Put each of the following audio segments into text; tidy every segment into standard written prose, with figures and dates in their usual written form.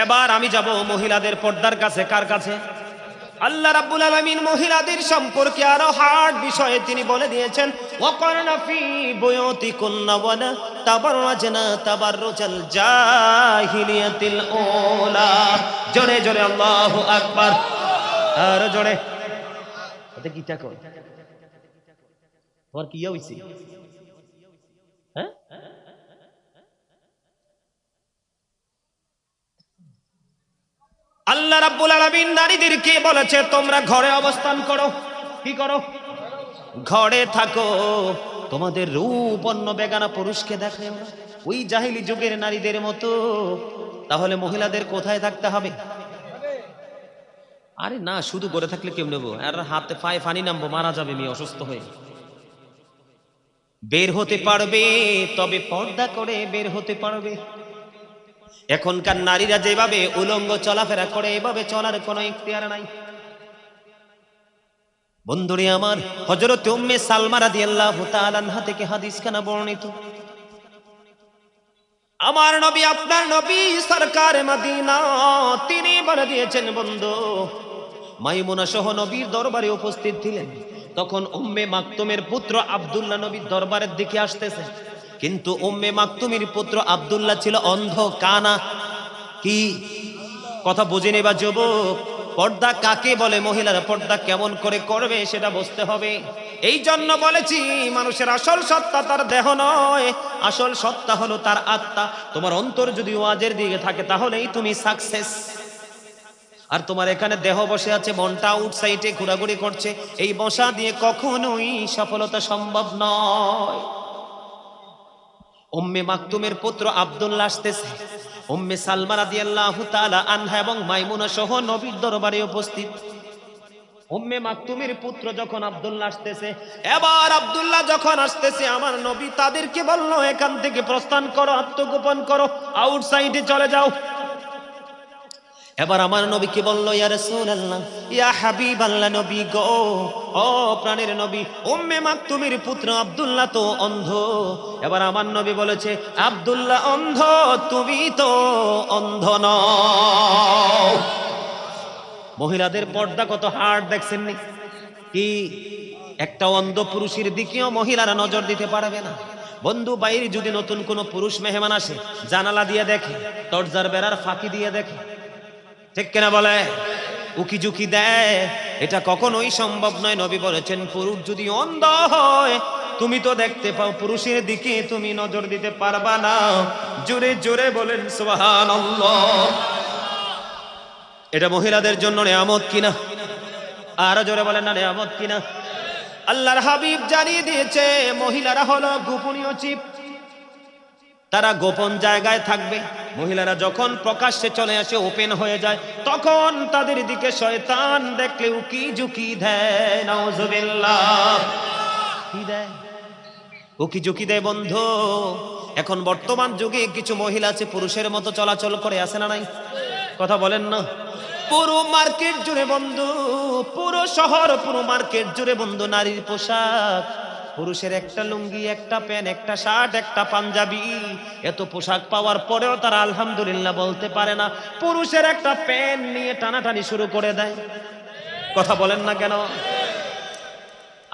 এবার আমি যাব মহিলাদের পর্দার কাছে। কার কাছে? আল্লাহ রাব্বুল আলামিন মহিলাদের সম্পর্কে আরো হার্ড বিষয়ে তিনি বলে দিয়েছেন, ওয়াকারনা ফি বুয়ুতিকুন্না ওয়ালা তাবাররাজনা তাবাররুজাল জাহিলিয়াতিল উলা। জোরে জোরে আল্লাহু আকবার, আর জোরে। এটা কি তা কই? তোমার কি হইছে? হ্যাঁ, আল্লাহ রাব্বুল আলামিন নারীদেরকে বলেছে তোমরা ঘরে অবস্থান করো। কি করো? ঘরে থাকো। তোমাদের রূপ অন্য বেগানা পুরুষকে দেখে না, ওই জাহিলি যুগের নারীদের মতো। তাহলে মহিলাদের কোথায় থাকতে হবে? আরে না, শুধু ঘরে থাকলে কেমন নেবো? আর হাতে পায়ে পানি নামবো, মারা যাবে মেয়ে অসুস্থ হয়ে। বের হতে পারবে, তবে পর্দা করে বের হতে পারবে। এখনকার নারীরা যেভাবে উলঙ্গ চলাফেরা করে, এভাবে চলার কোনো ইখতিয়ার নাই। বন্ধুরে আমার, হযরত উম্মে সালমা রাদিয়াল্লাহু তাআলা আনহা থেকে হাদিস খানা বর্ণিত। আমার নবী, আপনার নবী সরকার মদিনা, তিনি বলে দিয়েছেন, বন্ধু মাইমুনা সহ নবীর দরবারে উপস্থিত ছিলেন। তখন উম্মে মাকতুমের পুত্র আব্দুল্লাহ নবীর দরবারের দিকে আসতেছে। কিন্তু উম্মে মাকতুমের পুত্র আব্দুল্লাহ ছিল অন্ধ, কানা। কি কথা বুঝিনি বা যুবক? পর্দা কাকে বলে, মহিলারা পর্দা কেমন করে করবে সেটা বুঝতে হবে। এই জন্য বলেছি, মানুষের আসল সত্তা তার দেহ নয়, আসল সত্তা হলো তার আত্মা। তোমার অন্তর যদি ওয়াজের দিকে থাকে তাহলেই তুমি সাকসেস। আর তোমার এখানে দেহ বসে আছে, মনটা আউটসাইডে ঘোরাঘুরি করছে, এই বসা দিয়ে কখনোই সফলতা সম্ভব নয়। উম্মে মাকতুমের পুত্র আব্দুল্লাহ আসতেছে। উম্মে সালমা রাদিয়াল্লাহু তাআলা আনহা এবং মাইমুনা সহ নবীর দরবারে উপস্থিত। উম্মে মাকতুমের পুত্র যখন আব্দুল্লাহ আসতেছে, এবার আব্দুল্লাহ যখন আসতেছে, আমার নবী তাদেরকে বলল, এখান থেকে প্রস্থান করো, আত্মগোপন করো, আউটসাইডে চলে যাও। এবার আমার নবীকে বলল, ইয়া রাসূলুল্লাহ, ইয়া হাবিবাল্লাহ, নবী গো, ও প্রাণের নবী, উম্মে মাকতুমের পুত্র আব্দুল্লাহ তো অন্ধ। এবার আমার নবী বলেছে, আব্দুল্লাহ অন্ধ, তুমি তো অন্ধ নও। মহিলাদের পর্দা কত হার্ড দেখছেন নি? কি একটা অন্ধ পুরুষের দিকেও মহিলারা নজর দিতে পারবে না। বন্ধু, বাইরে যদি নতুন কোনো পুরুষ মেহমান আসে, জানালা দিয়ে দেখে, দরজার বেড়ার ফাঁকি দিয়ে দেখে, ঠিক কিনা বলে? উকি ঝুঁকি দেয়, এটা কখনোই সম্ভব নয়। নবী বলেছেন, পুরুষ যদি অন্ধ হয়, তুমি তো দেখতে পাও, পুরুষের দিকে তুমি নজর দিতে পারবা না। জোরে জোরে বলেন সুবহানাল্লাহ। এটা মহিলাদের জন্য নিয়ামত কিনা? আরো জোরে বলেন না, নিয়ামত কিনা? আল্লাহর হাবিব জানিয়ে দিয়েছে, মহিলারা হলো গোপনীয় জীব, তারা গোপন জায়গায় থাকবে। মহিলারা যখন প্রকাশ্যে চলে আসে, ওপেন হয়ে যায়, তখন তাদের দিকে শয়তান দেখলে উকি ঝুঁকি দেয়। নাউজুবিল্লাহ। কি দেয়? উকি ঝুঁকি দেয়। বন্ধু, এখন বর্তমান যুগে কিছু মহিলা আছে, পুরুষের মতো চলাচল করে, আছে না নাই? কথা বলেন না। পুরো মার্কেট জুড়ে বন্ধু, পুরো শহর, পুরো মার্কেট জুড়ে বন্ধু নারীর পোশাক। পুরুষের একটা লুঙ্গি, একটা প্যান্ট, একটা শার্ট, একটা পাঞ্জাবি, এত পোশাক পাওয়ার পরেও তারা আলহামদুলিল্লাহ বলতে পারে না। পুরুষের একটা প্যান্ট নিয়ে টানাটানি শুরু করে দেয়। কথা বলেন না কেন?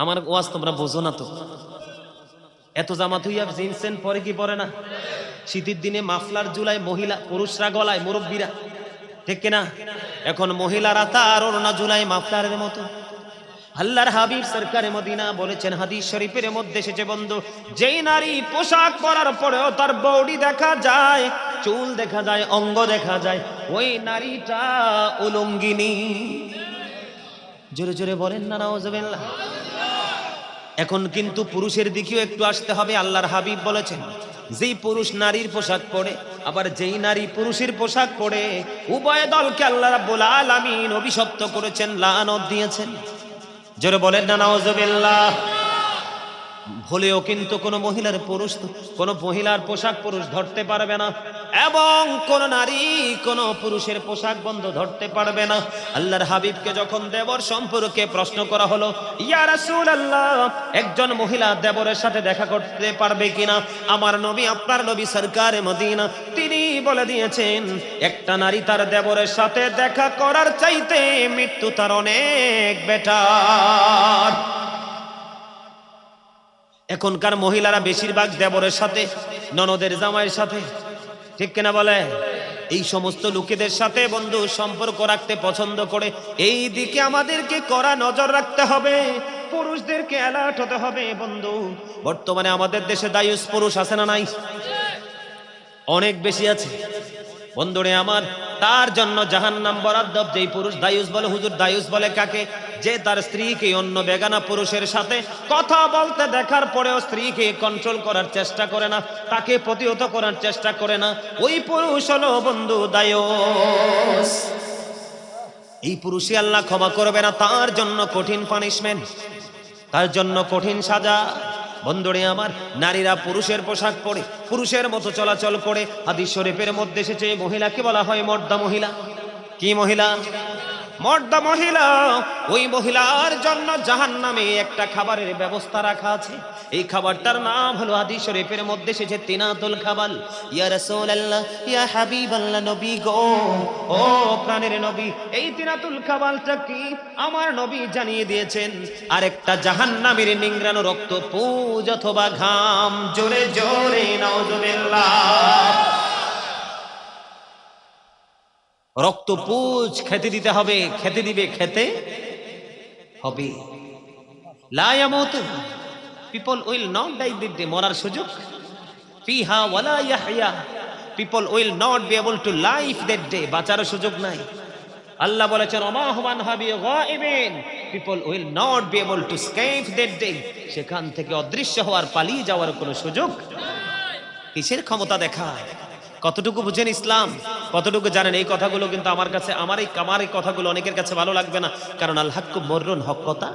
আমার ওয়াজ তোমরা বোঝো না তো। এত জামাত হইয়া জিন্স প্যান্ট পরে কি পরে না? শীতের দিনে মাফলার ঝুলায় মহিলা, পুরুষরা গলায়, মুরব্বীরা, ঠিক কিনা? এখন মহিলারা তার ওড়না ঝুলায় মাফলারের মতো। আল্লাহর হাবিব সরকারে মদিনা বলেছেন, হাদিস শরীফের মধ্যে এসেছে, বন্ধু, যেই নারী পোশাক পরার পরেও তার বডি দেখা যায়, চুল দেখা যায়, অঙ্গ দেখা যায়, ওই নারীটা উলঙ্গিনী। জোরে জোরে বলেন না নাউজুবিল্লাহ। এখন কিন্তু পুরুষের দিকেও একটু আসতে হবে। আল্লাহর হাবিব বলেছেন, যেই পুরুষ নারীর পোশাক পরে, আবার যেই নারী পুরুষের পোশাক পরে, উভয় দলকে আল্লাহ রাব্বুল আলামিন অভিশপ্ত করেছেন, লানত দিয়েছেন। জোরে বলেন না নাউজুবিল্লাহ। ভুলেও কিন্তু কোনো মহিলার পোশাক পুরুষ ধরতে পারবে না, এবং কোন নারী কোন পুরুষের পোশাক বন্ধ ধরতে পারবে না। আল্লাহর হাবিবকে যখন দেবর সম্পর্কে প্রশ্ন করা হলো, ইয়া রাসূলুল্লাহ, একজন মহিলা দেবরের সাথে দেখা করতে পারবে কিনা? আমার নবী, আপনার নবী সরকারে মদিনা, তিনি বলে দিয়েছেন, একটা নারী তার দেবরের সাথে দেখা করার চাইতে মৃত্যু তার অনেক বেটার। এখনকার মহিলারা বেশিরভাগ দেবরের সাথে, ননদের জামাইয়ের সাথে, ঠিক কিনা বলে, এই সমস্ত লোকেদের সাথে বন্ধু সম্পর্ক রাখতে পছন্দ করে। এই দিকে আমাদেরকে কড়া নজর রাখতে হবে, পুরুষদেরকে অ্যালার্ট হতে হবে বন্ধু। বর্তমানে আমাদের দেশে দায়ুস পুরুষ আছে না নাই? অনেক বেশি আছে বন্ধুরে আমার। তার জন্য জাহান্নাম বরাদ্দ। যেই পুরুষ দায়ুস বলে, হুজুর দায়ুস বলে কাকে? যে তার স্ত্রীকে অন্য বেগানা পুরুষের সাথে কথা বলতে দেখার পরেও স্ত্রীকে কন্ট্রোল করার চেষ্টা করে না, তাকে প্রতিহত করার চেষ্টা করে না, ওই পুরুষ হলো বন্ধু দায়ুস। এই পুরুষই আল্লাহ ক্ষমা করবে না, তার জন্য কঠিন পানিশমেন্ট, তার জন্য কঠিন সাজা। বন্ধুরে আমার, নারীরা পুরুষের পোশাক পরে পুরুষের মতো চলাচল করে। হাদিস শরীফের মধ্যে এসেছে, মহিলাকে বলা হয় মর্দা মহিলা। কি মহিলা? মর্দা মহিলা। ওই মহিলার জন্য জাহান্নামে একটা খাবারের ব্যবস্থা রাখা আছে। এই খাবারটার নাম হলো, হাদিস শরীফের মধ্যে এসেছে, তিনাতুল খাবাল। ইয়া রাসূলুল্লাহ, ইয়া হাবিবাল্লাহ, নবী গো, ও প্রাণের নবী, এই তিনাতুল খাবালটা কি? আমার নবী জানিয়ে দিয়েছেন, আরেকটা জাহান্নামের নিংড়ানো রক্ত, পুজ অথবা ঘাম। জোরে জোরে নাউজুবিল্লাহ। রক্তপুজ খেতে দিতে হবে, খেতে দিবে, খেতে হবে। লা ইয়ামুতু, people will not die this day, মরার সুযোগ। ফিহা ওয়ালা ইয়াহইয়া, people will not be able to live that day, বাঁচার সুযোগ নাই। আল্লাহ বলেছেন, ওমা হুমান হাবি গায়িবিন, people will not be able to escape that day, সেখান থেকে অদৃশ্য হওয়ার, পালিয়ে যাওয়ার কোনো সুযোগ। কিসের ক্ষমতা দেখায়? কতটুকু বুঝেন ইসলাম, কতটুকু জানেন? এই কথাগুলো কিন্তু আমার কাছে, আমার এই কথাগুলো অনেকের কাছে ভালো লাগবে না, কারণ আল হাক্কু মুররুন, হক কথা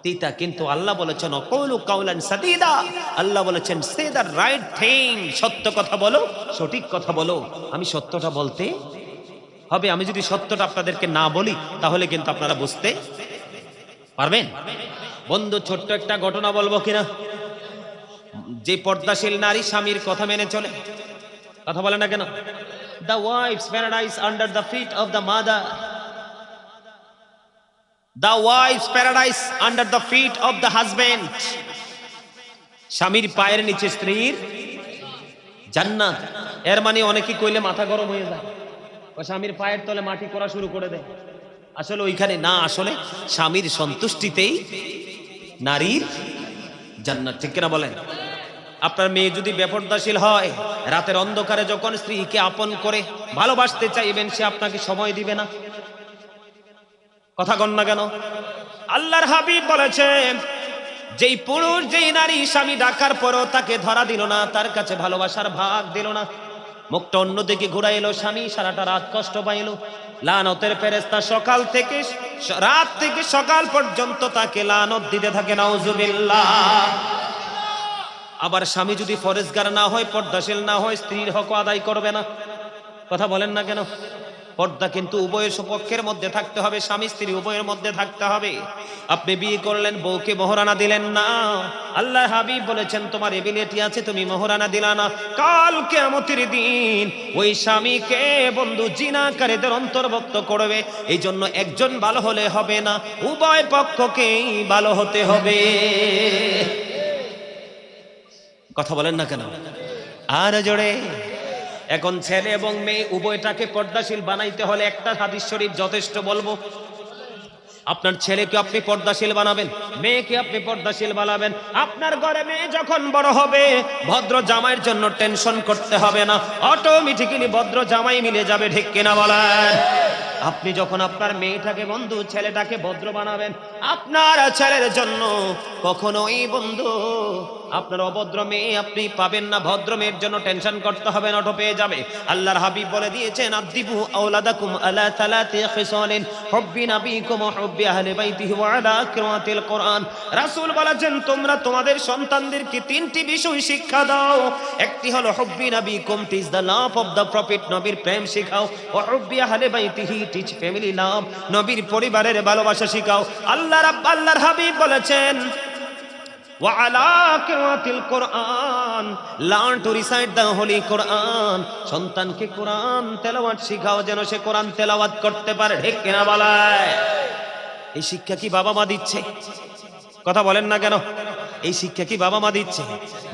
তিতা। কিন্তু আল্লাহ বলেছেন, অকৌলু কাউলান সাদীদা, আল্লাহ বলেছেন, সে দ্য রাইট থিং, সত্য কথা বলো, সঠিক কথা বলো। আমি সত্যটা বলতে হবে। আমি যদি সত্যটা আপনাদেরকে না বলি, তাহলে কিন্তু আপনারা বুঝতে পারবেন। বন্ধু, ছোট্ট একটা ঘটনা বলবো কিনা? যে পর্দাশীল নারী স্বামীর কথা মেনে চলে, কথা বলে না কেন? The wife's paradise under the feet of the mother. The wife's paradise under the feet of the husband. স্বামীর পায়ের নিচে স্ত্রীর জান্নাত। এর মানে অনেকে কইলে মাথা গরম হয়ে যায়, স্বামীর পায়ের তলে মাটি করা শুরু করে দেয়। আসলে ওইখানে না, আসলে স্বামীর সন্তুষ্টিতেই নারীর জান্নাত, ঠিক কিনা বলেন? আপনার মেয়ে যদি বেপরদাশীল হয়, রাতের অন্ধকারে যখন স্ত্রীকে আপন করে ভালোবাসতে চাইবেন, সে আপনাকে সময় দিবে না। কথা কন না কেন? আল্লাহর হাবিব বলেছেন, যেই পুরুষ, যেই নারী স্বামী ডাকার পরও তাকে ধরা দিল না, তার কাছে ভালোবাসার ভাগ দিল না, মুখটা অন্যদিকে ঘুরাইলো, স্বামী সারাটা রাত কষ্ট পাইল, লানতের ফেরেশতা রাত থেকে সকাল পর্যন্ত তাকে লানত দিতে থাকে। নাউজুবিল্লাহ। আবার স্বামী যদি ফরেজগার না হয়, পর্দাশীল না হয়, স্ত্রীর হক আদায় করবে না। কথা বলেন না কেন? পর্দা কিন্তু উভয়ের পক্ষের মধ্যে থাকতে হবে, স্বামী স্ত্রী উভয়ের মধ্যে থাকতে হবে। আপনি বিয়ে করলেন, বউকে মোহরানা দিলেন না, আল্লাহ হাবিব বলেছেন, তোমার এবিলিটি আছে, তুমি মোহরানা দিলা না, কাল কিয়ামতের দিন ওই স্বামীকে বন্ধু জিনাকারীদের অন্তর্ভুক্ত করবে। এই জন্য একজন ভালো হলে হবে না, উভয় পক্ষকেই ভালো হতে হবে। কথা বলেন না কেন? আর জোরে। এখন ছেলে এবং মেয়ে উভয়টাকে পর্দাশীল বানাইতে হলে একটা হাদিস শরীফ যথেষ্ট বলবো। আপনার ছেলেকে আপনি পর্দাশীল বানাবেন, মেয়েকে আপনি পর্দাশীল বানাবেন। আপনার ঘরে মেয়ে যখন বড় হবে, ভদ্র জামাইয়ের জন্য টেনশন করতে হবে না, অটোমেটিক্যালি ভদ্র জামাই মিলে যাবে, ঠিক কিনা বলেন? আপনি যখন আপনার মেয়েটাকে বন্ধু ছেলেটাকে ভদ্র বানাবেন, আপনার ছেলের জন্য কখনোই বন্ধু আপনার অভদ্র মেয়ে আপনি পাবেন না। ভদ্র মেয়ের জন্য টেনশন করতে হবে না, অটো পেয়ে যাবে। আল্লাহর হাবিব বলে দিয়েছেন, আদিবু আওলাদাকুম আলা সালাতি খিসালিন হুব্বি নাবিকুম ওয়া হুব্বি আহলি বাইতিহি ওয়া আলা কিরাতিল কোরআন। রাসূল বলেছেন, তোমরা তোমাদের সন্তানদেরকে তিনটি বিষয় শিক্ষা দাও। একটি হলো হুব্বি নাবিকুম, teach the love of the prophet, নবীর প্রেম শেখাও। ওয়া হুব্বি আহলি বাইতিহি, টিচ ফ্যামিলি লাভ, নবীর পরিবারের ভালোবাসা শেখাও। আল্লাহর হাবিব বলেছেন, وعلى قراءة القرآن learn to recite the holy Quran। সন্তানকে কোরআন তেলাওয়াত শেখাও যেন সে কোরআন তেলাওয়াত করতে পারে। ঠিক কিনা বলায়? এই শিক্ষা কি বাবা মা দিচ্ছে? কথা বলেন না কেন? এই শিক্ষা কি বাবা মা দিচ্ছে?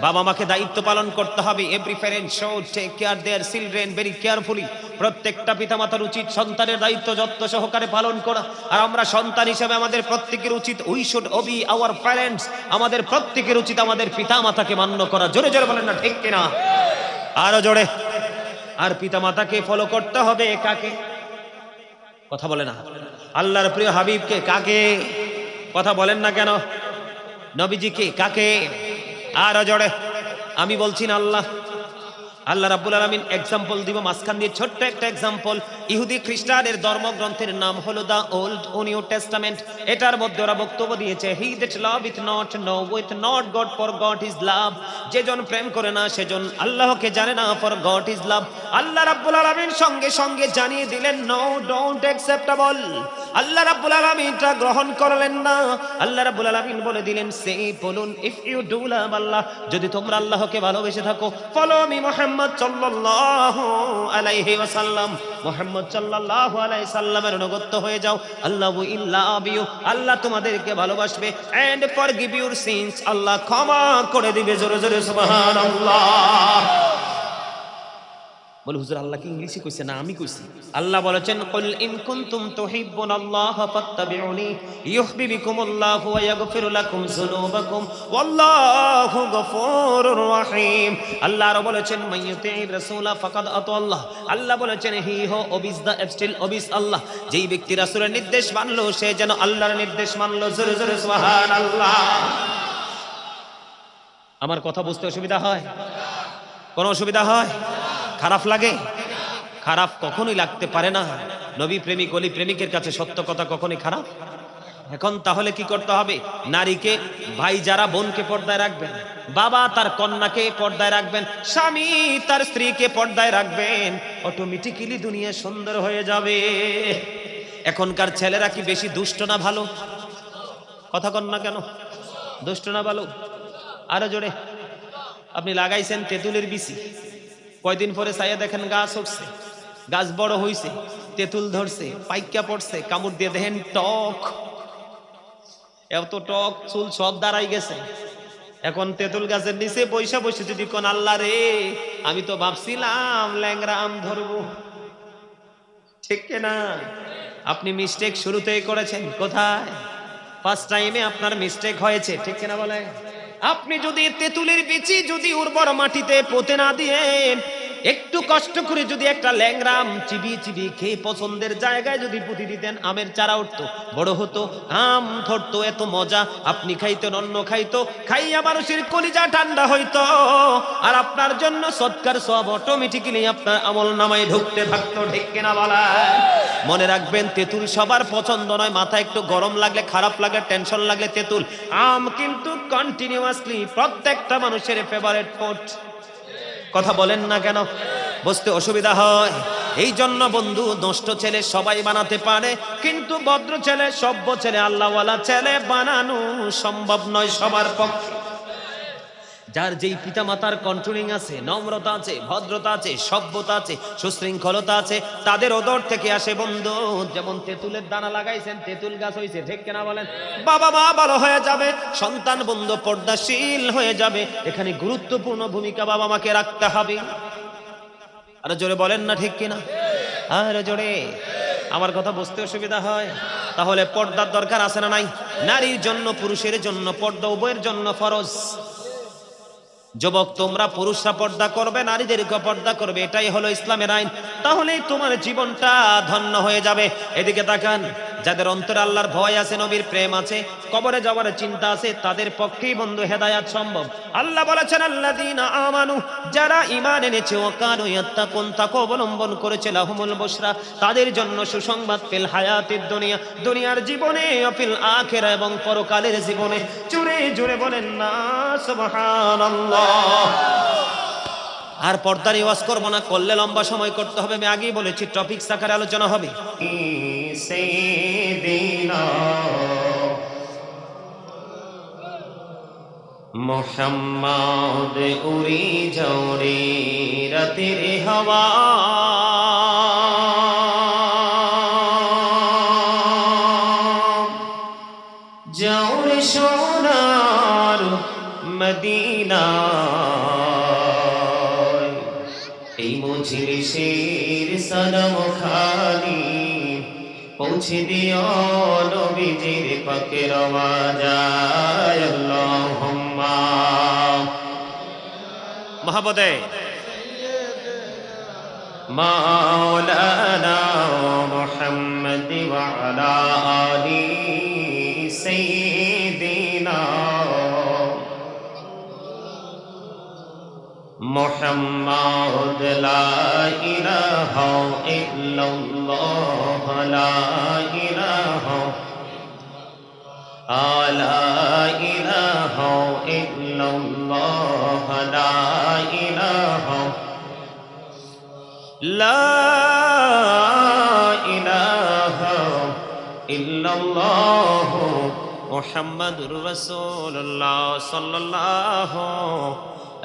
বাবা মাকে দায়িত্ব পালন করতে হবে। Every parent should take care their children very carefully. প্রত্যেকটা পিতামাতার উচিত সন্তানের দায়িত্ব যত্ন সহকারে পালন করা। আর আমরা সন্তান হিসেবে আমাদের প্রত্যেকের উচিত we should Obi our parents, আমাদের প্রত্যেকের উচিত আমাদের পিতামাতাকে মান্য করা। জোরে জোরে বলেন না ঠিক কিনা? আরো জোরে। আর পিতামাতাকে ফলো করতে হবে কাকে? কথা বলে না। আল্লাহর প্রিয় হাবিবকে কাকে? কথা বলেন না কেন? নবীজিকে কাকে? আরো জোরে। আমি বলছি না আল্লাহ রাব্বুল আলামিন এক্সাম্পল দিব মাঝখান দিয়ে, ছোট্ট একটা এক্সাম্পল। ইহুদি খ্রিস্টানের ধর্মগ্রন্থের নাম হলো দা ওল্ড ও নিউ টেস্টামেন্ট। এটার মধ্যে ওরা বক্তব্য দিয়েছে, he that loveth not knoweth not God for God is love. যেজন প্রেম করে না সেজন আল্লাহকে জানে না, for God is love. Allah রাব্বুল আলামিন সঙ্গে সঙ্গে জানিয়ে দিলেন, নো ডোন্ট অ্যাকসেপ্টেবল। আল্লাহ রাব্বুল আলামিন এটা গ্রহণ করলেন না। আল্লাহ রাব্বুল আলামিন বলে দিলেন, সে বলুন, ইফ ইউ ডু লাভ আল্লাহ, যদি তোমরা আল্লাহকে ভালোবেসে থাকো, ফলো মি মুহাম্মদ সাল্লাল্লাহু আলাইহি ওয়াসাল্লাম, মুহাম্মদ সাল্লাল্লাহু আলাইহি সাল্লামের অনুগত হয়ে যাও। আল্লাহ উইল লাভ ইউ, আল্লাহ তোমাদেরকে ভালোবাসবে। এন্ড ফরগিভ ইউর সিনস, আল্লাহ ক্ষমা করে দিবে। জোরে জোরে সুবহানাল্লাহ। বলে হুজুর আল্লাহ কি ইংলিশে কইছে না আমি কইছি? আল্লাহ বলেছেন, কুল ইন কুনতুম তুহিব্বুনাল্লাহ ফাত্তাবিউনি ইউহিব্বুকুমুল্লাহু ওয়া ইয়াগফির লাকুম যুনুবাকুম ওয়াল্লাহু গফুরুর রহিম। আল্লাহ আরো বলেছেন, মাইয়ুতির রাসূলা ফাকাদ আতাল্লাহ। আল্লাহ বলেছেন, হি হো ওবিস দা স্টিল ওবিস আল্লাহ। যেই ব্যক্তি রাসূলের নির্দেশ মানলো সে যেন আল্লাহর নির্দেশ মানলো। জোরে জোরে সুবহানাল্লাহ। আমার কথা বুঝতে অসুবিধা হয়? কোনো অসুবিধা হয়? খারাপ লাগে? খারাপ কখনোই লাগতে পারে না। নবী প্রেমিক অলি প্রেমিকের কাছে সত্য কথা কখনোই খারাপ। এখন তাহলে কি করতে হবে? নারীকে, ভাই যারা বোনকে পর্দায় রাখবেন, বাবা তার কন্যাকে পর্দায় রাখবেন, স্বামী তার স্ত্রীকে পর্দায় রাখবেন, অটোমেটিক্যালি দুনিয়া সুন্দর হয়ে যাবে। এখনকার ছেলেরা কি বেশি দুষ্ট না ভালো? কথা কন না কেন? দুষ্ট না ভালো? আরো জোরে। আপনি লাগাইছেন তেঁতুলের বিচি, কয়দিন পরে চাইয়া দেখেন গাছ উঠছে, গাছ বড় হইছে, তেঁতুল ধরছে, পাইকা পড়ছে, কামড় দিয়ে দেখেন টক, এত টক, চুল সব দাঁড়াই গেছে। এখন তেঁতুল গাছের নিচে বৈশা বসে যদি কোন আল্লাহ রে, আমি তো ভাবছিলাম ল্যাংরা আম ধরবো। ঠিক না? আপনি মিস্টেক শুরুতেই করেছেন। কোথায়? ফার্স্ট টাইমে আপনার মিস্টেক হয়েছে। ঠিক না বলে? আপনি যদি তেঁতুলের বিচি যদি উর্বর মাটিতে পুঁতে না দিয়ে একটু কষ্ট করে যদি একটা ল্যাংরাম চিবিয়ে চিবিয়ে খেয়ে পছন্দের জায়গায় যদি পুঁতি দিতেন, আমের চারা উঠতো, বড় হতো, আম ধরতো, এত মজা। আপনি খাইতেন, অন্য খাইতো, খাইয়া মানুষের কলিজা ঠান্ডা হইতো, আর আপনার জন্য সৎকার সব অটোমেটিক্যালি আপনার আমল নামায় ঢুকতে থাকতো। ঠিক কিনা বলা? মনে রাখবেন, তেঁতুল সবার পছন্দ নয়। মাথা একটু গরম লাগলে, খারাপ লাগলে, টেনশন লাগলে তেঁতুল। আম কিন্তু কন্টিনিউয়াসলি প্রত্যেকটা মানুষের ফেভারিট ফুড। কথা বলেন না কেন? বুঝতে অসুবিধা হয়? এই জন্য বন্ধু, নষ্ট ছেলে সবাই বানাতে পারে, কিন্তু ভদ্র ছেলে, সভ্য ছেলে, আল্লাহওয়ালা ছেলে বানানো সম্ভব নয় সবার পক্ষে। যার যেই পিতামাতার কন্ট্রোলিং আছে, নম্রতা আছে, ভদ্রতা আছে, সভ্যতা আছে, সুশৃঙ্খলতা আছে, তাদের ওদর থেকে আসে বন্ধু। যেমন তেঁতুলের দানা লাগাইছেন, তেঁতুল গাছ হয়েছে। ঠিক কিনা বলেন? বাবা মা ভালো হয়ে যাবে, সন্তান বন্ধু পর্দাশীল হয়ে যাবে। এখানে গুরুত্বপূর্ণ ভূমিকা বাবা মাকে রাখতে হবে। আরো জোরে বলেন না ঠিক কিনা? আরো জোরে। আমার কথা বুঝতে অসুবিধা হয়? তাহলে পর্দার দরকার আছে না নাই? নারীর জন্য, পুরুষের জন্য পর্দা উভয়ের জন্য ফরজ। যুবক তোমরা পুরুষরা পর্দা করবে, নারীদেরকে পর্দা করবে, এটাই হলো ইসলামের আইন। তাহলেই তোমার জীবনটা ধন্য হয়ে যাবে। এদিকে তাকান, যাদের অন্তরে আল্লাহর ভয় আছে, নবীর প্রেম আছে, কবরে যাওয়ার চিন্তা আছে, তাদের পক্ষেই বন্ধু হেদায়াত সম্ভব। আল্লাহ বলেছেন আল্লাযীনা আমানু, যারা ঈমান এনেছে, ও কানু ইয়াত্তাকুন, তাকওয়া অবলম্বন করেছে, লাহুমুল বুশরা, তাদের জন্য সুসংবাদ, ফিল হায়াতিদ দুনিয়া, দুনিয়ার জীবনে, ফিল আখিরা, এবং পরকালের জীবনে। জোরে জোরে বলেন না সুবহানাল্লাহ। আর পর্দার ওয়াজ করব না, করলে লম্বা সময় করতে হবে। আমি আগেই বলেছি টপিক আকারে আলোচনা হবে। সাইয়্যিদিনা মুহাম্মদ উড়ি যাও রে রাতের হাওয়া, যাও রে সোনার মদিনা, এই মজলিসের সালাম খানি পৌঁছে দিও নবীজির পাকের আওয়াজায়। আল্লাহুম্মা মহাবদে মাওলানা মুহাম্মদ ওয়া আলা আলি সাইয়্যিদিনা মুহাম্মদ, লা ইলাহা ইল্লাল্লাহ, লা ইলাহা ইল্লাল্লাহ, লা ইলাহা ইল্লাল্লাহ মুহাম্মাদুর রাসূলুল্লাহ সাল্লাল্লাহু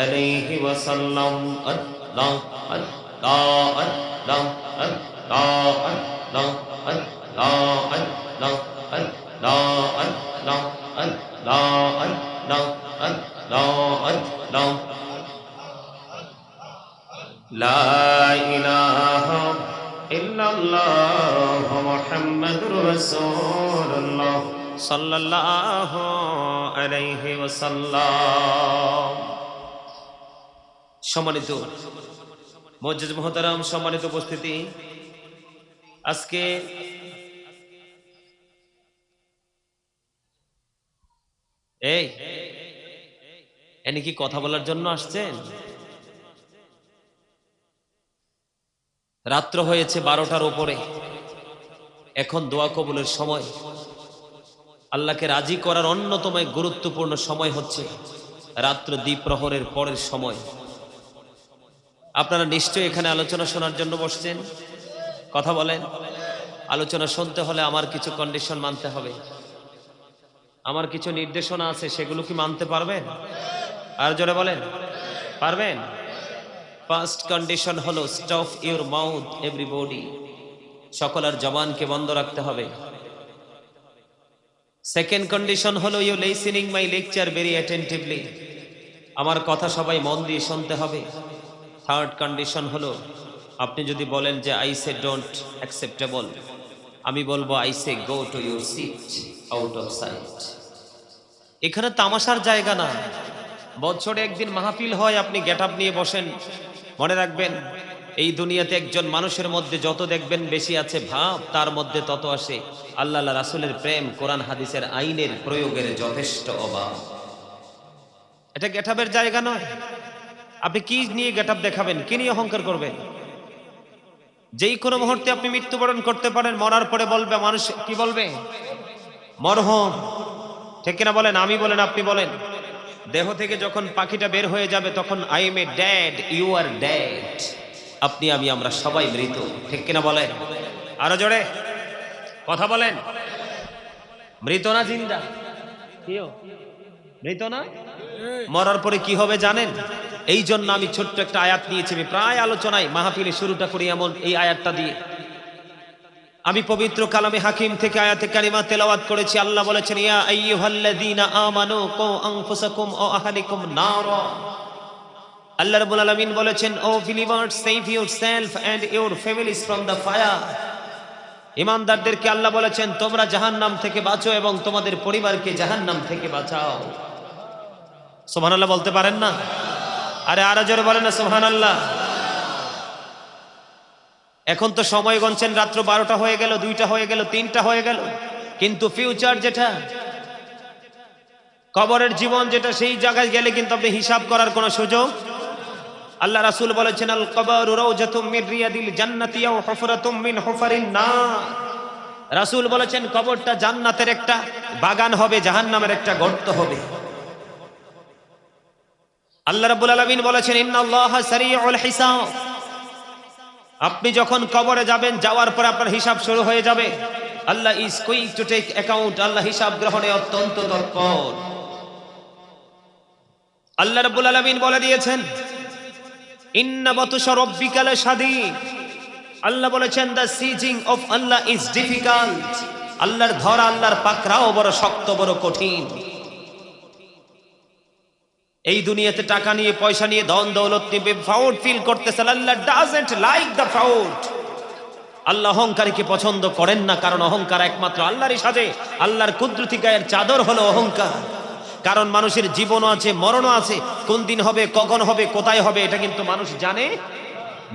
আলাইহি ওয়াসাল্লাম। আল্লাহ আল্লাহ আল্লাহ আল্লাহ আল্লাহ আল্লাহ আল্লাহ আল্লাহ আল্লাহ আল্লাহ আল্লাহ আল্লাহ আল্লাহ, লা ইলাহা ইল্লাল্লাহ মুহাম্মাদুর রাসূলুল্লাহ সাল্লাল্লাহু আলাইহি ওয়াসাল্লাম। সম্মানিত মুআজ্জিজ মুহতারাম, সম্মানিত উপস্থিতি, আজকে এই এনে কি কথা বলার জন্য আসছেন? রাত্র হয়েছে 12টার উপরে, এখন দোয়া কবুলের সময়। আল্লাহকে রাজি করার অন্যতম গুরুত্বপূর্ণ সময় হচ্ছে রাত্র দ্বিপ্রহরের পরের সময়। আপনারা নিশ্চয়ই এখানে আলোচনা শোনার জন্য বসছেন। কথা বলেন, আলোচনা শুনতে হলে আমার কিছু কন্ডিশন মানতে হবে, আমার কিছু নির্দেশনা আছে, সেগুলো কি মানতে পারবেন? আর জোরে বলেন, পারবেন? ফার্স্ট কন্ডিশন হলো স্টপ ইউর মাউথ এভরিবডি, সকলের জবানকে বন্ধ রাখতে হবে। সেকেন্ড কন্ডিশন হলো you listening my lecture very attentively, আমার কথা সবাই মন দিয়ে শুনতে হবে। থার্ড কন্ডিশন হলো আপনি যদি বলেন যে আই সে ডোন্ট অ্যাকসেপ্টেবল, আমি বলবো I say go to your seat out of sight. এখানে তামাশার জায়গা না, বছরে একদিন মাহফিল হয়, আপনি গেট আপ নিয়ে বসেন। মনে রাখবেন, এই দুনিয়াতে একজন মানুষের মধ্যে যত দেখবেন বেশি আছে ভাব, তার মধ্যে তত আসে আল্লাহ রাসূলের প্রেম, কোরআন হাদিসের আইনের প্রয়োগের যথেষ্ট অভাব। এটা গেট আপের জায়গা নয়। আপনি কি নিয়ে গেট আপ দেখাবেন, কি নিয়ে অহংকার করবেন? যেই কোনো মুহূর্তে আপনি মৃত্যুবরণ করতে পারেন, মরার পরে বলবে মানুষ, কি বলবে? মরহুম। ঠিক কিনা বলেন? আমি বলেন, আপনি বলেন। দেহ থেকে যখন পাখিটা বের হয়ে যাবে তখন I am a dad, you are dad, আপনি আমি আমরা সবাই মৃত। ঠিক কিনা বলেন? আরো জোরে কথা বলেন। মৃত না জিন্দা? কিও মৃত না? মরার পরে কি হবে জানেন? এই জন্য আমি ছোট্ট একটা আয়াত নিয়েছি। আমি প্রায় আলোচনায় মাহফিলে শুরুটা করি এমন এই আয়াতটা দিয়ে। আমি পবিত্র কালামে হাকিম থেকে আয়াতে কারিমা তেলাওয়াত করেছি। আল্লাহ বলেছেন, ইয়া আইয়ুহাল্লাযীনা আমানু কু আনফুসাকুম ওয়া আহলিকুম নারা। আল্লাহ রাব্বুল আলামিন বলেছেন, O believers, save yourself and your families from the fire. ঈমানদারদেরকে আল্লাহ বলেছেন, তোমরা জাহান্নাম থেকে বাঁচো এবং তোমাদের পরিবারকে জাহান্নাম থেকে বাঁচাও। সুবহানাল্লাহ বলতে পারেন না? আরে আরো জোরে বলেন না সুবহানাল্লাহ। এখন তো সময় গণছেন, রাত্র 12টা হয়ে গেল, 2টা হয়ে গেল, 3টা হয়ে গেল, কিন্তু ফিউচার যেটা, কবরের জীবন যেটা, সেই জায়গায় গেলে কিন্তু আপনি হিসাব করার কোনো সুযোগ। আল্লাহ রাসূল বলেছেন, আল কবরু রাউজাতুম মিন রিয়াদিল জান্নাতি আও হুফরাতুম মিন হুফারিন নার। রাসূল বলেছেন কবরটা জান্নাতের একটা বাগান হবে, জাহান্নামের একটা গর্ত হবে। আল্লাহ রাব্বুল আলামিন বলেছেন, ইন্নাল্লাহা সারিউল হিসাব। আপনি যখন কবরে যাবেন, যাওয়ার পর আপনার হিসাব শুরু হয়ে যাবে। Allah is quick to take account. Allah হিসাব গ্রহণে অত্যন্ত তৎপর। আল্লাহ রাব্বুল আলামিন বলে দিয়েছেন, ইন্না বাতুশা রাব্বিকা লাশাদীদ। আল্লাহ বলেছেন, the seizing of Allah is difficult. আল্লাহর ধরা, আল্লাহর পাকড়াও বড় শক্ত, বড় কঠিন। এই দুনিয়াতে টাকা নিয়ে, পয়সা নিয়ে, ধন দৌলত নিয়ে প্রাউড ফিল করতেছেন। আল্লাহ ডাজন্ট লাইক দ্য প্রাউড। আল্লাহ অহংকারীকে পছন্দ করেন না, কারণ অহংকার একমাত্র আল্লাহরই সাজে। আল্লাহর কুদরতি গায়ের চাদর হলো অহংকার। কারণ মানুষের জীবনও আছে, মরণও আছে। কোন দিন হবে, কখন হবে, কোথায় হবে, এটা কিন্তু মানুষ জানে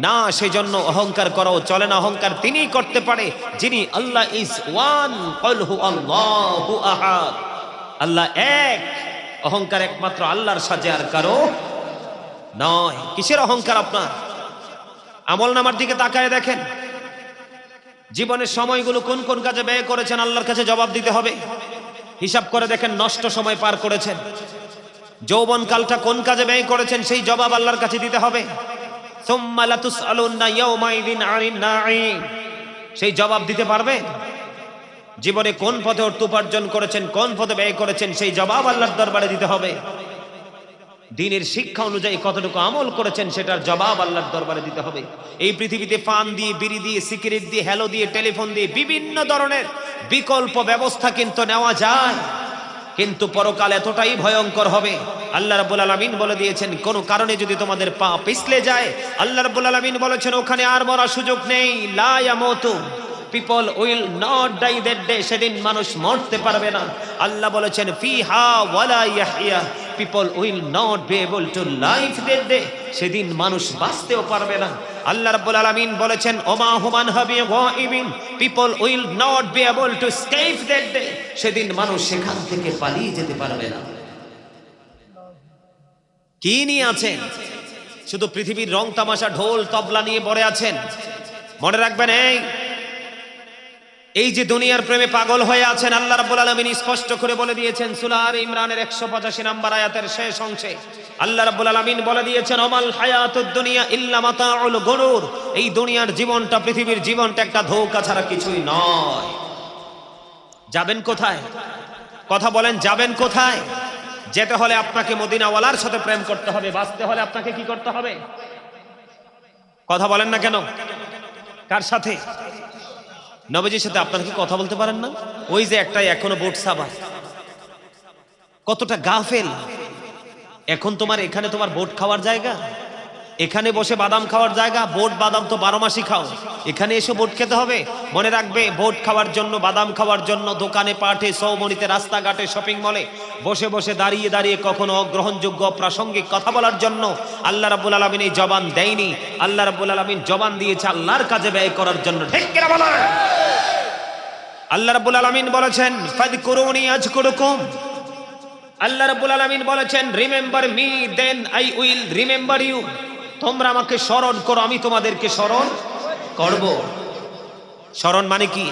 না। সেই জন্য অহংকার করাও চলে না। অহংকার তিনিই করতে পারে যিনি আল্লাহ ইজ ওয়ান, কুল হু আল্লাহু আহাদ। আল্লাহ এক। অহংকার একমাত্র আল্লাহর সাজে, আর কারো নয়। কিসের অহংকার আপনার? আমল নামার দিকে তাকায় দেখেন, জীবনের সময়গুলো কোন কোন কাজে ব্যয় করেছেন, আল্লাহর কাছে জবাব দিতে হবে। হিসাব করে দেখেন, নষ্ট সময় পার করেছেন। যৌবন কালটা কোন কাজে ব্যয় করেছেন, সেই জবাব আল্লাহর কাছে দিতে হবে। সুম্মা লাতুসআলুন্না ইয়াওমাইযিন আনিন নাঈম। সেই জবাব দিতে পারবে। জীবনে কোন পথে অর্থ উপার্জন করেছেন, কোন পথে ব্যয় করেছেন, সেই জবাব আল্লাহর দরবারে দিতে হবে। দ্বীনের শিক্ষা অনুযায়ী কতটুকু আমল করেছেন, সেটার জবাব আল্লাহর দরবারে দিতে হবে। এই পৃথিবীতে পান দিয়ে, বিড়ি দিয়ে, সিগারেট দিয়ে, হ্যালো দিয়ে, টেলিফোন দিয়ে বিভিন্ন ধরনের বিকল্প ব্যবস্থা কিন্তু নেওয়া যায়, কিন্তু পরকাল এতটাই ভয়ঙ্কর হবে। আল্লাহ রাব্বুল আলামিন বলে দিয়েছেন, কোন কারণে যদি তোমাদের পা পিছলে যায়, আল্লাহ রাব্বুল আলামিন বলেছেন ওখানে আর মরার সুযোগ নেই। লা ইয়ামুতু, people will not die that day. সেদিন মানুষ মরতে পারবে না। আল্লাহ বলেছেন, ফিহা ওয়ালা ইয়াহইয়া, people will not be able to live that day. সেদিন মানুষ বাঁচতেও পারবে না। আল্লাহ রাব্বুল আলামিন বলেছেন, ওমা হুমান হাবি গায়িবিন, people will not be able to escape that day. সেদিন মানুষ সেখান থেকে পালিয়ে যেতে পারবে না। কি নিয়ে আছেন? শুধু পৃথিবীর রং তামাশা, ঢোল তবলা নিয়ে পড়ে আছেন। মনে রাখবেন, এই যে দুনিয়ার প্রেমে পাগল হয়ে আছেন, আল্লাহ রাব্বুল আলামিন স্পষ্ট করে বলে দিয়েছেন সূরা আলে ইমরানের 185 নম্বর আয়াতের শেষ অংশে আল্লাহ রাব্বুল আলামিন বলে দিয়েছেন, ওমাল হায়াতুদ দুনিয়া ইল্লা মাতাউল গুরুর। এই দুনিয়ার জীবনটা, পৃথিবীর জীবনটা একটা ধোঁকা ছাড়া কিছুই নয়। যাবেন কোথায়? কথা বলেন, যাবেন কোথায়? যেতে হলে আপনাকে মদিনাওয়ালার সাথে প্রেম করতে হবে। বাঁচতে হলে আপনাকে কি করতে হবে? কথা বলেন না কেন? কার সাথে? নবীজির সাথে। আপনারা কি কথা বলতে পারেন না? ওই যে একটাই এখনো বোট সাবাস, কতটা গাফেল। এখন তোমার এখানে তোমার বোট খাওয়ার জায়গা, এখানে বসে বাদাম খাওয়ার জায়গা। বোট বাদাম তো 12 মাসই খাও, এখানে এসে বোট খেতে হবে? মনে রাখবে, বোট খাওয়ার জন্য, বাদাম খাওয়ার জন্য দোকানে, পাটে, সৌমনিতে, রাস্তাঘাটে, শপিং মলে বসে বসে দাঁড়িয়ে দাঁড়িয়ে কখনো অগ্রহণযোগ্য, অপ্রাসঙ্গিক কথা বলার জন্য আল্লাহ রাব্বুল আলামিন এই জবান দেয়নি। আল্লাহ রাব্বুল আলামিন জবান দিয়েছে আল্লাহর কাজে ব্যয় করার জন্য। ঠিক কিনা বলেন? আল্লাহ রাব্বুল আলামিন বলেছেন, ফাযকুরুনি আযকুরুকুম। আল্লাহ রাব্বুল আলামিন বলেছেন, remember me then I will remember you. তোমরা আমাকে স্মরণ করো, আমি তোমাদেরকে স্মরণ করব। স্মরণ মানে কি?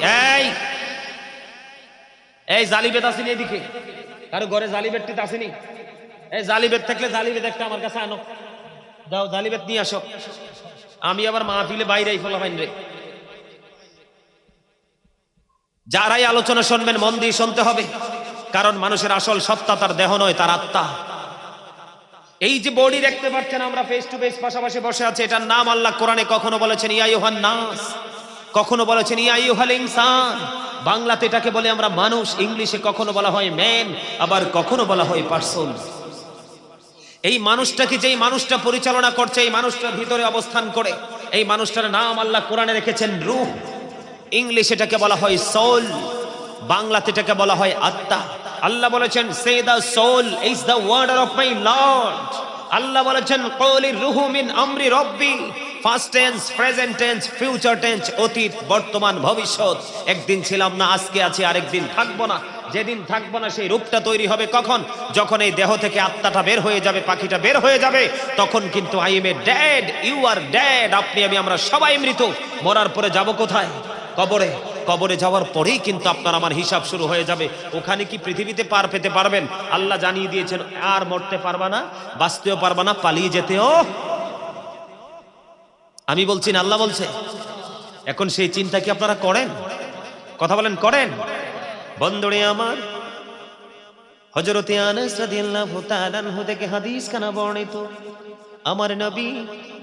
এই জালিবেত আসেনি এদিকে? কারো ঘরে জালিবেতটি আসেনি? এই জালিবেত থাকলে জালিবেত একটা আমার কাছে আনো, দাও, জালিবেত নিয়ে আসো। আমি আবার মাহফিলে বাইরেই ফলাফাইন রে। যারাই আলোচনা শুনবেন মন দিয়ে শুনতে হবে, কারণ মানুষের আসল সত্তা তার দেহ নয়, তার আত্মা। এই যে বডি দেখতে পাচ্ছেন আমরা ফেস টু ফেস পাশাপাশি বসে আছে, এটার নাম আল্লাহ কোরআনে কখনো বলেছেন ইয়া আইয়ুহান নাস, কখনো বলেছেন ইয়া আইয়ুহাল ইনসান। বাংলাতে এটাকে বলে আমরা মানুষ, ইংলিশে কখনো বলা হয় ম্যান, আবার কখনো বলা হয় পারসন। এই মানুষটাকে, যেই মানুষটা পরিচালনা করছে, এই মানুষটার ভিতরে অবস্থান করে, এই মানুষটার নাম আল্লাহ কোরআনে রেখেছেন রূহ। ইংলিশে এটাকে বলা হয় সোল, বাংলাতে এটাকে বলা হয় আত্মা। আল্লাহ বলেছেন, say the soul is the order of my Lord. Allah বলেছেন কওলির রুহু মিন আমরি রব্বি, first tense, present tense, future tense, অতীত, বর্তমান, ভবিষ্যৎ। একদিন ছিলাম না, আজকে আছি, আরেকদিন থাকবো না। যেদিন থাকবো না সেই রূপটা তৈরি হবে কখন? যখন এই দেহ থেকে আত্মাটা বের হয়ে যাবে, পাখিটা বের হয়ে যাবে, তখন কিন্তু I am a dad, you are dad. আপনি আমি আমরা সবাই মৃত। মরার পরে যাব কোথায়? কবরে। কবরে যাওয়ার পরেই কিন্তু আপনার আমার হিসাব শুরু হয়ে যাবে। ওখানে কি পৃথিবীতে পার পেতে পারবেন? আল্লাহ জানিয়ে দিয়েছেন আর মরতে পারবা না, বাঁচতেও পারবা না, পালিয়ে যেতেও। আমি বলছি না, আল্লাহ বলছে। এখন সেই চিন্তা কি আপনারা করেন? কথা বলেন, করেন? বন্ধুরে আমার, হযরতে আনাস রাদিয়াল্লাহু তাআলা আনহু থেকে হাদিস খানা বর্ণিত, আমার নবী,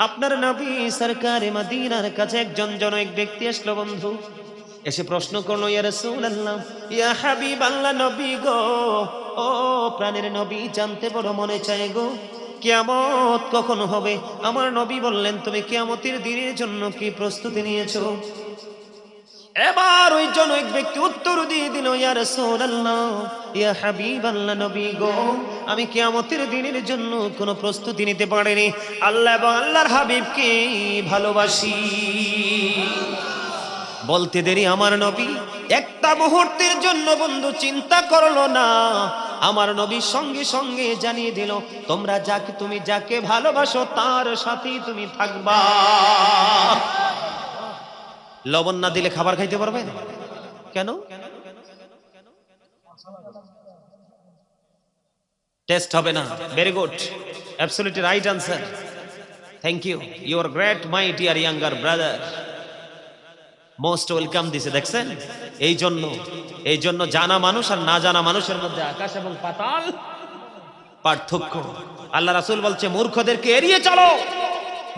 আপনার নবী সরকারে মদিনার কাছে একজন জনৈক ব্যক্তি আসলো বন্ধু। এসে প্রশ্ন করলো, ইয়া রাসূলুল্লাহ, ইয়া হাবিবাল্লাহ, নবী গো, ও প্রাণের নবী, জানতে বড় মনে চায় গো, কিয়ামত কখন হবে? আমার নবী বললেন, তুমি কিয়ামতের দিনের জন্য কি প্রস্তুতি নিয়েছো? এবার ওই জনৈক ব্যক্তি উত্তর দিয়ে দিল, ইয়া রাসূলুল্লাহ, ইয়া হাবিবাল্লাহ, নবী গো, আমি কিয়ামতের দিনের জন্য কোনো প্রস্তুতি নিতে পারিনি। আল্লাহ এবং আল্লাহর হাবিবকে ভালোবাসি। বলতে দেরি আমার নবী একটা মুহূর্তের জন্য বন্ধু চিন্তা করলো না। আমার নবী সঙ্গে সঙ্গে জানিয়ে দিল, তোমরা যাকে, তুমি যাকে ভালোবাসো তার সাথেই তুমি থাকবা। লবণ না দিলে খাবার খাইতে পারবেন? কেন? টেস্ট হবে না। Very good, absolutely right answer. Thank you, you are great my dear younger brother, most welcome দিছে। দেখছেন? এই জন্য জানা মানুষ আর না জানা মানুষের মধ্যে আকাশ এবং পাতাল পার্থক্য। আল্লাহ রাসূল বলছে, মূর্খদেরকে এড়িয়ে চলো।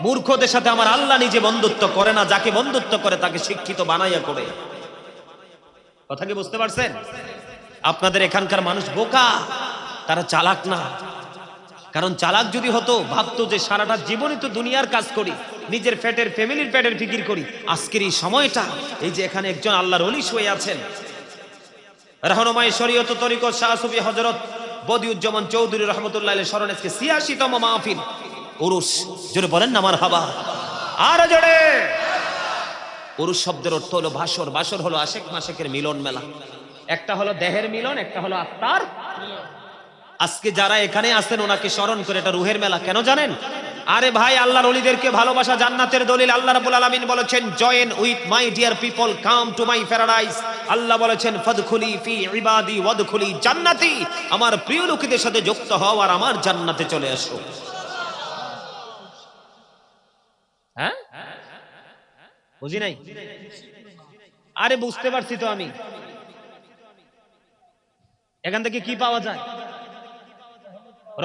মূর্খদের সাথে আমার আল্লাহ নিজে বন্ধুত্ব করে না, যাকে বন্ধুত্ব করে তাকে শিক্ষিত বানাইয়া করে। কথা কি বুঝতে পারছেন? আপনাদের এখানকার মানুষ বোকা, তারা চালাক না। কারণ চালাক যদি হতো, ভাবতো যে সারাটা জীবনই তো দুনিয়ার কাজ করি, নিজের পেটের, ফ্যামিলির পেটের ফিকির করি। আজকের এই সময়টা, এই যে এখানে একজন আল্লাহর ওলি শুয়ে আছেন, রহনুমায়ে শরীয়ত তরিকত শাহ সুফি হযরত বদিউজ্জামান চৌধুরী রাহমাতুল্লাহ আলাইহি স্মরণে আজকে ৮৬তম মাহফিল উরুস। জোরে বলেন না মারহাবা, আর জোরে। উরুস শব্দের অর্থ হলো ভাসর। ভাসর হলো আশেক মাশেকের মিলন মেলা। একটা হলো দেহের মিলন, একটা হলো আত্মার। আজকে যারা এখানে আছেন ওনাকে স্মরণ করে, এটা রুহের মেলা। কেন জানেন? আরে ভাই, আল্লাহর ওলিদেরকে ভালোবাসা জান্নাতের দলিল। আল্লাহ রাব্বুল আলামিন বলেছেন, join with my dear people, come to my paradise. Allah বলেছেন, ফাদখুলি ফি ইবাদি ওয়াদখুলি জান্নাতি, আমার প্রিয় লোকেদের সাথে যুক্ত হও আর আমার জান্নাতে চলে আসো। হ্যাঁ, বুঝি নাই? আরে বুঝতে পারছি তো আমি। এখান থেকে কি পাওয়া যায়?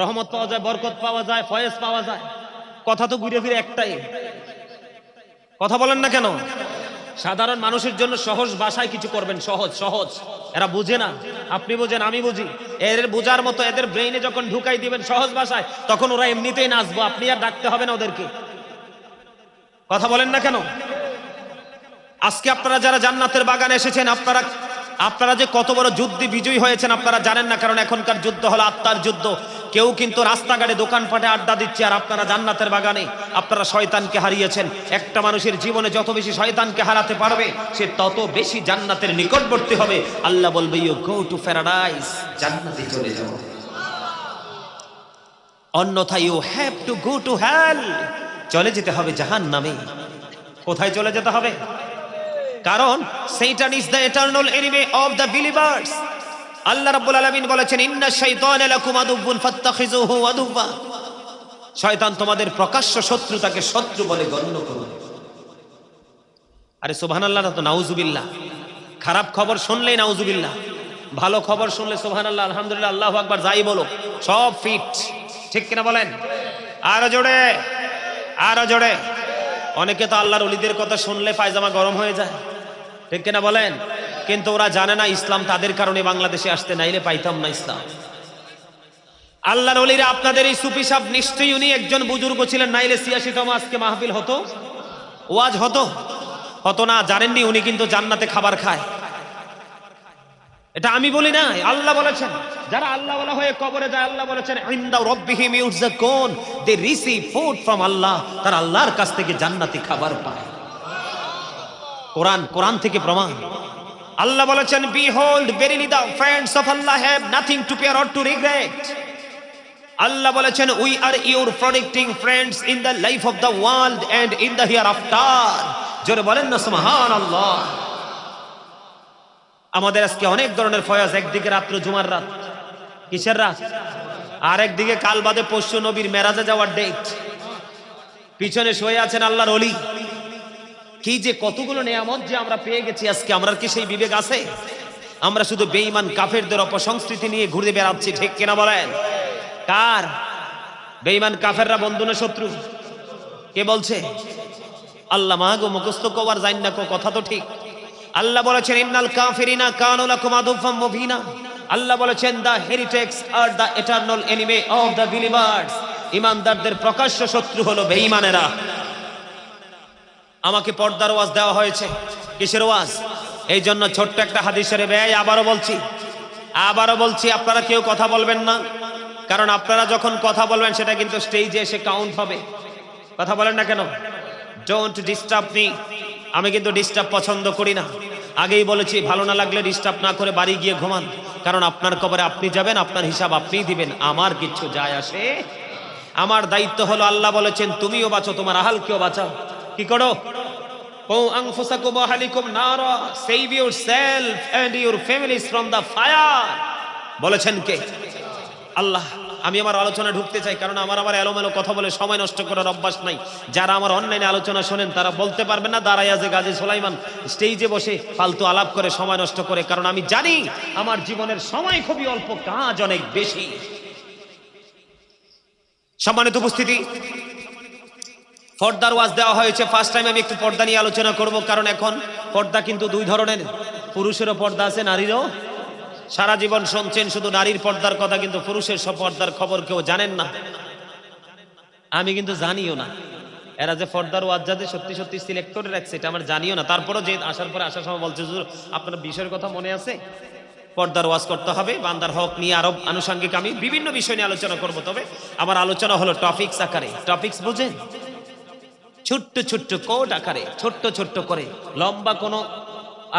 রহমত পাওয়া যায়, বরকত পাওয়া যায়, ফয়েজ পাওয়া যায়। কথা তো ঘুরে ফিরে একটাই। কথা বলেন না কেন? সাধারণ মানুষের জন্য সহজ ভাষায় কিছু করবেন, সহজ সহজ। এরা বুঝে না, আপনি বুঝেন, আমি বুঝি। এদের বোঝার মতো এদের ব্রেইনে যখন ঢুকাই দিবেন সহজ ভাষায়, তখন ওরা এমনিতেই নাচবো, আপনি আর ডাকতে হবে না ওদেরকে। কথা বলেন না কেন? আজকে আপনারা যারা জান্নাতের বাগানে এসেছেন, আপনারা যে কত বড় যুদ্ধে বিজয়ী হয়েছেন আপনারা জানেন না। কারণ এখনকার যুদ্ধ হলো আত্মার যুদ্ধ। কেউ কিন্তু রাস্তাঘাটে দোকানপাটে আড্ডা দিচ্ছে, আর আপনারা জান্নাতের বাগানে। আপনারা শয়তানকে হারিয়েছেন। একটা মানুষের জীবনে যত বেশি শয়তানকে হারাতে পারবে, সে তত বেশি জান্নাতের নিকটবর্তী হবে। আল্লাহ বলবে, ইউ গো টু প্যারাডাইস, জান্নাতে চলে যাও। অন্যথায় you have to go to hell, চলে যেতে হবে জাহান্নামে। কোথায় চলে যেতে হবে? কারণ শয়তান is the eternal enemy of the believers. Allah রাব্বুল আলামিন বলেছেন, ইন্না শাইতানা লাকুম আদুউন ফাত্তাখিযুহু আদুওয়া, শয়তান তোমাদের প্রকাশ্য শত্রু, তাকে শত্রু বলে গণ্য করো। আরে সুবহানাল্লাহ না তো নাউজুবিল্লাহ। খারাপ খবর শুনলেই নাউজুবিল্লাহ, ভালো খবর শুনলে সুবহানাল্লাহ, আলহামদুলিল্লাহ, আল্লাহু আকবার, যাই বলো সব ফিট। ঠিক কিনা বলেন? আরো জোরে, আরো জোরে। অনেকে তো আল্লাহর ওলিদের কথা শুনলে পায়জামা গরম হয়ে যায়। ঠিক কিনা বলেন? কিন্তু ওরা জানে না ইসলাম তাদের কারণে বাংলাদেশে আসতে, নাইলে পাইতাম না ইসলাম। আল্লাহর ওলিরা, আপনাদের এই সুফি সাহেব নিশ্চয়ই উনি একজন বুজুর্গ ছিলেন, নাইলে ৮৬তম আজকে মাহফিল হতো, ওয়াজ হতো না। জানেননি উনি কিন্তু জান্নাতে খাবার খায়। এটা আমি বলি না, আল্লাহ বলেছেন। যারা আল্লাহ ওয়ালা হয়ে কবরে যায়, আল্লাহ বলেছেন ইনদা রাব্বিহিম ইউরযাকুন, দে রিসিভ ফুড ফ্রম আল্লাহ, তারা আল্লাহর কাছ থেকে জান্নাতি খাবার পায়। কোরআন থেকে প্রমাণ। আল্লাহ বলেছেন behold verily the friends of Allah have nothing to fear or to regret. Allah বলেছেন we are your protecting friends in the life of the world and in the hereafter. জোরে বলেন না সুবহানাল্লাহ। আমাদের আজকে অনেক ধরনের ফয়াজ, একদিকে রাত্র জুমার রাত, কিসের রাত, আর একদিকে কাল বাদে পরশু নবীর মেরাজে যাওয়ার ডেট, পিছনে শুয়ে আছেন আল্লাহর ওলি। কি যে কতগুলো নিয়ামত যে আমরা পেয়ে গেছি আজকে, আমরা কি সেই বিবেক আছে? আমরা শুধু বেঈমান কাফেরদের অপসংস্কৃতি নিয়ে ঘুরে বেড়াচ্ছি, ঠিক কিনা বলেন? কার বেঈমান কাফেররা বন্ধু না শত্রু? কে বলছে? আল্লাহ মাগো মুখস্থ কবার জান না, কথা তো ঠিক। আল্লাহ বলেছেন ইন্নাল কাফিরিনা কানু লাকুম আদুফাম মুবিনা। আল্লাহ বলেছেন the heretics are the eternal enemy of the believers. ঈমানদারদের প্রকাশ্য শত্রু হলো বেঈমানেরা। আমাকে পর্দার ওয়াজ দেওয়া হয়েছে, কিসের ওয়াজ? এই জন্য ছোট্ট একটা হাদিসের ব্যয় আবারও বলছি, আপনারা কেউ কথা বলবেন না, কারণ আপনারা যখন কথা বলবেন সেটা কিন্তু স্টেজে এসে কাউন্ট হবে। কথা বলেন না কেন? Don't disturb me. আমি কিন্তু ডিস্টার্ব পছন্দ করি না। আগেই বলেছি, ভালো না লাগলে ডিস্টার্ব না করে বাড়ি গিয়ে ঘুমান, কারণ আপনার কবরে আপনি যাবেন, আপনার হিসাব আপনিই দিবেন, আমার কিচ্ছু যায় আসে। আমার দায়িত্ব হলো, আল্লাহ বলেছেন তুমিও বাঁচো, তোমার আহালকেও বাঁচাও। কি করো? আনফুসাকুম ওয়া আহলিকুম নারা, save yourself and your families from the fire. বলেছেন কে? আল্লাহ। আমি আমার আলোচনা ঢুকতে চাই, কারণ আমার এলোমেলো কথা বলে সময় নষ্ট করার অভ্যাস নাই। যারা আমার অনলাইনে আলোচনা শোনেন তারা বলতে পারবে না দাঁড়ায় আছে গাজী সুলাইমান স্টেজে বসে ফালতু আলাপ করে সময় নষ্ট করে, কারণ আমি জানি আমার জীবনের সময় খুবই অল্প, কাজ অনেক বেশি। সম্মানিত উপস্থিতি, পর্দার ওয়াজ দেওয়া হয়েছে। ফার্স্ট টাইম আমি একটু পর্দা নিয়ে আলোচনা করব, কারণ এখন পর্দা কিন্তু দুই ধরনের, পুরুষেরও পর্দা আছে, নারীরও। সারা জীবন শুনছেন শুধু নারীর পর্দার কথা, কিন্তু পুরুষের সব পর্দার খবর কেউ জানেন না। আমি কিন্তু জানিও না এরা যে পর্দার ওয়াজ যাতে সত্যি সত্যি সিলেক্ট করে রাখছে, এটা আমার জানিও না। তারপরও যে আসার সময় বলছে হুজুর আপনার বিষয়ের কথা মনে আছে, পর্দার ওয়াজ করতে হবে, বান্দার হক নিয়ে আরো আনুষঙ্গিক আমি বিভিন্ন বিষয় নিয়ে আলোচনা করব। তবে আমার আলোচনা হলো টপিকস আকারে। টপিকস বুঝেন? ছোট্ট ছোট্ট কোড আকারে, ছোট্ট করে, লম্বা কোনো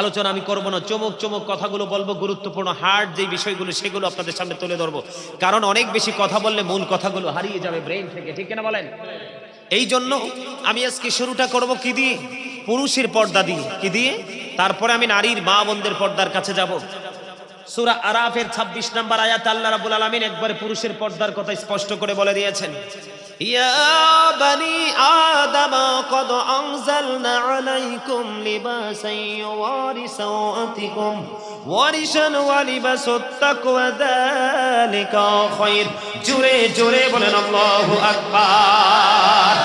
আলোচনা আমি করবো না। চমক কথাগুলো বলবো, গুরুত্বপূর্ণ হার্ড যে বিষয়গুলো সেগুলো আপনাদের সামনে তুলে ধরবো, কারণ অনেক বেশি কথা বললে মূল কথাগুলো হারিয়ে যাবে ব্রেইন থেকে, ঠিক কিনা বলেন? এই জন্য আমি আজকে শুরুটা করব কি দিয়ে? পুরুষের পর্দা দিয়ে। কি দিয়ে? তারপরে আমি নারীর মা বোনদের পর্দার কাছে যাব। সূরা আরাফের 26 নম্বর আয়াতে আল্লাহ রাব্বুল আলামিন একবারে পুরুষের পর্দার কথা স্পষ্ট করে বলে দিয়েছেন, ইয়া বানি আদম কদ আনজালনা আলাইকুম লিবাসান ইউওয়ারি সাওআতিকুম ওয়ারিশান ওয়া লিবাসুত তাকওয়া যালিকা খায়র। জোরে বলেন আল্লাহু আকবার।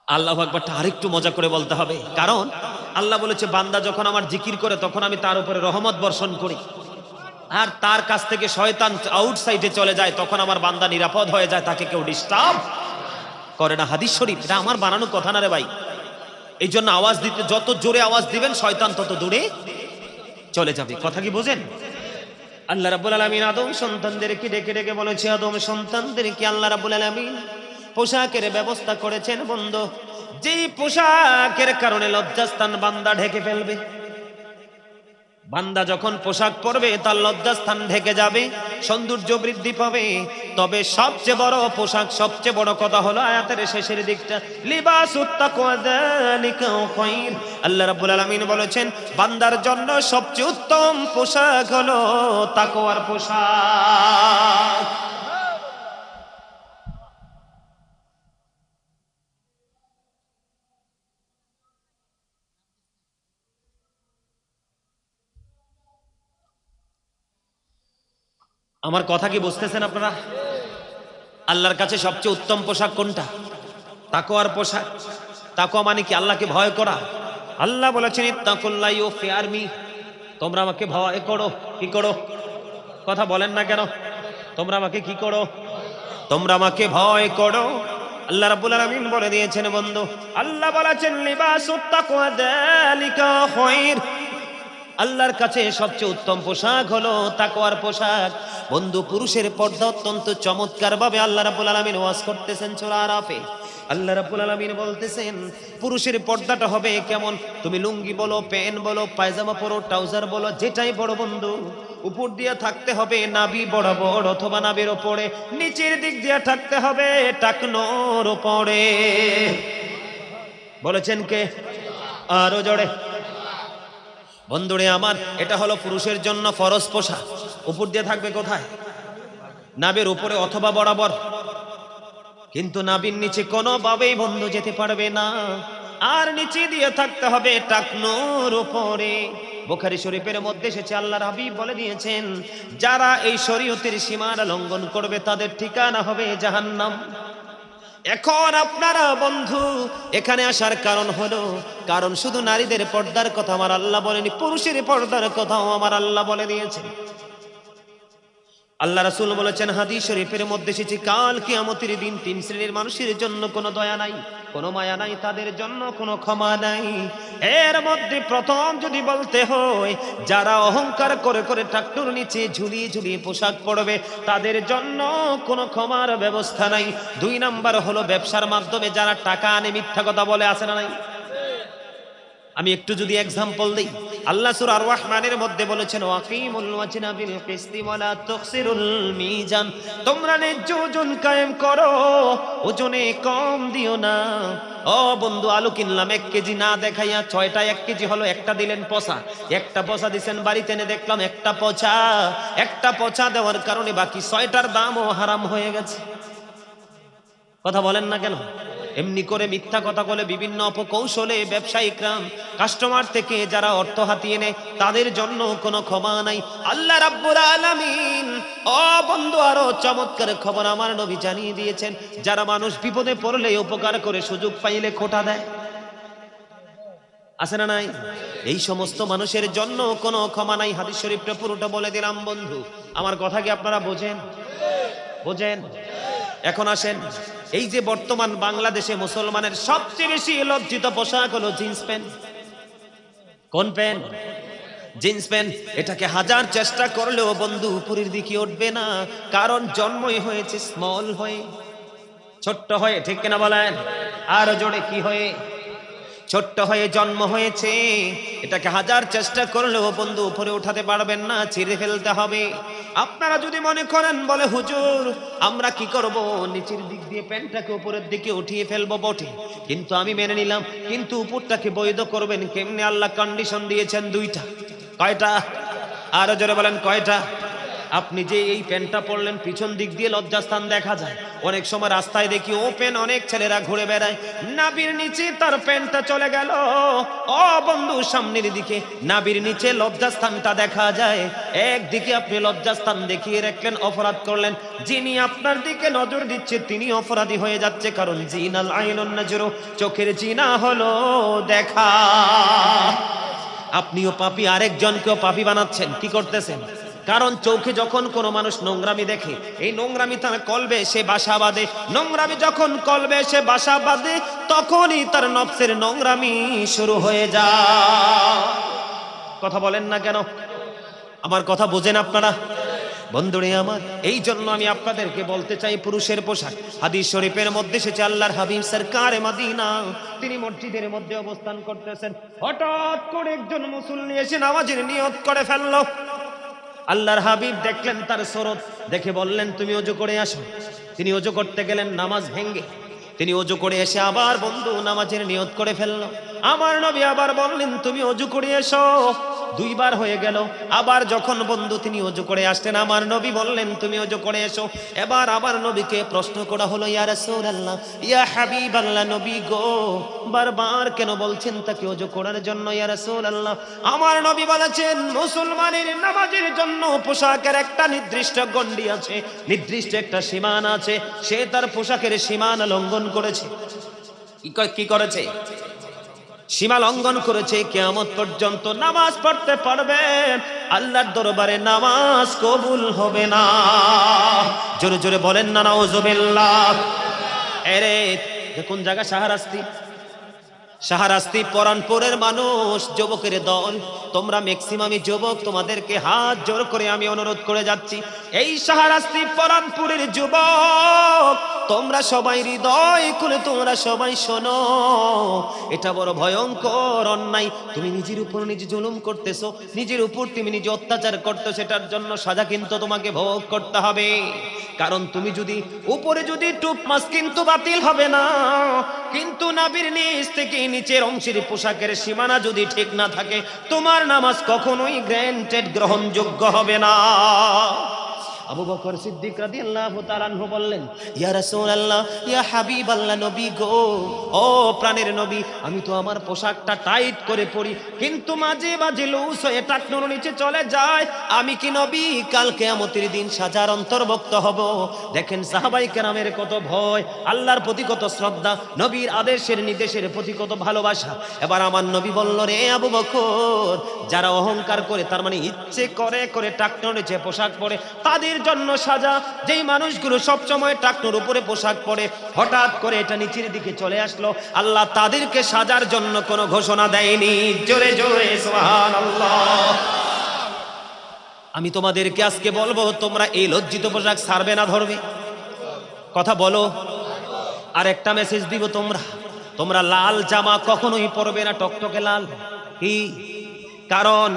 আল্লাহু আকবারটা আরেকটু মজা করে বলতে হবে, কারণ আল্লাহ বলেছে বান্দা যখন আমার জিকির করে তখন আমি তার উপরে রহমত বর্ষণ করি, আর তার কাছ থেকে শয়তান আউটসাইডে চলে যায়, তখন আমার বান্দা নিরাপদ হয়ে যায়, তাকে কেউ ডিস্টার্ব করে না। হাদিস শরীফ, এটা আমার বানানো কথা না রে ভাই। এই জন্য আওয়াজ দিতে, যত জোরে আওয়াজ দিবেন শয়তান তত দূরে চলে যাবে। কথা কি বোঝেন? আল্লাহ রাব্বুল আলামিন আদম সন্তানদেরকে ডেকে বলেছে, আদম সন্তানদেরকে আল্লাহ রাব্বুল আলামিন পোশাকের ব্যবস্থা করেছেন বন্ধু, যেই পোশাকের কারণে লজ্জাস্থান বান্দা ঢেকে ফেলবে। বান্দা যখন পোশাক পরবে তার লজ্জাস্থান ঢেকে যাবে, সৌন্দর্য বৃদ্ধি পাবে। তবে সবচেয়ে বড় পোশাক, সবচেয়ে বড় কথা হলো আয়াতের শেষের দিকটা, লিবাসুত তাকওয়া যালিকা খায়র। আল্লাহ রাব্বুল আলামিন বলেছেন বান্দার জন্য সবচেয়ে উত্তম পোশাক হলো তাকওয়ার পোশাক। আমার কথা কি বুঝতেছেন আপনারা? আল্লাহর কাছে সবচেয়ে উত্তম পোশাক কোনটা? তাকওয়ার পোশাক। তাকওয়া মানে কি? আল্লাহকে ভয় করা। আল্লাহ বলেছেন ইত্তাকুল্লাহ ইউ ফিয়ার মি, তোমরা আমাকে ভয় করো। কি করো? কথা বলেন না কেন? তোমরা আমাকে কি করো? তোমরা আমাকে ভয় করো। আল্লাহ রাব্বুল আলামিন বলে দিয়েছেন বন্ধু, আল্লাহ বলেছেন লিবাসুত তাকওয়া যালিকা খায়র। আল্লাহর কাছে সবচেয়ে উত্তম পোশাক হলো তাকওয়ার পোশাক। বন্ধু, পুরুষের পর্দা অত্যন্ত চমৎকার ভাবে আল্লাহ রাব্বুল আলামিন ওয়াজ করতেছেন সূরা আরাফে। আল্লাহ রাব্বুল আলামিন বলতেছেন পুরুষের পর্দাটা হবে কেমন? তুমি লুঙ্গি বলো, প্যান্ট বলো, পায়জামা পরো, ট্রাউজার বলো, যেটাই বড় বন্ধু, উপর দিয়ে থাকতে হবে নাভি বরাবর অথবা নাভির ওপরে, নিচের দিক দিয়ে থাকতে হবে টাকনোর ওপরে। বলেছেন কে? আরো জোরে। বন্ধুরে আমার, এটা হলো পুরুষের জন্য ফরজ পোশাক। উপর দিয়ে থাকবে কোথায়? নাভির উপরে অথবা বরাবর। কিন্তু নাভির নিচে কোনোভাবেই বন্ধু যেতে পারবে না, আর নিচে দিয়ে থাকতে হবে টাকনোর উপরে। বুখারী শরীফের মধ্যে এসেছে, আল্লাহর হাবিব বলে দিয়েছেন যারা এই শরীয়তের সীমানা লঙ্ঘন করবে তাদের ঠিকানা হবে জাহান্নাম। এখন আপনারা বন্ধু এখানে আসার কারণ হলো, কারণ শুধু নারীদের পর্দার কথা আমার আল্লাহ বলেনি, পুরুষের পর্দার কথাও আমার আল্লাহ বলে দিয়েছেন। আল্লাহ রাসূল বলেছেন হাদিস শরীফের মধ্যে এসেছে, কাল কিয়ামতের দিন তিন শ্রেণীর মানুষের জন্য কোনো দয়া নাই, কোনো মায়া নাই, তাদের জন্য কোনো ক্ষমা নাই। এর মধ্যে প্রথম যদি বলতে হয়, যারা অহংকার করে করে টাকনুর নিচে ঝুলিয়ে ঝুলিয়ে পোশাক পরবে তাদের জন্য কোনো ক্ষমার ব্যবস্থা নাই। দুই নাম্বার হলো ব্যবসার মাধ্যমে যারা টাকা আনে মিথ্যা কথা বলে, আছে না নাই? আমি একটু যদি এক্সাম্পল দেই, আল্লাহ সূরা আর রহমানের মধ্যে বলেছেন ওয়াকিমুল ওয়াজনা বিল কিসতি ওয়ালা তুখসিরুল মিজান, তোমরা ন্যায্য ওজন কায়েম করো, ওজনে কম দিও না। ও বন্ধু, আলু কিনলাম 1 কেজি না দেখাইয়া 6টা 1 কেজি হলো, একটা দিলেন পচা, একটা পচা দিছেন, বাড়িতে এনে দেখলাম একটা পচা। একটা পচা দেওয়ার কারণে বাকি 6টার দামও হারাম হয়ে গেছে। কথা বলেন না কেন? এমনি করে মিথ্যা কথা বলে বিভিন্ন অপকৌশলে ব্যবসায়িকরা কাস্টমার থেকে যারা অর্থ হাতিয়ে নেয় তাদের জন্য কোনো ক্ষমা নাই। আল্লাহ রাব্বুল আলামিন ও বন্ধু আরো চমৎকার খবর আমার নবী জানিয়ে দিয়েছেন, যারা মানুষ বিপদে পড়লে উপকার করে, সুযোগ পাইলে খোঁটা দেয়, আছে না নাই? এই সমস্ত মানুষের জন্য কোনো ক্ষমা নাই। হাদিস শরীফটা পুরোটা বলে দিলাম বন্ধু, আমার কথা কি আপনারা বোঝেন? বোঝেন? এখন আসেন, এই যে বর্তমান বাংলাদেশে মুসলমানের সবচেয়ে বেশি লজ্জিত পোশাক হলো জিন্স প্যান্ট। কোন প্যান্ট? Jeans pant. এটাকে হাজার চেষ্টা করলেও বন্ধু উপরের দিকে উঠবে না, কারণ জন্মই হয়েছে স্মল হয়ে, ছোট্ট হয়ে, ঠিক কিনা বলেন? আর জোরে, কি হয়ে? ছোট্ট হয়ে জন্ম হয়েছে। এটাকে হাজার চেষ্টা করলেও বন্ধু উপরে উঠাতে পারবেন না, ছিঁড়ে ফেলতে হবে। আপনারা যদি মনে করেন বলে হুজুর আমরা কি করব, নিচের দিক দিয়ে প্যান্টটাকে উপরের দিকে উঠিয়ে ফেলবো, বটে, কিন্তু আমি মেনে নিলাম, কিন্তু উপরটাকে বৈধ করবেন কেমনে? আল্লাহ কন্ডিশন দিয়েছেন 2টা। কয়টা? আরো জোরে বলেন, কয়টা? আপনি যে এই প্যান্টটা পরলেন, পিছন দিক দিয়ে লজ্জাস্থান দেখা যায়। অনেক সময় রাস্তায় দেখি ওপেন অনেক ছেলেরা ঘুরে বেড়ায়, নাভির নিচে তার প্যান্টটা চলে গেল। ও বন্ধু, সামনের দিকে নাভির নিচে লজ্জাস্থানটা দেখা যায়। একদিকে আপনি লজ্জাস্থান দেখিয়ে রাখলেন, অপরাধ করলেন। যিনি আপনার দিকে নজর দিচ্ছে তিনি অপরাধী হয়ে যাচ্ছে, কারণ জিনাল আইনুন নজরু, চোখের জিনা হলো দেখা। আপনিও পাপী, আরেকজনকেও পাপী বানাচ্ছেন। কি করতেছেন? কারণ চোখে যখন কোনো মানুষ নোংরামি দেখে, এই নোংরামি তার কলবে সে বাসা বাঁধে। নোংরামি যখন কলবে সে বাসা বাঁধে, তখনই তার নফসের নোংরামি শুরু হয়ে যায়। কথা বলেন না কেন? আমার কথা বোঝেন আপনারা? বন্ধুরে আমার, এই জন্য আমি আপনাদেরকে বলতে চাই, পুরুষের পোশাক। হাদিস শরীফের মধ্যে এসেছে, আল্লাহর হাবিব সরকারে মদিনা তিনি মসজিদের মধ্যে অবস্থান করতেছেন, হঠাৎ করে একজন মুসল্লি এসে নামাজের নিয়ত করে ফেললো। আল্লাহর হাবিব দেখলেন তার সুরত, দেখে বললেন তুমি ওযু করে আসো। তিনি ওযু করতে গেলেন, নামাজ ভেঙ্গে তিনি ওযু করে এসে আবার বন্ধু নামাজের নিয়ত করে ফেললো। আমার নবী আবার বললেন তুমি ওযু করে এসো। 2 বার হয়ে গেল। আবার যখন বন্ধু তিনি ওযু করে আসতেন, আমার নবী বললেন তুমি ওযু করে এসো। এবার আবার নবীকে প্রশ্ন করা হলো, ইয়া রাসূলুল্লাহ, ইয়া হাবিবাল্লাহ, নবী গো বারবার কেন বলছেন তাকে ওযু করার জন্য? ইয়া রাসূলুল্লাহ, আমার নবী বলেছেন মুসলমানের নামাজের জন্য পোশাকের একটা নির্দিষ্ট গণ্ডি আছে, নির্দিষ্ট একটা সীমানা আছে। সে তার পোশাকের সীমানা লঙ্ঘন করেছে। কি করেছে? সীমা লঙ্ঘন করেছে। কিয়ামত পর্যন্ত নামাজ পড়তে পারবে, আল্লাহর দরবারে নামাজ কবুল হবে না। জোরে জোরে বলেন না নাউজুবিল্লাহ। আরে কোন জায়গা? শাহরাস্তি। শাহরাস্তি পরানপুরের মানুষ, যুবকের দল, তোমরা ম্যাক্সিমামই যুবক, তোমাদেরকে হাত জোর করে আমি অনুরোধ করে যাচ্ছি, এই শাহরাস্তি পরানপুরের যুবক, তোমরা সবাই হৃদয় খুলে তোমরা সবাই শোনো, এটা বড় ভয়ঙ্কর অন্যায়। তুমি নিজের উপর নিজে জুলুম করতেছো, নিজের উপর তুমি নিজে অত্যাচার করতেছো, সেটার জন্য সাজা কিন্তু তোমাকে ভোগ করতে হবে। কারণ তুমি যদি উপরে যদি টুপ মাস কিন্তু বাতিল হবে না, কিন্তু নাভির নিচ থেকে নিচের অংশের পোশাকের সীমানা যদি ঠিক না থাকে, তোমার নামাজ কখনোই গ্র্যান্টেড গ্রহণযোগ্য হবে না। আবু বকর সিদ্দিক রাদিয়াল্লাহু তাআলা আনহু বললেন, ইয়া রাসূলুল্লাহ, ইয়া হাবিবাল্লাহ, নবী গো, ও প্রাণের নবী, আমি তো আমার পোশাকটা টাইট করে পরি, কিন্তু মাঝে মাঝে লুজ হয়ে টাকনুর নিচে চলে যায়, আমি কি নবী কাল কিয়ামতের দিন সাজার অন্তর্ভুক্ত হব? দেখেন সাহাবায়ে কেরামের কত ভয়, আল্লাহর প্রতি কত শ্রদ্ধা, নবীর আদেশের নির্দেশের প্রতি কত ভালোবাসা। এবার আমার নবী বলল, রে আবু বকর, যারা অহংকার করে, তার মানে ইচ্ছে করে করে টাকনুর নিচে পোশাক পরে, তাদের জন্য সাজা। যেই মানুষগুলো সব সময় টাকনুর উপরে পোশাক পরে, হঠাৎ করে এটা নিচের দিকে চলে আসলো, আল্লাহ তাদেরকে সাজার জন্য কোনো ঘোষণা দেয়নি। জোরে জোরে সুবহানাল্লাহ। আমি তোমাদেরকে আজকে বলবো, তোমরা এই লজ্জিত পোশাক ছাড়বে না, ধরবে? কথা বলো। আর একটা মেসেজ দিব, তোমরা লাল জামা কখনোই পরবে না, টকটকে লাল। কি কারণ?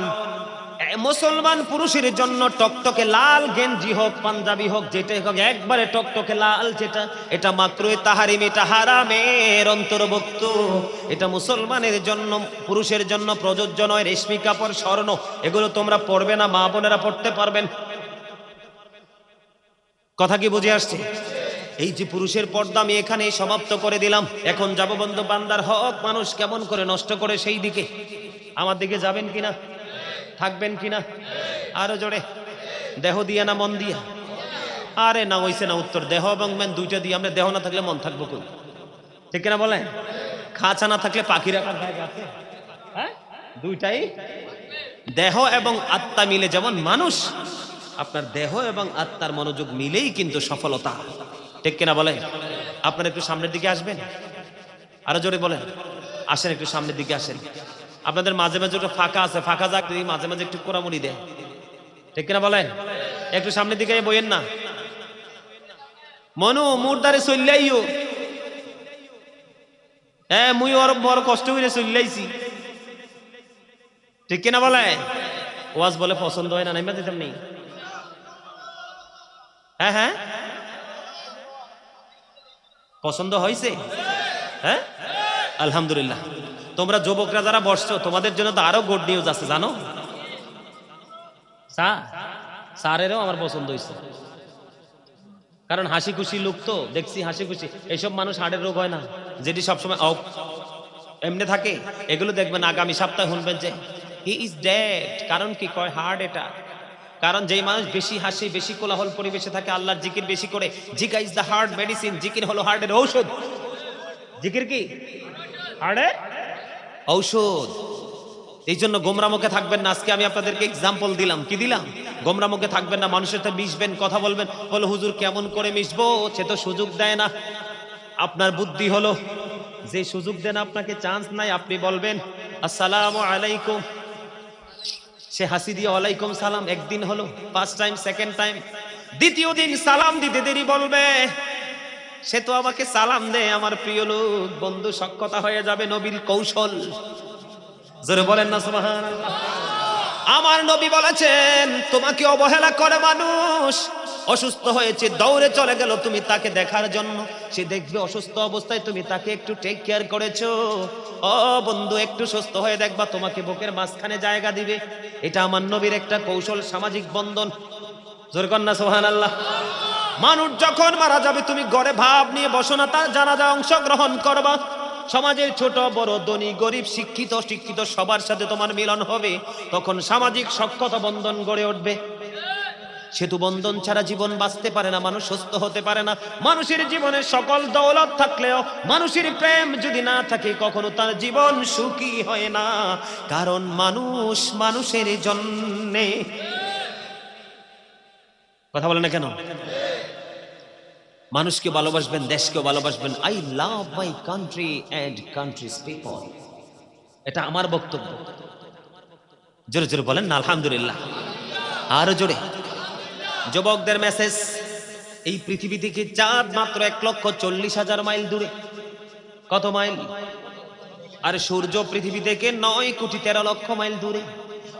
মুসলমান পুরুষের জন্য টকটকে লাল গেঞ্জি হোক, পাঞ্জাবি হোক, যেটাই হোক, একবারে টকটকে লাল, যেটা এটা মাকরুহে তাহরিম, এটা হারামের অন্তর্ভুক্ত। এটা মুসলমানের জন্য, পুরুষের জন্য প্রযোজ্য নয়। রেশমি কাপড়, স্বর্ণ, এগুলো তোমরা পরবে না, মা বোনেরা পড়তে পারবেন। কথা কি বুঝে আসছে? এই যে পুরুষের পর্দা আমি এখানেই সমাপ্ত করে দিলাম। এখন যাব বন্ধু, বান্দার হক মানুষ কেমন করে নষ্ট করে সেই দিকে। আমার দিকে যাবেন কিনা? থাকবেন কিনা? আরো জোরে। দেহ দিয়া না মন দিয়া? আরে না, হইছে না উত্তর। দেহ এবং মন দুইটা দিয়ে। আমরা দেহ না থাকলে মন থাকবো কই? ঠিক কিনা বলেন? খাঁচা না থাকলে পাখি রাখার জায়গা আছে? হ্যাঁ, দুইটাই। দেহ এবং আত্মা মিলে যেমন মানুষ, আপনার দেহ এবং আত্মার মনোযোগ মিলেই কিন্তু সফলতা। ঠিক কিনা বলেন? আপনারা একটু সামনের দিকে আসবেন। আরো জোরে বলেন। আসেন, একটু সামনের দিকে আসেন। আপনাদের মাঝে মাঝে একটা ফাঁকা আছে, ফাঁকা জায়গা মাঝে মাঝে একটু কোরামুড়ি দেন। ঠিক কিনা বলেন? একটু সামনের দিকে বইয়েন না। মনু মুরদারে চললাইও। হ্যাঁ, মুই ওর বড় কষ্ট করে চললাইছি। ঠিক কিনা বলে? ওয়াজ বলে পছন্দ হয় না, নাইমা দিতাম নেই। হ্যাঁ হ্যাঁ, পছন্দ হয়েছে। হ্যাঁ, আলহামদুলিল্লাহ। তোমরা যুবকরা যারা বসছো, তোমাদের জন্য তো আরো গুড নিউজ আছে, জানো? স্যারেরও আমার পছন্দ হয়েছে, কারণ হাসি খুশি লোক তো দেখছি, হাসি খুশি। এইসব মানুষ হার্টের রোগ হয় না, যেটি সবসময় এমনি থাকে। এগুলো দেখবেন আগামী সপ্তাহে শুনবেন যে হি ইজ ডেড। কারণ কি কয়? Heart attack. কারণ যেই মানুষ বেশি হাসি, বেশি কোলাহল পরিবেশে থাকে, আল্লাহর জিকির বেশি করে, Zika is the heart medicine. জিকির হলো হার্টের ঔষধ। জিকির কি? হার্টের ঔষধ। এই জন্য গোমরা মুখে থাকবেন না। আজকে আমি আপনাদেরকে এক্সাম্পল দিলাম। কি দিলাম? গোমরা মুখে থাকবেন না, মানুষের সাথে মিশবেন, কথা বলবেন। বলো হুজুর কেমন করে মিশবো? সে তো সুযোগ দেয় না। আপনার বুদ্ধি হলো, যে সুযোগ দেন আপনাকে, চান্স নাই, আপনি বলবেন আসসালামু আলাইকুম। সে হাসি দিয়ে ওয়ালাইকুম সালাম। একদিন হলো, ফার্স্ট টাইম, সেকেন্ড টাইম, দ্বিতীয় দিন সালাম দিতে দেরি বলবে সে তো আমাকে সালাম দেয়, আমার প্রিয় লোক, বন্ধু সখ্যতা হয়ে যাবে। নবীর কৌশল। জোরে বলেন না সুবহানাল্লাহ। আমার নবী বলেছেন, তোমাকে অবহেলা করে মানুষ, অসুস্থ হয়েছে, দৌড়ে চলে গেল তুমি তাকে দেখার জন্য, সে দেখবে অসুস্থ অবস্থায় তুমি তাকে একটু টেক কেয়ার করেছো। ও বন্ধু, একটু সুস্থ হয়ে দেখবা, তোমাকে বুকের মাঝখানে জায়গা দিবে। এটা আমার নবীর একটা কৌশল, সামাজিক বন্ধন। জোরে কর না সুবহানাল্লাহ। মানুষ যখন মারা যাবে, তুমি ঘরে ভাব নিয়ে বসো না, তার জানাজায় অংশগ্রহণ করবা। সমাজের ছোট বড়, ধনী গরিব, শিক্ষিত শিক্ষিত সবার সাথে তোমার মিলন হবে। তখন সামাজিক সখ্যতা বন্ধন গড়ে উঠবে। সেতু বন্ধন ছাড়া জীবন বাঁচতে পারে না, মানুষ সুস্থ হতে পারে না। মানুষের জীবনে সকল দৌলত থাকলেও মানুষের প্রেম যদি না থাকে, কখনো তার জীবন সুখী হয় না। কারণ মানুষ মানুষের জন্যে। কথা বলে না কেন? মানুষকে ভালোবাসবেন, দেশকে ভালোবাসবেন। I love my country and countries people, এটা আমার বক্তব্য। জোরে জোরে বলেন না আলহামদুলিল্লাহ। আরো জোরে। যুবকদের মেসেজ, এই পৃথিবী থেকে চাঁদ মাত্র 1,40,000 মাইল দূরে। কত মাইল? আর সূর্য পৃথিবী থেকে 9,13,00,000 মাইল দূরে।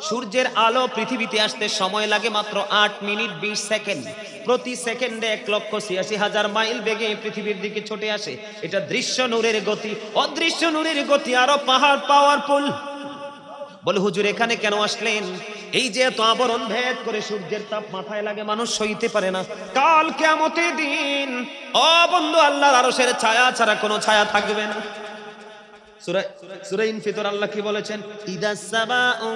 সূর্যের আলো পৃথিবীতে আসতে সময় লাগে মাত্র 8 মিনিট 20 সেকেন্ড। প্রতি সেকেন্ডে 1,86,000 মাইল বেগে পৃথিবীর দিকে ছুটে আসে। এটা দৃশ্য নূরের গতি। অদৃশ্য নূরের গতি আরো পাহাড় পাওয়ারফুল। বলে হুজুর এখানে কেন আসলেন? এই যে এত আবরণ ভেদ করে সূর্যের তাপ মাথায় লাগে, মানুষ সইতে পারে না। কাল কিয়ামতের দিন ও বন্ধু, আল্লাহর আরশের ছায়া ছাড়া কোনো ছায়া থাকবে না। সূরা ইনফিতর আল্লাহ কি বলেছেন? ইদাস সামাউ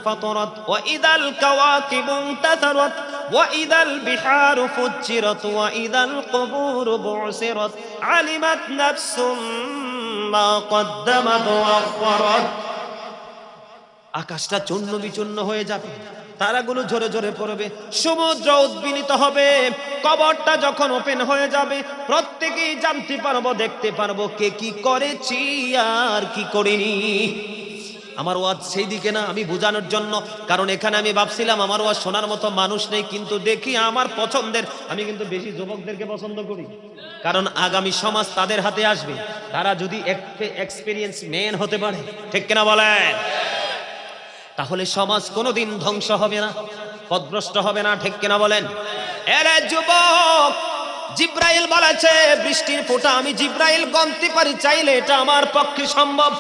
ফাতারাত ওয়া ইদাল কাওয়াকিবু ইনতাসারাত ওয়া ইদাল বিহারু ফুজ্জিরাত ওয়া ইদাল কুবুরু বুসিরাত আলিমাত নাফসুম মা কদ্দামাত ওয়া আখখারাত। আকাশটা চূর্ণ বিচূর্ণ হয়ে যাবে, তারাগুলো ঝরে ঝরে পড়বে, সমুদ্র উদ্বিলিত হবে। কবরটা যখন ওপেন হয়ে যাবে, প্রত্যেকেই জানতে পারবো, দেখতে পারবো কে কি করেছি আর কি করিনি। আমার ওয়াজ সেই দিকে না, আমি বোঝানোর জন্য। কারণ এখানে আমি ভাবছিলাম আমার ওয়াজ শোনার মতো মানুষ নেই, কিন্তু দেখি আমার পছন্দের। আমি কিন্তু বেশি যুবকদেরকে পছন্দ করি, কারণ আগামী সমাজ তাদের হাতে আসবে। তারা যদি এক্সপেরিয়েন্স ম্যান হতে পারে, ঠিক কিনা বলেন? তাহলে সমাজ কোনোদিন ধ্বংস হবে না, পথভ্রষ্ট হবে না, ঠিক কিনা বলেন? এরে যুবক, জিব্রাইল বলেছে বৃষ্টির ফোঁটা আমি জিব্রাইল গণতে পারি, চাইলে এটা আমার পক্ষে সম্ভব।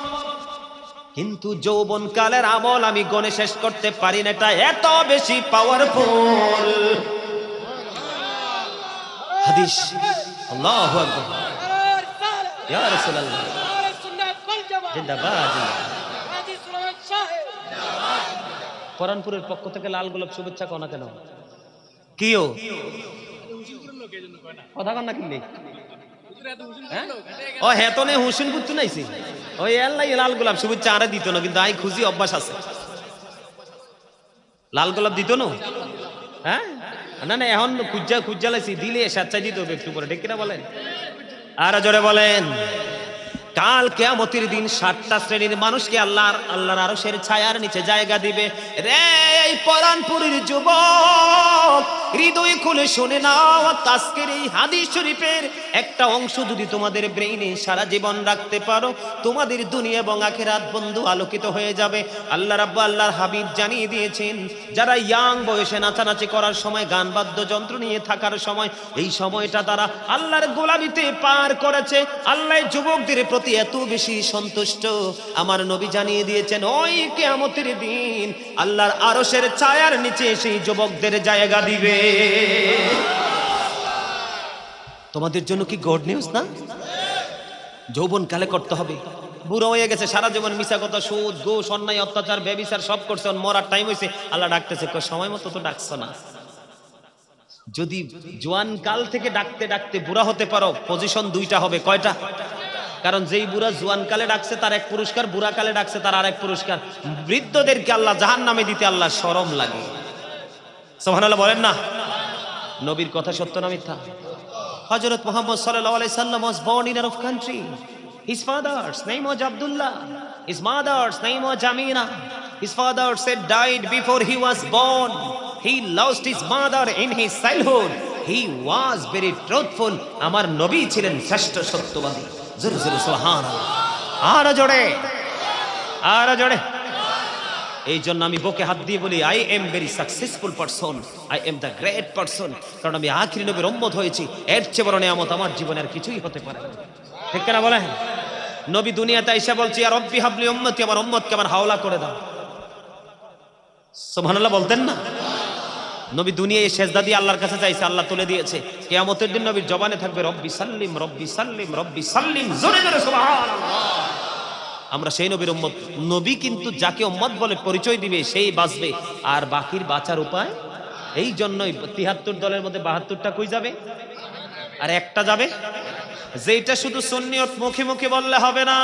কিন্তু যৌবন কালের আমল আমি গণে শেষ করতে পারি না, এটা এত বেশি পাওয়ারফুল। হাদিস। আল্লাহু আকবার। ইয়া রাসূলুল্লাহ জিন্দাবাদ। পরানপুরের পক্ষ থেকে লাল গোলাপ শুভেচ্ছা কনা কেন? কিও কথা কন না কিনলে? ও হেতনে হুসেন বুঝতে নাইছি, ওই আল্লাহ লাল গোলাপ শুভেচ্ছা আরে দিত না, কিন্তু আই খুঁজি অভ্যাস আছে। লাল গোলাপ দিত না? হ্যাঁ না না, এখন খুঁজা লাইছি, দিলে স্বেচ্ছায় দিত একটু পরে, ঠিক কিনা বলেন? আর জোরে বলেন। কাল কিয়ামতের দিন 7টা শ্রেণীর মানুষকে আল্লাহর আরশের ছায়ার নিচে জায়গা দিবে। রে এই পরানপুরের যুবক, হৃদয় খুলে শুনে নাও, আজকের এই হাদিস শরীফের একটা অংশ যদি তোমাদের ব্রেইনে সারা জীবন রাখতে পারো, তোমাদের দুনিয়া এবং আখিরাত বন্ধু আলোকিত হয়ে যাবে। আল্লাহ রাব্বুল আল্লাহর হাবিব জানিয়ে দিয়েছেন, যারা ইয়াং বয়সে নাচানাচি করার সময়, গান বাদ্যযন্ত্র নিয়ে থাকার সময়, এই সময়টা তারা আল্লাহর গোলামিতে পার করেছে। আল্লাহ যুবকদের প্রতি এত বেশি সন্তুষ্ট, আমার নবী জানিয়ে দিয়েছেন ওই কিয়ামতের দিন আল্লাহর আরশের ছায়ার নিচে সেই যুবকদের জায়গা দিবে। তোমাদের জন্য কি গুড নিউজ না? যৌবন কালে করতে হবে। বুড়ো হয়ে গেছে, সারা জীবন মিছা কথা, সুদ ঘুষ অন্যায় অত্যাচার ব্যভিচার সব করছে, মরার টাইম হয়েছে, আল্লাহ ডাকতেছে, সময় মতো তো ডাকছো না। যদি জোয়ান কাল থেকে ডাকতে ডাকতে বুড়া হতে পারো, পজিশন 2টা হবে। কয়টা? কারণ যেই বুড়া জোয়ান কালে ডাকছে তার এক পুরস্কার, বুড়া কালে ডাকছে তার আরেক পুরস্কার। বৃদ্ধদেরকে আল্লাহ জাহান্নামে দিতে আল্লাহ শরম লাগে। সুবহানাল্লাহ বলেন না? নবীর কথা সত্য না মিথ্যা? হযরত মুহাম্মদ সাল্লাল্লাহু আলাইহি সাল্লাম was born in Arab country. His father's name was Abdullah. His mother's name was Amina. His father said died before he was born. He lost his mother in his childhood. He was very truthful. আমার নবী ছিলেন শ্রেষ্ঠ সত্যবাদী। জোরে জোরে সুবহানাল্লাহ। আরো জোরে, আরো জোরে। এই জন্য আমি বুকে হাত দিয়ে বলি, I am very successful person, I am the great person. কারণ আমি আখিরি নবীর উম্মত হয়েছি। এর চেয়ে বড় নিয়ামত আমার জীবনের কিছুই হতে পারে না, ঠিক কিনা বলেন? নবী দুনিয়াতে এসে বলছি, ইয়া রব্বি হাবলি উম্মতি, আমার উম্মতকে আমার হাওলা করে দাও। সুবহানাল্লাহ বলতেন না? নবী দুনিয়ায় সেজদা দিয়ে আল্লাহর কাছে চাইছে, আল্লাহ তুলে দিয়েছে। কিয়ামতের দিন নবীর জবানে থাকবে রব্বি সাল্লিম, রব্বি সাল্লিম, রব্বি সাল্লিম। জোরে জোরে সুবহানাল্লাহ। আমরা সেই নবীর উম্মত। নবী কিন্তু যাকে উম্মত বলে পরিচয় দিবে সেই বাঁচবে, আর বাকির বাঁচার উপায়। এই জন্যই ৭৩ দলের মধ্যে ৭২টা কই যাবে আর একটা যাবে, যেটা শুধু সুন্নিয়ত মুখে মুখে বললে হবে না,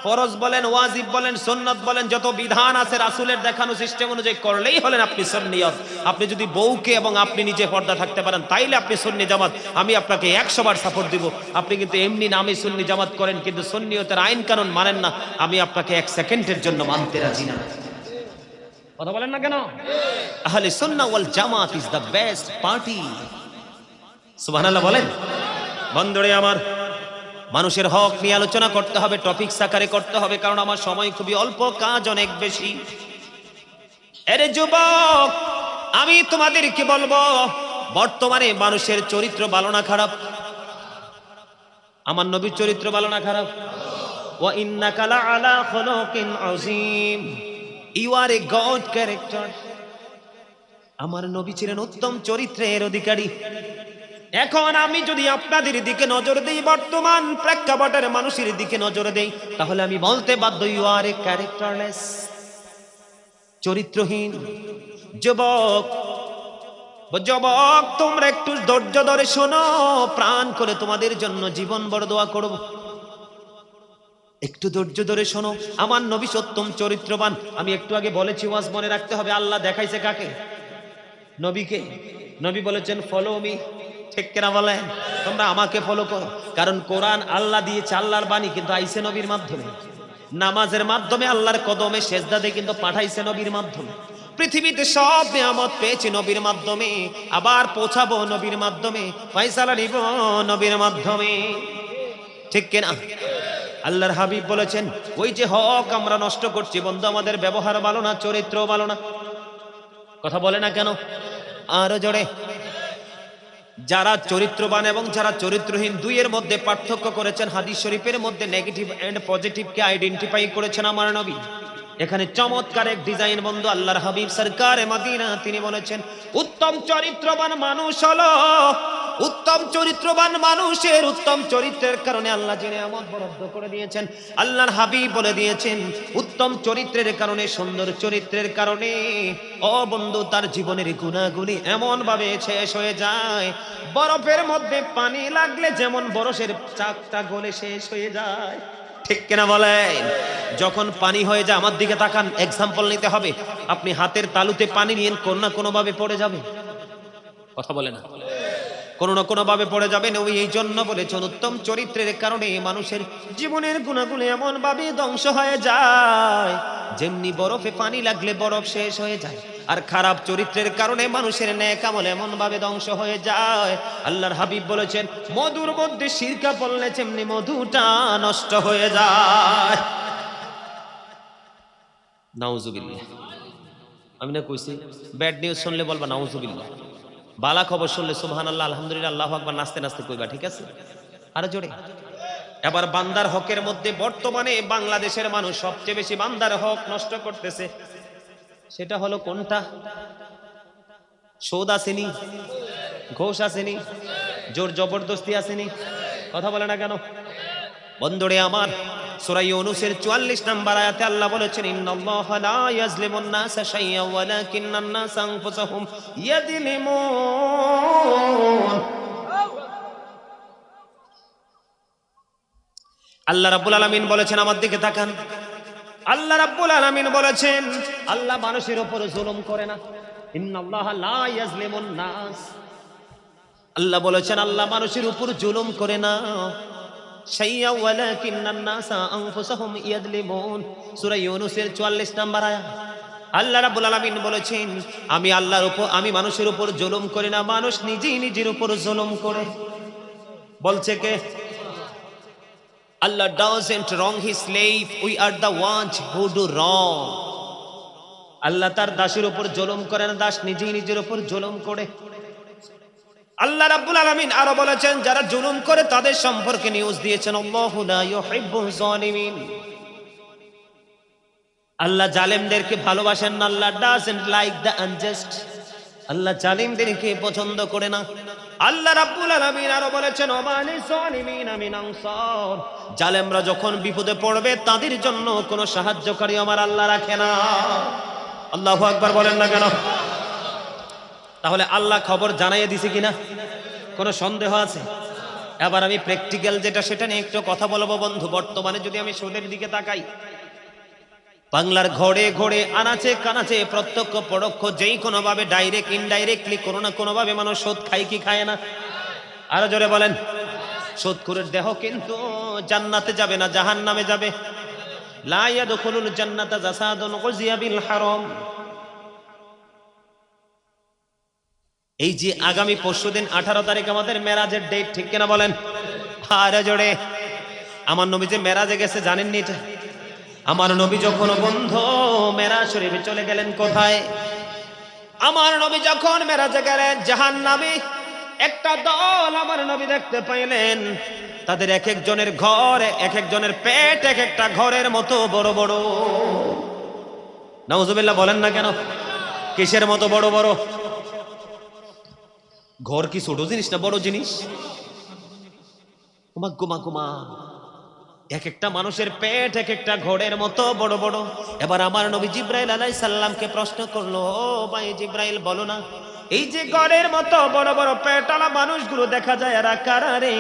ফরজ বলেন, ওয়াজিব বলেন, সুন্নাত বলেন, যত বিধান আছে রাসূলের দেখানো সিস্টেম অনুযায়ী করলেই হলেন আপনি সুন্নিয়ত। আপনি যদি বউকে এবং আপনি নিজে পর্দা থাকতে পারেন তাইলে আপনি সুন্নি জামাত, আমি আপনাকে 100 বার সাপোর্ট দিব। আপনি কিন্তু এমনি নামে সুন্নি জামাত করেন কিন্তু সুন্নিয়তের আইন কানুন মানেন না, আমি আপনাকে 1 সেকেন্ডের জন্য মানতে রাজি না। কথা বলেন না কেন? আহলে সুন্নাহ ওয়াল জামাত ইজ দ্য বেস্ট পার্টি। সুবহানাল্লাহ বলেন। বন্ধুরে আমার, মানুষের হক নিয়ে আলোচনা করতে হবে, টপিক সাকারে করতে হবে, কারণ আমার সময় খুবই অল্প, কাজ অনেক বেশি। এরে যুবক, আমি তোমাদেরকে বলবো, বর্তমানে মানুষের চরিত্র ভালো না খারাপ? আমার নবীর চরিত্র ভালো না খারাপ? ওয়া ইন্নাকা লাআলা খুলুকিন আযীম, you are a good character. আমার নবী ছিলেন উত্তম চরিত্রের অধিকারী। এখন আমি যদি আপনাদের দিকে নজর দেই, বর্তমান প্রেক্ষাপটের মানুষের দিকে নজর দেই, তাহলে আমি বলতে বাধ্য, ইউ আর এ ক্যারেক্টারলেস, চরিত্রহীন। যুবক, যুবক, তোমরা একটু ধৈর্য ধরে শোনো, প্রাণ করে তোমাদের জন্য জীবন বড় দোয়া করব। একটু ধৈর্য ধরে শোনো, আমার নবী সত্যম চরিত্রবান। আমি একটু আগে বলেছি, ওয়াজ মনে রাখতে হবে। আল্লাহ দেখাইছে কাকে? নবীকে। নবী বলেছেন ফলো মি, ঠিক কিনা বলেন? তোমরা আমাকে ফলো করো, কারণ কোরআন আল্লাহ দিয়েছে, আল্লাহর বাণী, কিন্তু আইছে নবীর মাধ্যমে। নামাজের মাধ্যমে, আল্লাহর কদমে সেজদা দিয়ে কিন্তু পাঠাইছে নবীর মাধ্যমে। পৃথিবীতে সব নিয়ামত পেয়েছি নবীর মাধ্যমে, আবার পৌঁছাবো নবীর মাধ্যমে, ফয়সালা নিব নবীর মাধ্যমে, ঠিক কিনা? আল্লাহর হাবিব বলেছেন, ওই যে হক আমরা নষ্ট করছি বন্ধু, আমাদের ব্যবহার ভালো না, চরিত্র ভালো না। কথা বলে না কেন? আরো জোরে। যারা চরিত্রবান এবং যারা চরিত্রহীন, দুইয়ের মধ্যে পার্থক্য করেছেন হাদিস শরীফের মধ্যে। নেগেটিভ এন্ড পজিটিভকে আইডেন্টিফাই করেছেন আমার নবী। এখানে চমৎকার এক ডিজাইন বন্ধু, আল্লাহর হাবিব সরকারে মদিনা তিনি বলেছেন, উত্তম চরিত্রবান মানুষ হলো, উত্তম চরিত্রবান মানুষের উত্তম চরিত্রের কারণে আল্লাহ যে নিয়ামত বরাদ্দ করে দিয়েছেন, আল্লাহর হাবিব বলে দিয়েছেন, উত্তম চরিত্রের কারণে, সুন্দর চরিত্রের কারণে ও বন্ধু তার জীবনের গুণাগুলি এমন ভাবে শেষ হয়ে যায়, বরফের মধ্যে পানি লাগলে যেমন বরফের চাকটা গলে শেষ হয়ে যায়, ঠিক কিনা বলেন? যখন পানি হয়ে যায়, আমার দিকে তাকান, এক্সাম্পল নিতে হবে। আপনি হাতের তালুতে পানি নিয়েন, কোন না কোনো ভাবে পড়ে যাবে। কথা বলে না? কোনো না কোনো ভাবে পড়ে যাবেন। ওই এই জন্য বলেছেন, উত্তম চরিত্রের কারণে মানুষের জীবনের গুণাগুণ এমন ভাবে ধ্বংস হয়ে যায়, যেমনি বরফে পানি লাগলে বরফ শেষ হয়ে যায়। আর খারাপ চরিত্রের কারণে মানুষের নেক আমল এমন ভাবে ধ্বংস হয়ে যায়। আল্লাহর হাবিব বলেছেন, মধুর মধ্যে সিরকা পড়লে যেমনি মধুটা নষ্ট হয়ে যায়। নাউজুবিল্লাহ। আমি না কইছি, ব্যাড নিউজ শুনলে বলবা নাউজুবিল্লাহ, বালা খবর শুনলে সুবহানাল্লাহ, আলহামদুলিল্লাহ, আল্লাহু আকবার নাচতে নাচতে কইবা, ঠিক আছে? আরো জোরে। এবার বান্দার হকের মধ্যে বর্তমানে বাংলাদেশের মানুষ সবচেয়ে বেশি বান্দার হক নষ্ট করতেছে, সেটা হলো কোনটা? সুদ আসেনি, ঘোষ আসেনি, জোর জবরদস্তি আসেনি। কথা বলে না কেন? বন্ধুরে আমার, সূরা ইউনূসের 44 নম্বর আয়াতে আল্লাহ বলেছেন, ইন্নাল্লাহা লা ইয়াজলিমুন নাসা শাইয়্যান ওয়ালাকিন্নান নাসা আনফুসাহুম ইয়াযলিমুন। আল্লাহ রাব্বুল আলামিন বলেছেন, আমার দিকে তাকান, আল্লাহ রাব্বুল আলামিন বলেছেন, আল্লাহ মানুষের উপর জুলুম করে না। ইন্নাল্লাহা লা ইয়াজলিমুন নাস, আল্লাহ বলেছেন আল্লাহ মানুষের উপর জুলুম করে না। শাইয়্যান ওয়ালাকিন্নান নাসা আনফুসাহুম ইয়াযলিমুন, সূরা ইউনূসের 44 নম্বর আয়াত। আল্লাহ রাব্বুল আলামিন বলেছেন, আমি মানুষের উপর জুলুম করি না, মানুষ নিজেই নিজের উপর জুলুম করে। বলছে কে? Allah doesn't wrong his slave, we are the ones who do wrong. আল্লাহ তার দাসের উপর জুলুম করে না, দাস নিজেই নিজের উপর জুলুম করে। আল্লাহ রাব্বুল আলামিন আরো বলেছেন, যারা জুলুম করে তাদের সম্পর্কে নিউজ দিয়েছেন, আল্লাহু লা ইউহিব্বুজ জালিমিন। আল্লাহ জালেমদেরকে ভালোবাসেন না, আল্লাহ doesn't like the unjust, আল্লাহ জালিমদেরকে পছন্দ করে না। আল্লাহ রাব্বুল আলামিন আরো বলেছেন, ওমালি যালিমিনা মিন আনসার, জালেমরা যখন বিপদে পড়বে তাদের জন্য কোনো সাহায্যকারী আমার আল্লাহ রাখে না। আল্লাহু আকবার বলেন না কেন? তাহলে আল্লাহ খবর জানাইয়ে দিছে কিনা? কোনো সন্দেহ আছে? এবার আমি প্র্যাকটিক্যাল যেটা সেটা নিয়ে একটু কথা বলবো বন্ধু। বর্তমানে যদি আমি সুদের দিকে তাকাই, বাংলার ঘরে ঘরে আনাচে কানাচে প্রত্যক্ষ পরোক্ষ যেই কোনো ভাবে ডাইরেক্ট ইনডাইরেক্টলি কোনো না কোনো ভাবে মানুষ সুদ খায় কি খায় না? আরো জোরে বলেন। সুদখোরের দেহ কিন্তু জান্নাতে যাবে না, জাহান্নামে যাবে। লা ইয়াদখুলুল জান্নাতা জাসাদুন গুযিয়া বিল হারাম। এই যে আগামী পরশুদিন 18 তারিখ আমাদের মেরাজের ডেট, ঠিক কিনা বলেন? আরে জোরে। আমার নবী যে মেরাজে গেছে জানেননি এটা? আমার নবী যখন বন্ধ মেরাজ শরীফে চলে গেলেন কোথায়? আমার নবী যখন মেরাজে গেলেন, জাহান্নামী একটা দল আমার নবী দেখতে পাইলেন। তাদের এক একজনের ঘর, এক একজনের পেট এক একটা ঘরের মতো বড় বড়। নাউজুবিল্লাহ বলেন না কেন? কিসের মতো বড় বড়? ঘর কি ছোট জিনিস না বড় জিনিস? কুমা কুমা কুমা, এক একটা মানুষের পেট এক একটা ঘরের মতো বড় বড়। এবার আমার নবী জিব্রাইল আলাইহিস সালামকে প্রশ্ন করলো, ও ভাই জিব্রাইল বলো না, এই যে ঘরের মতো বড় বড় পেটওয়ালা মানুষগুলো দেখা যায় এরা কারা রে?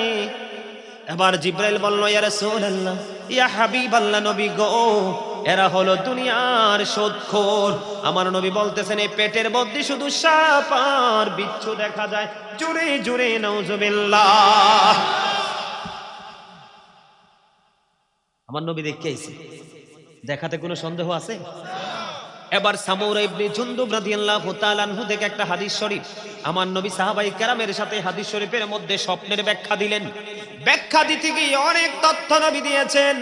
এবার জিব্রাইল বলল, ইয়া রাসূলুল্লাহ, ইয়া হাবিবাল্লাহ, নবী গো, এরা হলো দুনিয়ার সুদখোর। আমার নবী বলতেছেন এই পেটের মধ্যে শুধু সাপ আর বিচ্ছু দেখা যায়। জোরে জোরে নাউজুবিল্লাহ। আমার নবী দেখে আইছে, দেখাতে কোনো সন্দেহ আছে? এবার সামুরা ইবনে জুনদুব রাদিয়াল্লাহু তাআলা আনহু থেকে একটা হাদিস শরীফ, আমার নবী সাহাবায়ে কেরামের সাথে হাদিস শরীফের মধ্যে স্বপ্নের ব্যাখ্যা দিলেন। ব্যাখ্যা দিতে গিয়ে অনেক তথ্য নবী দিয়েছেন।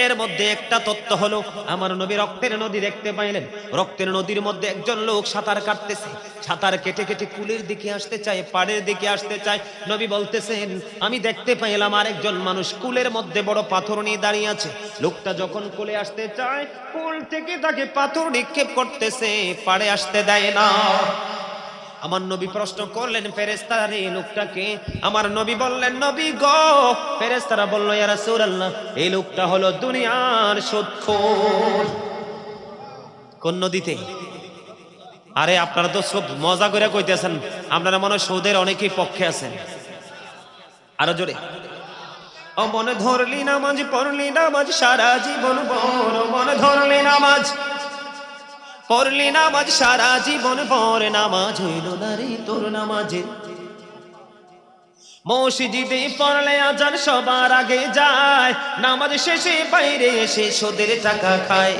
এর মধ্যে একটা তথ্য হলো, আমার নবী রক্তের নদী দেখতে পাইলেন। রক্তের নদীর মধ্যে একজন লোক সাঁতার কাটতেছে। সাঁতার কেটে কেটে কুলের দিকে আসতে চায়, পাড়ের দিকে আসতে চায়। নবী বলতেছেন, আমি দেখতে পাইলাম আরেকজন মানুষ কুলের মধ্যে বড় পাথর নিয়ে দাঁড়িয়ে আছে। লোকটা যখন কুলে আসতে চায়, কুল থেকে তাকে পাথর নিক্ষেপ করতেছে, পাড়ে আসতে দেয় না। আমার নবী প্রশ্ন করলেন, ফেরেশতারা রে লোকটাকে? আমার নবী বললেন, নবী গো, ফেরেশতারা বলল, ইয়া রাসূলুল্লাহ, এই লোকটা হলো দুনিয়ার সুদখোর। কোন নদীতে? আরে আপনারা তো সব মজা করে কইতেছেন, আপনারা মনে হয় সুদের অনেকেই পক্ষে আছেন। আরো জোরে। ও মনে ধরলি নামাজ, পড়লি নামাজ সারা জীবন ভর। মনে ধরলি নামাজ, পড়লি নামাজ সারা জীবন ভর। নামাজ হইল না রে তোর নামাজে। মসজিদে পড়লে আজান সবার আগে যায়, নামাজ শেষে বাইরে এসে সুদের টাকা খায়।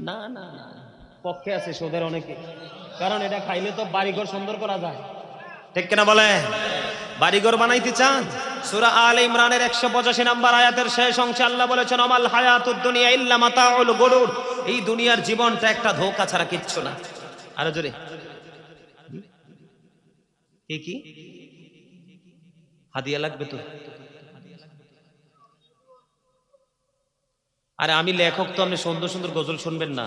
না না না, পক্ষে আছে সুদের অনেকে, কারণ এটা খাইলে তো বাড়িঘর সুন্দর করা যায়, ঠিক কিনা বলে? বাড়িঘর বানাইতে চান? সূরা আলে ইমরানের 185 নম্বর আয়াতের শেষ অংশে আল্লাহ বলেছেন, আমাল হায়াতুদ দুনিয়া ইল্লা মাতাউল গুরুর। এই দুনিয়ার জীবনটা একটা ধোঁকা ছাড়া কিচ্ছু না। আরো জোরে। কি হাদিয়া লাগবে তো? আরে আমি লেখক তো, আপনি সুন্দর সুন্দর গজল শুনবেন না?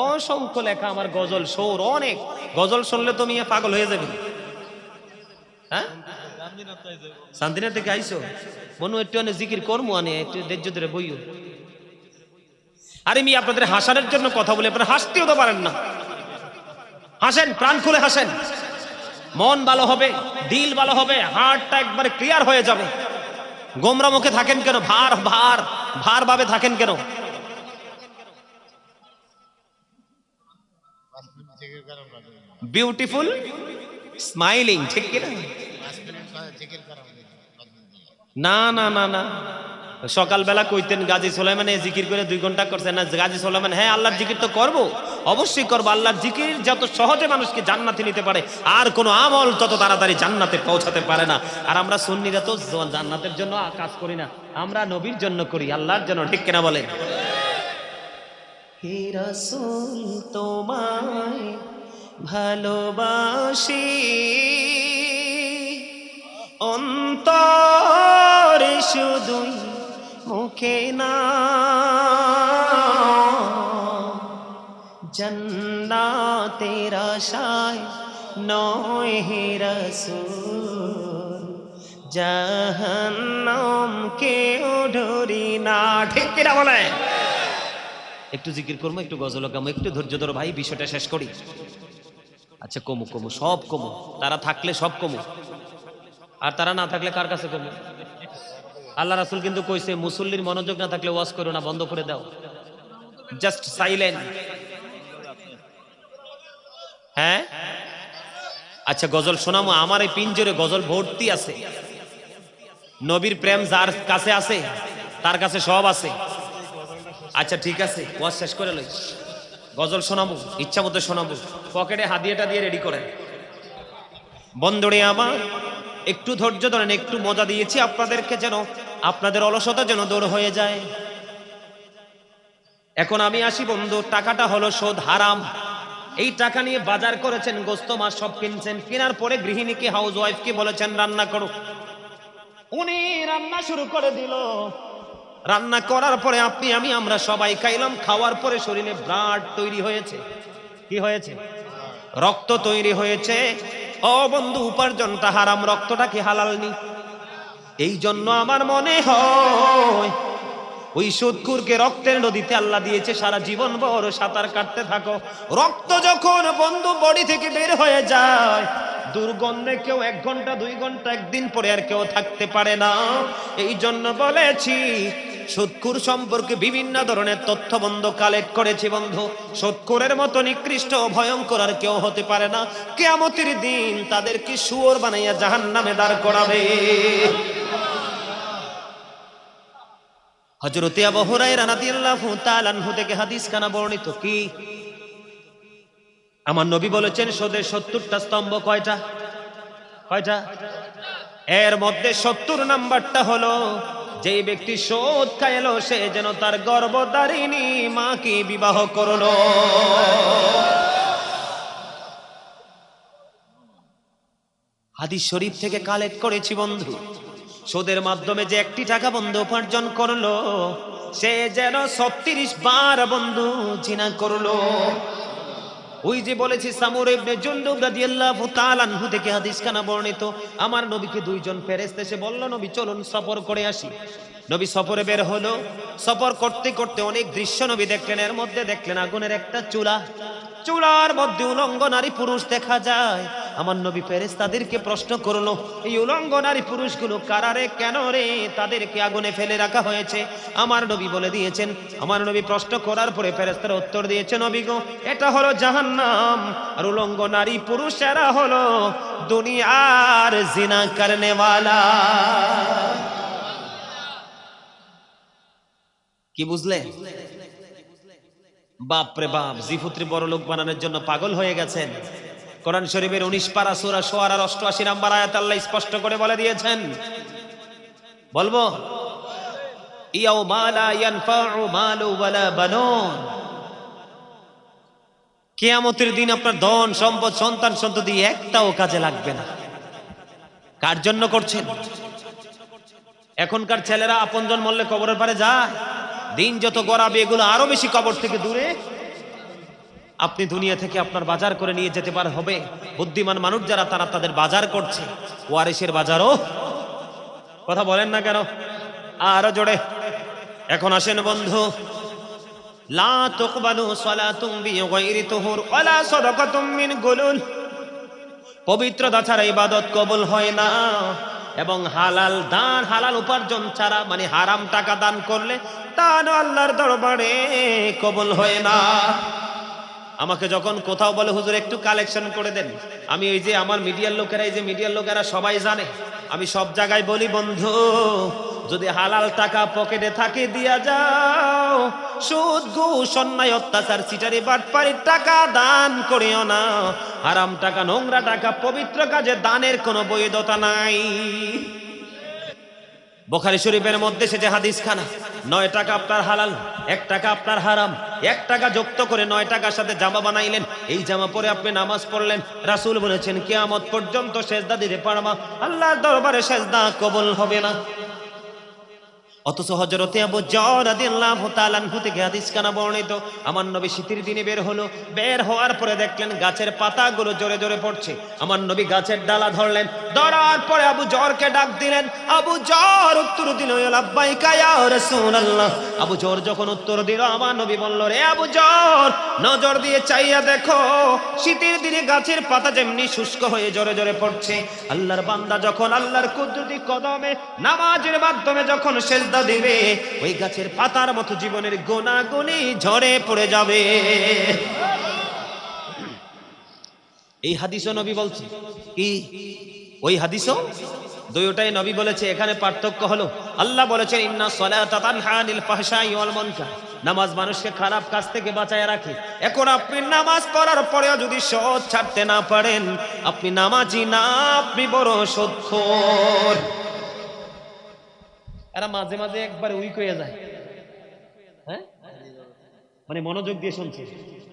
অসংখ্য লেখা আমার গজল, সুর অনেক। গজল শুনলে তো মিয়া পাগল হয়ে যাবে। হ্যাঁ, শান্তিনাথ থেকে আইসো মনু, একটু জিকির করবো, আনে একটু ধৈর্য ধরে বইও। আরে মি আপনাদের হাসানোর জন্য কথা বলে, আপনারা হাসতেও তো পারেন না। হাসেন, প্রাণ খুলে হাসেন, মন ভালো হবে, দিল ভালো হবে, হার্টটা একবারে ক্লিয়ার হয়ে যাবে। গোমরা মুখে থাকেন কেন? ভার ভার ভার ভাবে থাকেন কেন? বিউটিফুল স্মাইলিং, ঠিক কিনা? না না না না, সকালবেলা কইতেন গাজী সুলাইমান জিকির করে 2 ঘন্টা করছেন না গাজী সুলাইমান? হ্যাঁ, আল্লাহর জিকির তো করব, অবশ্যই করবো। আল্লাহর জিকির যত সহজে মানুষকে জান্নাতে নিতে পারে, আর কোনো আমল তত তাড়াতাড়ি জান্নাতে পৌঁছাতে পারে না। আর আমরা সুন্নিরা তো জান্নাতের জন্য কাজ করি না, আমরা নবীর জন্য করি, আল্লাহর জন্য, ঠিক কিনা বলেন? হে রাসূল তোমায় ভালোবাসি, অন্তরে শুধুই, মুখে না। জান্নাতের আশায় নয় হে রাসূল, জাহান্নাম কেউ ডরি না, ঠিক কিনা বলে? একটু জিকির করবো, একটু গজল গামো, একটু ধৈর্য ধরো ভাই, বিষয়টা শেষ করি। আচ্ছা কমু কমু, সব কমু, তারা থাকলে সব কমু। আর তারা না থাকলে কার কাছে করবে? আল্লাহ রাসূল কিন্তু কইছে মুসল্লির মনোযোগ না থাকলে ওয়াজ করো না, বন্ধ করে দাও, জাস্ট সাইলেন্ট। হ্যাঁ আচ্ছা গজল শোনামো, আমার এই পিঞ্জরে গজল ভর্তি আছে। নবীর প্রেম যার কাছে আছে তার কাছে সব আছে। আচ্ছা ঠিক আছে, ওয়াজ শেষ করে লই, গজল শোনাবো, ইচ্ছা মতো শোনাবো, পকেটে হাদিয়াটা দিয়ে রেডি করেন। বন্ধুরে আমার একটু ধৈর্য ধরেন, একটু মজা দিয়েছি আপনাদেরকে, যেন আপনাদের অলসতা যেন দূর হয়ে যায়। এখন আমি আসি বন্ধু, টাকাটা হলো সুদ, হারাম। এই টাকা নিয়ে বাজার করেছেন, গোস্ত মাছ সব কিনছেন, কেনার পরে গৃহিণীকে হাউস ওয়াইফকে বলেছেন রান্না করো, উনি রান্না শুরু করে দিল। রান্না করার পরে আপনি আমি আমরা সবাই খাইলাম, খাওয়ার পরে শরীরে ব্লাড তৈরি হয়েছে। কি হয়েছে? রক্ত তৈরি হয়েছে। ও বন্ধু, উপার্জনটা হারাম, রক্তটা কি হালাল নি? এই জন্য আমার মনে হয় ওই সুদখোরকে রক্তের নদীতে আল্লাহ দিয়েছে, সারা জীবন বড় সাঁতার কাটতে থাকো। রক্ত যখন বন্ধু বডি থেকে বের হয়ে যায়, দুর্গন্ধে কেউ 1 ঘন্টা 2 ঘন্টা একদিন পরে আর কেউ থাকতে পারে না। এই জন্য বলেছি সুদখোর সম্পর্কে বিভিন্ন ধরনের তথ্য বন্ধু কালেক্ট করেছি বন্ধু। সুদখোরের মতো নিকৃষ্ট ভয়ঙ্কর আর কেউ হতে পারে না। কিয়ামতের দিন তাদেরকে শুয়োর বানাইয়া জাহান্নামে দাঁড় করাবে। হযরত আবু হুরায়রা রাদিয়াল্লাহু তাআলা আনহু থেকে হাদিস খানা বর্ণিত, কি আমার নবী বলেছেন সুদের 70টা স্তম্ভ। কয়টা? কয়টা? এর মধ্যে 70 নাম্বারটা হলো যেই ব্যক্তি সুদ খাইলো সে যেন তার গর্ভধারিণী মাকে বিবাহ করলো। হাদিস শরীফ থেকে কালেক্ট করেছি বন্ধু। সুদের মাধ্যমে যে 1টি টাকা বন্ধু উপার্জন করলো, সে যেন 36 বার বন্ধু জিনা করলো। ওই যে বলেছি সামুর ইবনে জুনদুব রাদিয়াল্লাহু তাআলা আনহু থেকে হাদিস খানা বর্ণিত, আমার নবীকে 2 জন ফেরেশতা এসে বলল, নবী চলুন সফর করে আসি। নবী সফরে বের হলো। সফর করতে করতে অনেক দৃশ্য নবী দেখলেন। এর মধ্যে দেখলেন আগুনের একটা চুলা, চুলার মধ্যে উলঙ্গ নারী পুরুষ দেখা যায়। আমার নবী ফেরেশতাদেরকে প্রশ্ন করলো, এই উলঙ্গ নারী পুরুষগুলো কারা রে, কেন রে তাদেরকে আগুনে ফেলে রাখা হয়েছে? আমার নবী বলে দিয়েছেন। আমার নবী প্রশ্ন করার পরে ফেরেশতারা উত্তর দিয়েছে, নবী গো, এটা হলো জাহান্নাম, আর উলঙ্গ নারী পুরুষেরা হলো দুনিয়ার জিনা করনে ওয়ালা। কি বুঝলে? বাপরে বাপ, জিফুত্রি বড় লোক বানানোর জন্য পাগল হয়ে গেছেন। কোরআন শরীফের 19 পারা সূরা শুআরার 88 নম্বর আয়াত আল্লাহ স্পষ্ট করে বলে দিয়েছেন, বলবো ইয়াউমা লা ইয়ানফাউ মালু ওয়ালা বানুন, কিয়ামতের দিন আপনার ধন সম্পদ সন্তান সন্ততি একটাও কাজে লাগবে না। কার জন্য করছেন? এখনকার ছেলেরা আপনজন মরলে কবরের পারে যায়, দিন যত গড়াবে এগুলো আরো বেশি কবর থেকে দূরে। আপনি দুনিয়া থেকে আপনার বাজার করে নিয়ে যেতে পার হবে। বুদ্ধিমান মানুষ যারা তারা তাদের বাজার করছে, ওয়ারিসের বাজারও। কথা বলেন না কেন? আরো জোরে। এখন আসেন বন্ধু, লা তুকবালু সালাতুম বিগাইরি তুহুর ওয়ালা সাদাকাতুম মিন গুলুল, পবিত্রতা ছাড়া ইবাদত কবুল হয় না। এবং হালাল দান, হালাল উপার্জন ছাড়া মানে হারাম টাকা দান করলে দান আল্লাহর দরবারে কবুল হয় না। আমাকে যখন কোথাও বলে হুজুর একটু কালেকশন করে দেন, আমি ওই যে আমার মিডিয়ার লোকেরা, এই যে মিডিয়ার লোকেরা সবাই জানে, আমি সব জায়গায় বলি বন্ধু, যদি হালাল টাকা পকেটে থাকে দিয়া যাও, সুদ ঘুষ অন্যায় অত্যাচার চিটারি বাটপারির টাকা দান করিও না। হারাম টাকা, নোংরা টাকা পবিত্র কাজে দানের কোনো বৈধতা নাই। বুখারী শরীফের মধ্যে সে যে হাদিস খানা, 9 টাকা আপনার হালাল, 1 টাকা আপনার হারাম, 1 টাকা যুক্ত করে 9 টাকার সাথে জামা বানাইলেন, এই জামা পরে আপনি নামাজ পড়লেন। রাসূল বলেছেন কিয়ামত পর্যন্ত সেজদা দিতে পারবা, আল্লাহর দরবারে সেজদা কবুল হবে না। অথচ হযরতে আবু যর রাদিয়াল্লাহু তাআলা আনহু থেকে হাদিস কানা বর্ণিত, আমার নবী শীতের দিনে বের হলো, বের হওয়ার পরে দেখলেন গাছের পাতাগুলো জোরে জোরে পড়ছে। আমার নবী গাছের ডালা ধরলেন, ধরার পরে আবু যরকে ডাক দিলেন। আবু যর উত্তর দিল, লাব্বাইকা ইয়া রাসূলুল্লাহ। আবু যর যখন উত্তর দিল, আমার নবী বলল, রে আবু যর, নজর দিয়ে চাইয়া দেখো, শীতের দিনে গাছের পাতা যেমনি শুষ্ক হয়ে জোরে জোরে পড়ছে, আল্লাহর বান্দা যখন আল্লাহর কুদরতি কদমে নামাজের মাধ্যমে যখন সেজদা দিবে, ওই গাছের পাতার মতো জীবনের গুনাহগুনি ঝরে পড়ে যাবে। এই হাদিসও নবী বলছে কি? ওই হাদিসও দুইটাই নবী বলেছে। এখানে পার্থক্য হলো, আল্লাহ বলেছেন ইন্না সলাতা তানহা আনিল ফাহশাই ওয়াল মুনকার, নামাজ মানুষকে খারাপ কাজ থেকে বাঁচায় রাখে। এখন আপনি নামাজ পড়ার পরেও যদি সৎ ছাড়তে না পারেন, আপনি নামাজি না, আপনি বড় সৎখোর। এরা মাঝে মাঝে একবার উইক হয়ে যায়, হ্যাঁ, মানে মনোযোগ দিয়ে শুনছে।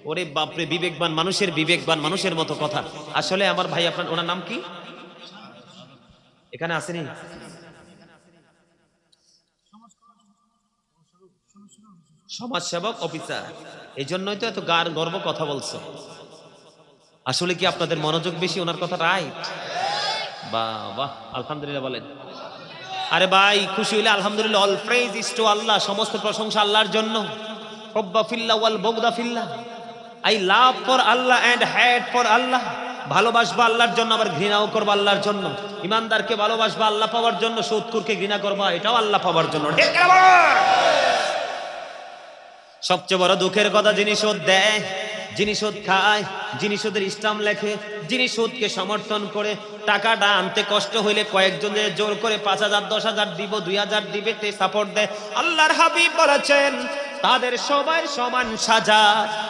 ওরে বাপরে, বিবেকবান মানুষের বিবেকবান মানুষের মতো কথা। আসলে আমার ভাই, আপনার ওনার নাম কি এখানে আসেনি? সমাজসেবক অফিসার, এই জন্যই তো এত গর্ব কথা বলছো। আসলে কি আপনাদের মনোযোগ বেশি ওনার কথা? রাইট, বাহ বাহ, আলহামদুলিল্লাহ বলেন। আরে ভাই, খুশি হইলে আলহামদুলিল্লাহ। All praise is to Allah, সমস্ত প্রশংসা আল্লাহর জন্য। হুব্বা ফিল্লাহ ওয়াল বুগদা ফিল্লাহ, I love for Allah and hate for Allah. ভালোবাসবা আল্লাহর জন্য, আবার ঘৃণাও করবা আল্লাহর জন্য। ইমানদারকে ভালোবাসবা আল্লাহ পাওয়ার জন্য, সুদখোরকে ঘৃণা করবা এটাও আল্লাহ পাওয়ার জন্য। ঠিক না? সবচেয়ে বড় দুঃখের কথা, যিনি সুদ দেয়, যিনি সুদ খায়, যিনি সুদের ইসলাম লেখে, যিনি সুদকে সমর্থন করে, টাকাটা আনতে কষ্ট হইলে কয়েকজনের জোর করে 5,000 10,000 দিব, 2,000 দিবে, তে সাপোর্ট দেয়। আল্লাহর হাবিব বলেছেন তাদের সবাই সমান সাজা।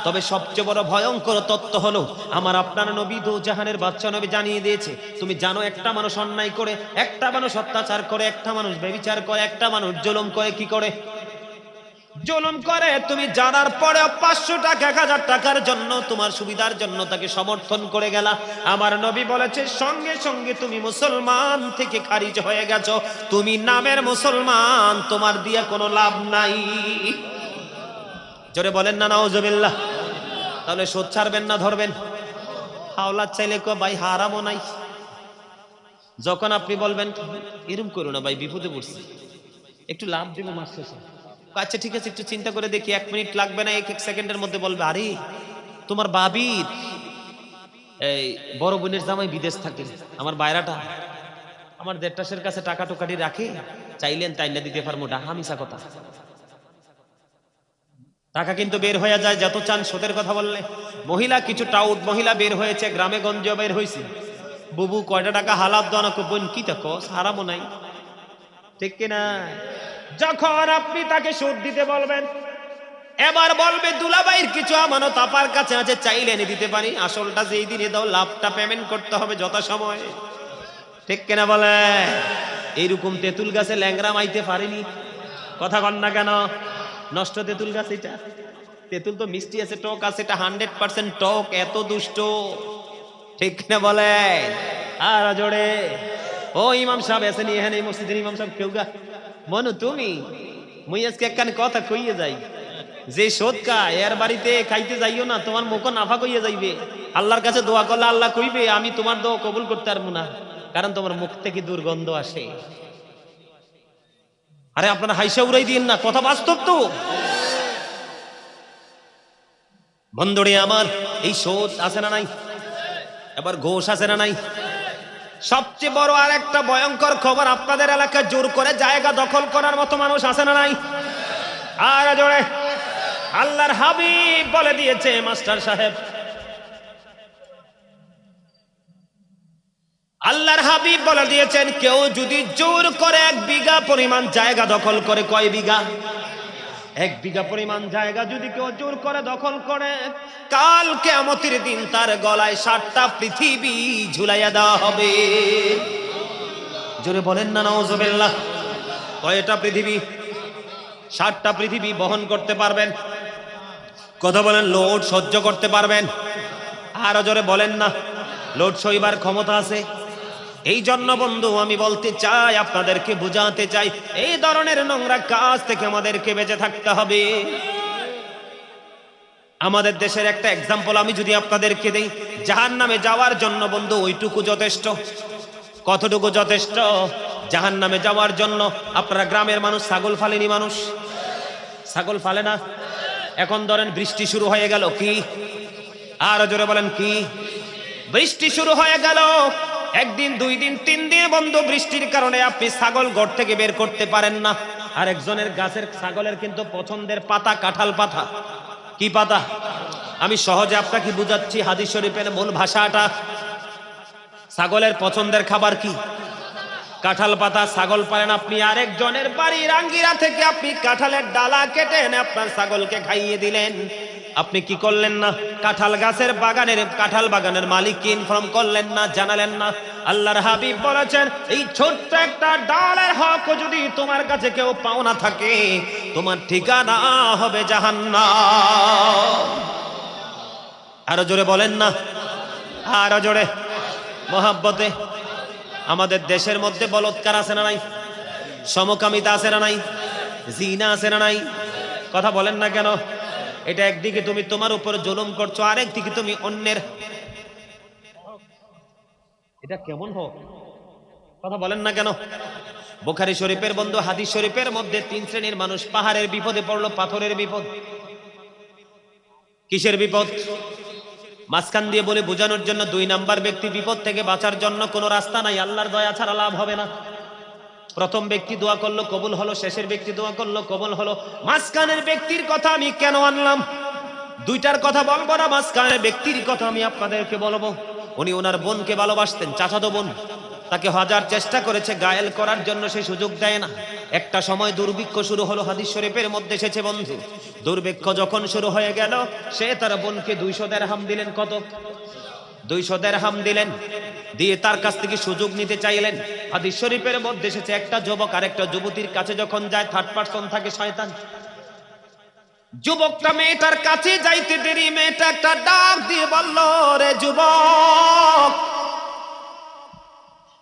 তবে সবচেয়ে বড় ভয়ঙ্কর তত্ত্ব হলো, আমার আপনার নবী দো জাহানের বাদশা নবী জানিয়ে দিয়েছে, তুমি জানো একটা মানুষ অন্যায় করে, একটা মানুষ অত্যাচার করে, একটা মানুষ ব্যভিচার করে, একটা মানুষ জুলুম করে, কি করে? জুলুম করে। তুমি জানার পরে 500 টাকা 1000 টাকার জন্য, তোমার সুবিধার জন্য তাকে সমর্থন করে গেলা, আমার নবী বলেছে সঙ্গে সঙ্গে তুমি মুসলমান থেকে খারিজ হয়ে গেছো। তুমি নামের মুসলমান, তোমার দিয়ে কোনো লাভ নাই। জোরে বলেন না নাউজুবিল্লাহ। তাহলে সুদ ছাড়বেন না ধরবেন? হাওলাত চাইলে কো ভাই হারামও নাই। যখন আপনি বলবেন এরকম করো না ভাই, বিপদে পড়ছি, একটু লাভ দেবো মাস শেষে, আচ্ছা ঠিক আছে একটু চিন্তা করে দেখি, 1 মিনিট লাগবে না, 1 সেকেন্ডের মধ্যে বলবে, আরে তোমার বাবির এই বড় বোনের জামাই বিদেশ থাকে, আমার বাইরাটা আমার দেড়টাসের কাছে টাকা টুকাটি রাখে, চাইলেন তাইলে দিতে পারবো, ডাহা মিশা কথা। টাকা কিন্তু বের হয়ে যায় যত চান। সুদের কথা বললে মহিলা, কিছু টাউট মহিলা বের হয়েছে, গ্রামে গঞ্জে বের হয়েছে, বুবু কয়টা টাকা হালাপ দাও না, বোন কি দেখো হারামও নাই, ঠিক কিনা? যখন আপনি তাকে সুদ দিতে বলবেন, এবার বলবে দুলাভাইয়ের কিছু আমানত আপার কাছে আছে, চাইলে এনে দিতে পারি, আসলটা যেই দিনে দাও লাভটা পেমেন্ট করতে হবে যথাসময়ে, ঠিক কিনা বলে? এইরকম তেঁতুল গাছে ল্যাংরা মাইতে পারিনি, কথা কন না কেন? নষ্ট তেঁতুল গাছ এটা, তেঁতুল তো মিষ্টি আছে, টক আছে, এটা 100% টক, এত দুষ্ট, ঠিক কিনা বলে? আর জোরে ও ইমাম সাহেব এসে নিয়ে, হ্যাঁ এই মসজিদের ইমাম সাহেব কেউ গা মনু, তুমি মুই আজকে একখান কথা কইয়ে যাই, যে সোদ খায় এর বাড়িতে খাইতে যাইও না, তোমার মুখ নাফা কইয়ে যাইবে। আল্লাহর কাছে দোয়া করলে আল্লাহ কইবে আমি তোমার দোয়া কবুল করতে পারবো না, কারণ তোমার মুখ থেকে দুর্গন্ধ আসে। আরে আপনারা হাইসা উড়াই দিন না, কথা বাস্তব তো। বন্ধুরে আমার, এই সোদ আছে না নাই? এবার ঘোষ আছে না নাই? সবচেয়ে বড় আর একটা ভয়ঙ্কর খবর, আপনাদের এলাকায় জোর করে জায়গা দখল করার মতো মানুষ আছে না নাই? আর জোরে আল্লাহর হাবিব বলে দিয়েছে, মাস্টার সাহেব, আল্লাহর হাবিব বলে দিয়েছেন, কেউ যদি জোর করে 1 বিঘা পরিমাণ জায়গা দখল করে, কয় বিঘা? 1 বিঘা পরিমাণ জায়গা যদি কেউ জোর করে দখল করে, কাল কিয়ামতের দিন তার গলায় 7টা পৃথিবী ঝুলাইয়া দেওয়া হবে। জোরে বলেন না নাউজুবিল্লাহ। কয়টা পৃথিবী? 7টা পৃথিবী বহন করতে পারবেন? কথা বলেন, লোড সহ্য করতে পারবেন? আরো জোরে বলেন না, লোড সইবার ক্ষমতা আছে? এই জন্য বন্ধু আমি বলতে চাই, আপনাদেরকে বোঝাতে চাই, এই ধরনের নোংরা কাজ থেকে আমাদেরকে বেঁচে থাকতে হবে। আমাদের দেশের একটা এক্সাম্পল আমি যদি আপনাদেরকে দেই, জাহান্নামে যাওয়ার জন্য বন্ধু ওইটুকু যথেষ্ট। কতটুকু যথেষ্ট? জাহান্নামে যাওয়ার জন্য আপনারা গ্রামের মানুষ ছাগল ফালেনি? মানুষ ছাগল ফালে না? এখন ধরেন বৃষ্টি শুরু হয়ে গেল, কি আরো জোরে বলেন, কি বৃষ্টি শুরু হয়ে গেল, একদিন, 2 দিন, 3 দিন বন্ধু বৃষ্টির কারণে আপনি ছাগল ঘর থেকে বের করতে পারেন না। আর একজনের গাছের ছাগলের কিন্তু পছন্দের পাতা কাঁঠাল পাতা। কি পাতা? আমি সহজে আপনাকে বুঝাচ্ছি, হাদিস শরীফের মূল ভাষাটা। ছাগলের পছন্দের খাবার কি? কাঁঠাল পাতা। ছাগল পালেন আপনি, আরেকজনের বাড়ির আঙ্গিরা থেকে আপনি কাঁঠালের ডালা কেটে এনে আপনার ছাগলকে খাইয়ে দিলেন। আপনি কি করলেন না? কাঁঠাল গাছের বাগানের, কাঁঠাল বাগানের মালিককে ইনফর্ম করলেন না, জানালেন না? আল্লাহর হাবিব বলেছেন, এই ছোট্ট একটা ডালের হক যদি তোমার কাছে কেউ পাওনা থাকে, তোমার ঠিকানা হবে জাহান্নাম। আরো জোরে বলেন না, আরো জোরে, মহাব্বতে। আমাদের দেশের মধ্যে বলৎকার আছে না নাই? সমকামিতা আছে না নাই? জিনা আছে না নাই? কথা বলেন না কেন? এটা একদিকে তুমি তোমার উপর জুলুম করছো, আরেকদিকে তুমি অন্যের। এটা কেমন হোক? কথা বলেন না কেন? বুখারী শরীফের বন্ধু হাদিস শরীফের মধ্যে 3 শ্রেণীর মানুষ পাহাড়ের বিপদে পড়লো। পাথরের বিপদ। কিসের বিপদ? মাঝখান দিয়ে বলে বোঝানোর জন্য, 2 নাম্বার ব্যক্তি বিপদ থেকে বাঁচার জন্য কোনো রাস্তা নাই, আল্লাহর দয়া ছাড়া লাভ হবে না। প্রথম ব্যক্তি দোয়া করলো, কবুল হলো। শেষের ব্যক্তি দোয়া করলো, কবুল হলো। মাঝখানের ব্যক্তির কথা আমি কেন আনলাম? 2টার কথা বলবো না, মাঝখানের ব্যক্তির কথা আমি আপনাদেরকে বলবো। উনি ওনার বোনকে ভালোবাসতেন, চাচাতো বোন। তাকে হাজার চেষ্টা করেছে গায়েল করার জন্য, সে সুযোগ দেয় না। একটা সময় দুর্ভিক্ষ শুরু হলো, হাদিস শরীফের মধ্যে এসেছে বন্ধু। দুর্ভিক্ষ যখন শুরু হয়ে গেল, সে তার বোনকে 200 দিরহাম দিলেন। কত? 200 দিরহাম দিলেন। দিয়ে তার কাছ থেকে সুযোগ নিতে চাইলেন। হাদিস শরীফের মধ্যে এসেছে, একটা যুবক আর একটা যুবতীর কাছে যখন যায়, 3rd পারসন থাকে শয়তান। যুবকটা মেয়েটার কাছে যাইতে দেরি, মেয়েটা একটা ডাক দিয়ে বলল, রে যুবক,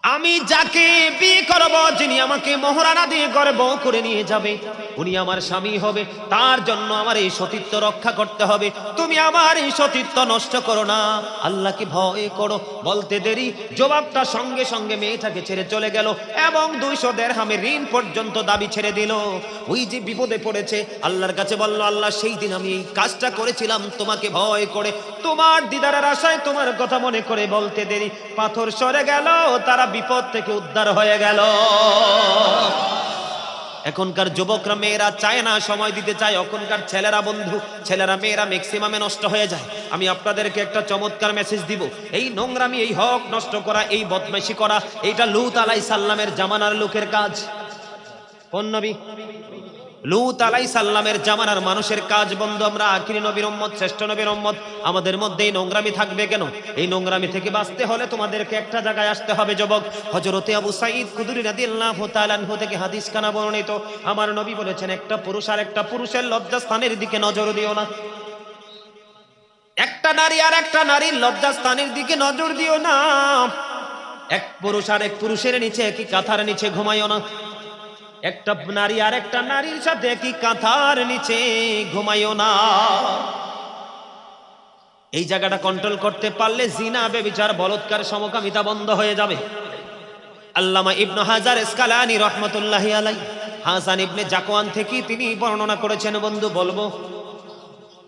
আমি যাকে বিয়ে করব, যিনি আমাকে মোহরানা দিয়ে ঘরে বউ করে নিয়ে যাবে, উনি আমার স্বামী হবে। তার জন্য আমার এই সতীত্ব রক্ষা করতে হবে। তুমি আমার এই সতীত্ব নষ্ট করো না, আল্লাহকে ভয় করো। বলতে দেরি, জবাবটা সঙ্গে সঙ্গে মেয়েটাকে ছেড়ে চলে গেল এবং 200 দিরহামের ঋণ পর্যন্ত দাবি ছেড়ে দিল। ওই যে বিপদে পড়েছে, আল্লাহর কাছে বলল, আল্লাহ, সেই দিন আমি এই কাজটা করেছিলাম তোমাকে ভয় করে, তোমার দিদারের আশায়, তোমার কথা মনে করে। বলতে দেরি, পাথর সরে গেল, তারা বিপদ থেকে উদ্ধার হয়ে গেল। এখনকার যুবকরা, মেয়েরা চায় না, সময় দিতে চায়। এখনকার ছেলেরা বন্ধু, ছেলেরা মেয়েরা ম্যাক্সিমামে নষ্ট হয়ে যায়। আমি আপনাদেরকে একটা চমৎকার মেসেজ দিব। এই নোংরামি, এই হক নষ্ট করা, এই বদমাইশি করা, এইটা লূত আলাইহিস সালামের জামানার লোকের কাজ। কোন নবী? লূত আলাইহিস সালামের জামানার মানুষের কাজ বন্ধু। আমরা আখিরি নবীর উম্মত, শ্রেষ্ঠ নবীর উম্মত। আমাদের মধ্যে এই নোংরামি থাকবে কেন? এই নোংরামি থেকে বাঁচতে হলে তোমাদেরকে একটা জায়গায় আসতে হবে যুবক। হযরতে আবু সাঈদ খুদরি রাদিয়াল্লাহু তাআলা আনহু থেকে হাদিস কানা বর্ণিত, আমার নবী বলেছেন, একটা পুরুষ আর একটা পুরুষের লজ্জাস্থানের দিকে নজর দিও না। একটা নারী আর একটা নারীর লজ্জাস্থানের দিকে নজর দিও না। এক পুরুষ আর এক পুরুষের নিচে, একই কাঁথার নিচে ঘুমাইও না। একটা নারী আর একটা নারীর সাথে একই কাঁথার নিচে ঘুমাইও না। এই জায়গাটা কন্ট্রোল করতে পারলে জিনা, ব্যভিচার, বলৎকার, সমকামিতা বন্ধ হয়ে যাবে। আল্লামা ইবনে হাজার আসকালানী রাহমাতুল্লাহি আলাইহি হাসান ইবনে জাকওয়ান থেকে তিনি বর্ণনা করেছেন বন্ধু, বলবো।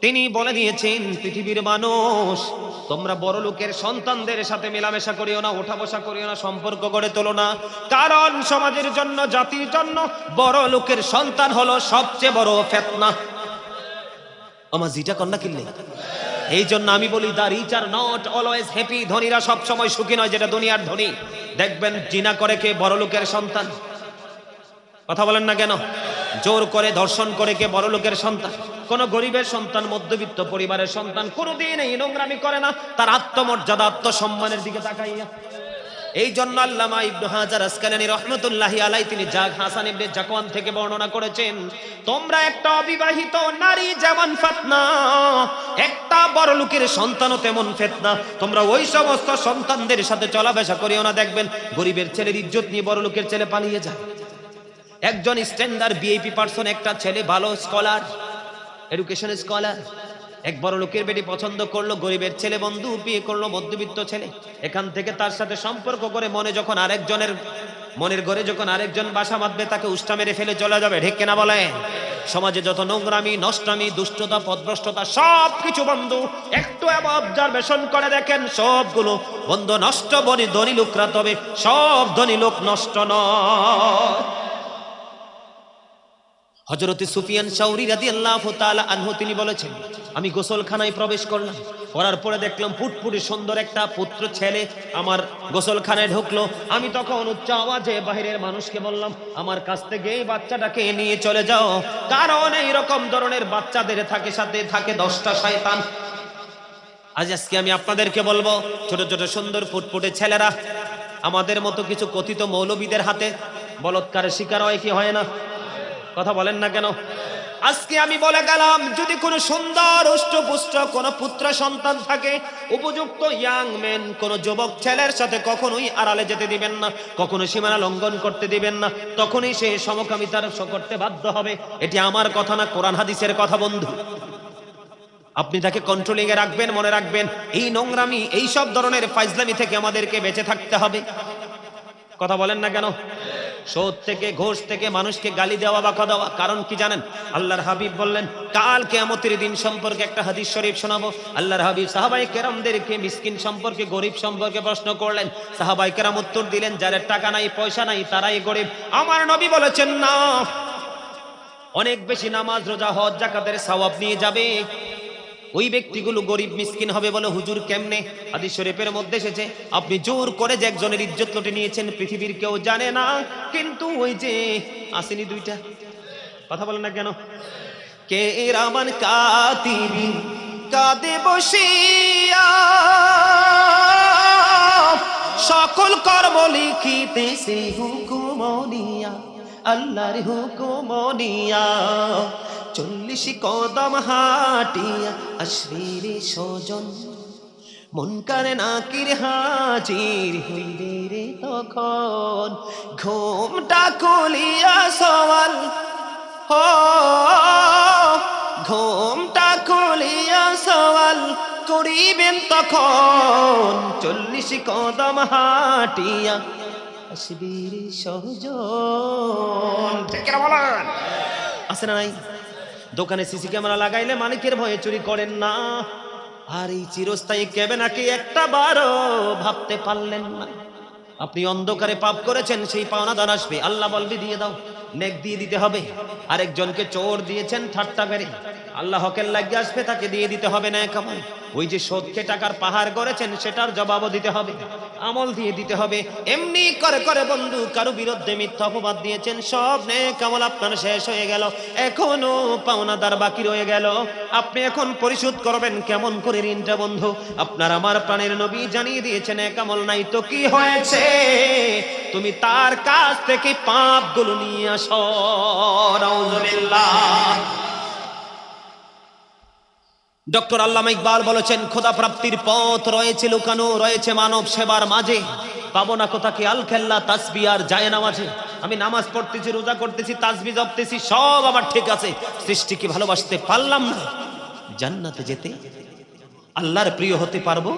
তিনি বলে দিয়েছেন, পৃথিবীর মানুষ, তোমরা বড় লোকের সন্তানদের সাথে মেলামেশা করিও না, ওঠা বসা করিও না, সম্পর্ক গড়ে তোলো না। কারণ সমাজের জন্য, জাতির জন্য বড় লোকের সন্তান হলো সবচেয়ে বড় ফিতনা। আমার জিটা কন্যা কিনলে। এই জন্য আমি বলি, the rich are not always happy. ধনীরা সব সময় সুখী নয়, যেটা দুনিয়ার ধনী। দেখবেন জিনা করে কে? বড় লোকের সন্তান। কথা বলেন না কেন? জোর করে, ধর্ষণ করে কে? বড় লোকের সন্তান। কোন গরিবের সন্তান, মধ্যবিত্ত পরিবারের সন্তান কোনদিন এই নোংরামি করে না, তার আত্মমর্যাদা, আত্মসম্মানের দিকে তাকাইয়া। এই জন্য আল্লামা ইবনে হাজার আসকালানী রাহমাতুল্লাহি আলাইহি তিনি হাসান ইবনে জাকওয়ান থেকে বর্ণনা করেছেন, তোমরা একটা অবিবাহিত নারী যেমন ফিতনা, একটা বড় লোকের সন্তানও তেমন ফিতনা। তোমরা ওই সমস্ত সন্তানদের সাথে চলাফেরা করিও না, দেখবেন গরিবের ছেলের ইজ্জত নিয়ে বড় লোকের ছেলে পালিয়ে যায়। একজন স্ট্যান্ডার্ড ভিআইপি পারসন, একটা ছেলে ভালো স্কলার, এডুকেশন স্কলার, এক বড় লোকের বেটি পছন্দ করলো, গরিবের ছেলে বন্ধু বিয়ে করলো, মধ্যবিত্ত ছেলে। এখান থেকে তার সাথে সম্পর্ক করে মনের ঘরে যখন আরেকজন বাসা বাঁধবে, তাকে উষ্টা মেরে ফেলে চলে যাবে। ঠিক কিনা বলে? সমাজে যত নোংরামি, নষ্টামি, দুষ্টতা, পথভ্রষ্টতা সব কিছু বন্ধু একটু অবজারভেশন করে দেখেন, সবগুলো বন্ধ নষ্ট। ধনী লোকরা, তবে সব ধনী লোক নষ্ট নয়। হযরত সুফিয়ান শাওরি রাদিয়াল্লাহু তাআলা আনহু তিনি বলেছেন, আমি গোসলখানায় প্রবেশ করলাম, করার পরে দেখলাম ফুটফুটে সুন্দর একটা পুত্র ছেলে আমার গোসলখানায় ঢুকলো। আমি তখন উচ্চ আওয়াজে বাহিরের মানুষকে বললাম, আমার কাছ থেকে এই বাচ্চাটাকে নিয়ে চলে যাও, কারণ এইরকম ধরনের বাচ্চাদের সাথে থাকে 10টা শয়তান। আজকে আমি আপনাদেরকে বলবো, ছোট ছোট সুন্দর ফুটফুটে ছেলেরা আমাদের মতো কিছু কথিত মৌলবীদের হাতে বলৎকারের শিকার হয় কি হয় না? কথা বলেন না কেন? আজকে আমি বলে গেলাম, যদি কোনো সুন্দর উষ্টপুষ্ট কোনো পুত্র সন্তান থাকে, উপযুক্ত ইয়াং মেন কোন যুবক ছেলের সাথে কখনোই আড়ালে যেতে দিবেন না, কখনো সীমানা লঙ্ঘন করতে দিবেন না, তখনই সে সমকামিতার করতে বাধ্য হবে। এটি আমার কথা না, কোরআন হাদিসের কথা বন্ধু। আপনি তাকে কন্ট্রোলিং এ রাখবেন। মনে রাখবেন, এই নোংরামি, এই সব ধরনের ফাইজলামি থেকে আমাদেরকে বেঁচে থাকতে হবে। কথা বলেন না কেন? সুদ থেকে, ঘুষ থেকে, মানুষকে গালি দেওয়া, বাঁকা দেওয়া। কারণ কি জানেন? আল্লাহর হাবিব বললেন, কাল কিয়ামতের দিন সম্পর্কে একটা হাদিস শরীফ শোনাবো। আল্লাহর হাবিব সাহাবায়ে কেরামদেরকে মিসকিন সম্পর্কে, গরিব সম্পর্কে প্রশ্ন করলেন। সাহাবায়ে কেরাম উত্তর দিলেন, যাদের টাকা নাই, পয়সা নাই, তারাই গরিব। আমার নবী বলেছেন, না, অনেক বেশি নামাজ, রোজা, হজ, যাকাতের সওয়াব নিয়ে যাবে, ওই ব্যক্তিগুলো গরিব মিসকিন হবে। বলে হুজুর কেমনে? হাদিস শরীফের মধ্যে এসেছে, আপনি জোর করে যে একজনের ইজ্জত লুটে নিয়েছেন, পৃথিবীর কেউ জানে না, কিন্তু ওই যে আসেনি দুইটা, কথা বলেন না কেন? কে রামান কাতিবিন কাঁদে বসিয়া, সকল কর্ম লিখিতেছে হুকুম নিয়া, আল্লাহর হুকুম নিয়া, 40 কদম হাঁটিয়া আসবে রে স্বজন, মুনকার নাকির হাজির হইবে রে তখন, ঘুমটা খুলিয়া সওয়াল, ঘুমটা খুলিয়া সওয়াল করিবেন তখন, 40 কদম হাঁটিয়া আসবে রে স্বজন। ঠিক আছে বলেন? আছে না নাই? দোকানে সিসি ক্যামেরা লাগাইলে মালিকের ভয়ে চুরি করেন না। আর এই চিরস্থায়ী ক্যামেরাকে একটা বারও ভাবতে পারলেন না। আপনি অন্ধকারে পাপ করেছেন, সেই পাওনাদার আসবে, আল্লাহ বলবে দিয়ে দাও, নেক দিয়ে দিতে হবে। আরেকজনকে চোর দিয়েছেন ঠাট্টা করে, আল্লাহ হকের লাগিয়ে আসবে, তাকে দিয়ে দিতে হবে নেক আমল। ওই যে সুদকে টাকার পাহাড় করেছেন, সেটার জবাবও দিতে হবে, আমল দিয়ে দিতে হবে। এমনি করে করে বন্ধু কারো বিরুদ্ধে মিথ্যা অপবাদ দিয়েছেন, সব নেক আমল আপনার শেষ হয়ে গেল, এখনো পাওনাদার বাকি রয়ে গেল। আপনি এখন পরিশোধ করবেন কেমন করে ঋণটা বন্ধু? আপনার আমার প্রাণের নবী জানিয়ে দিয়েছেন, নেক আমল নাই তো কি হয়েছে, তুমি তার কাছ থেকে পাপগুলো নিয়ে আসো। নাউজুবিল্লাহ। ডক্টর আল্লামা ইকবাল বলেছেন, খোদা প্রাপ্তির পথ রয়েছে লুকানো, রয়েছে মানব সেবার মাঝে, পাবো না কোথাকে আল খেল্লা তাসবিহ আর যায় নামাজে। আমি নামাজ পড়তেছি, রোজা করতেছি, তাসবিহ জপতেছি, সব আমার ঠিক আছে, সৃষ্টিকে ভালোবাসতে পারলাম না, জান্নাতে যেতে, আল্লাহর প্রিয় হতে পারবো?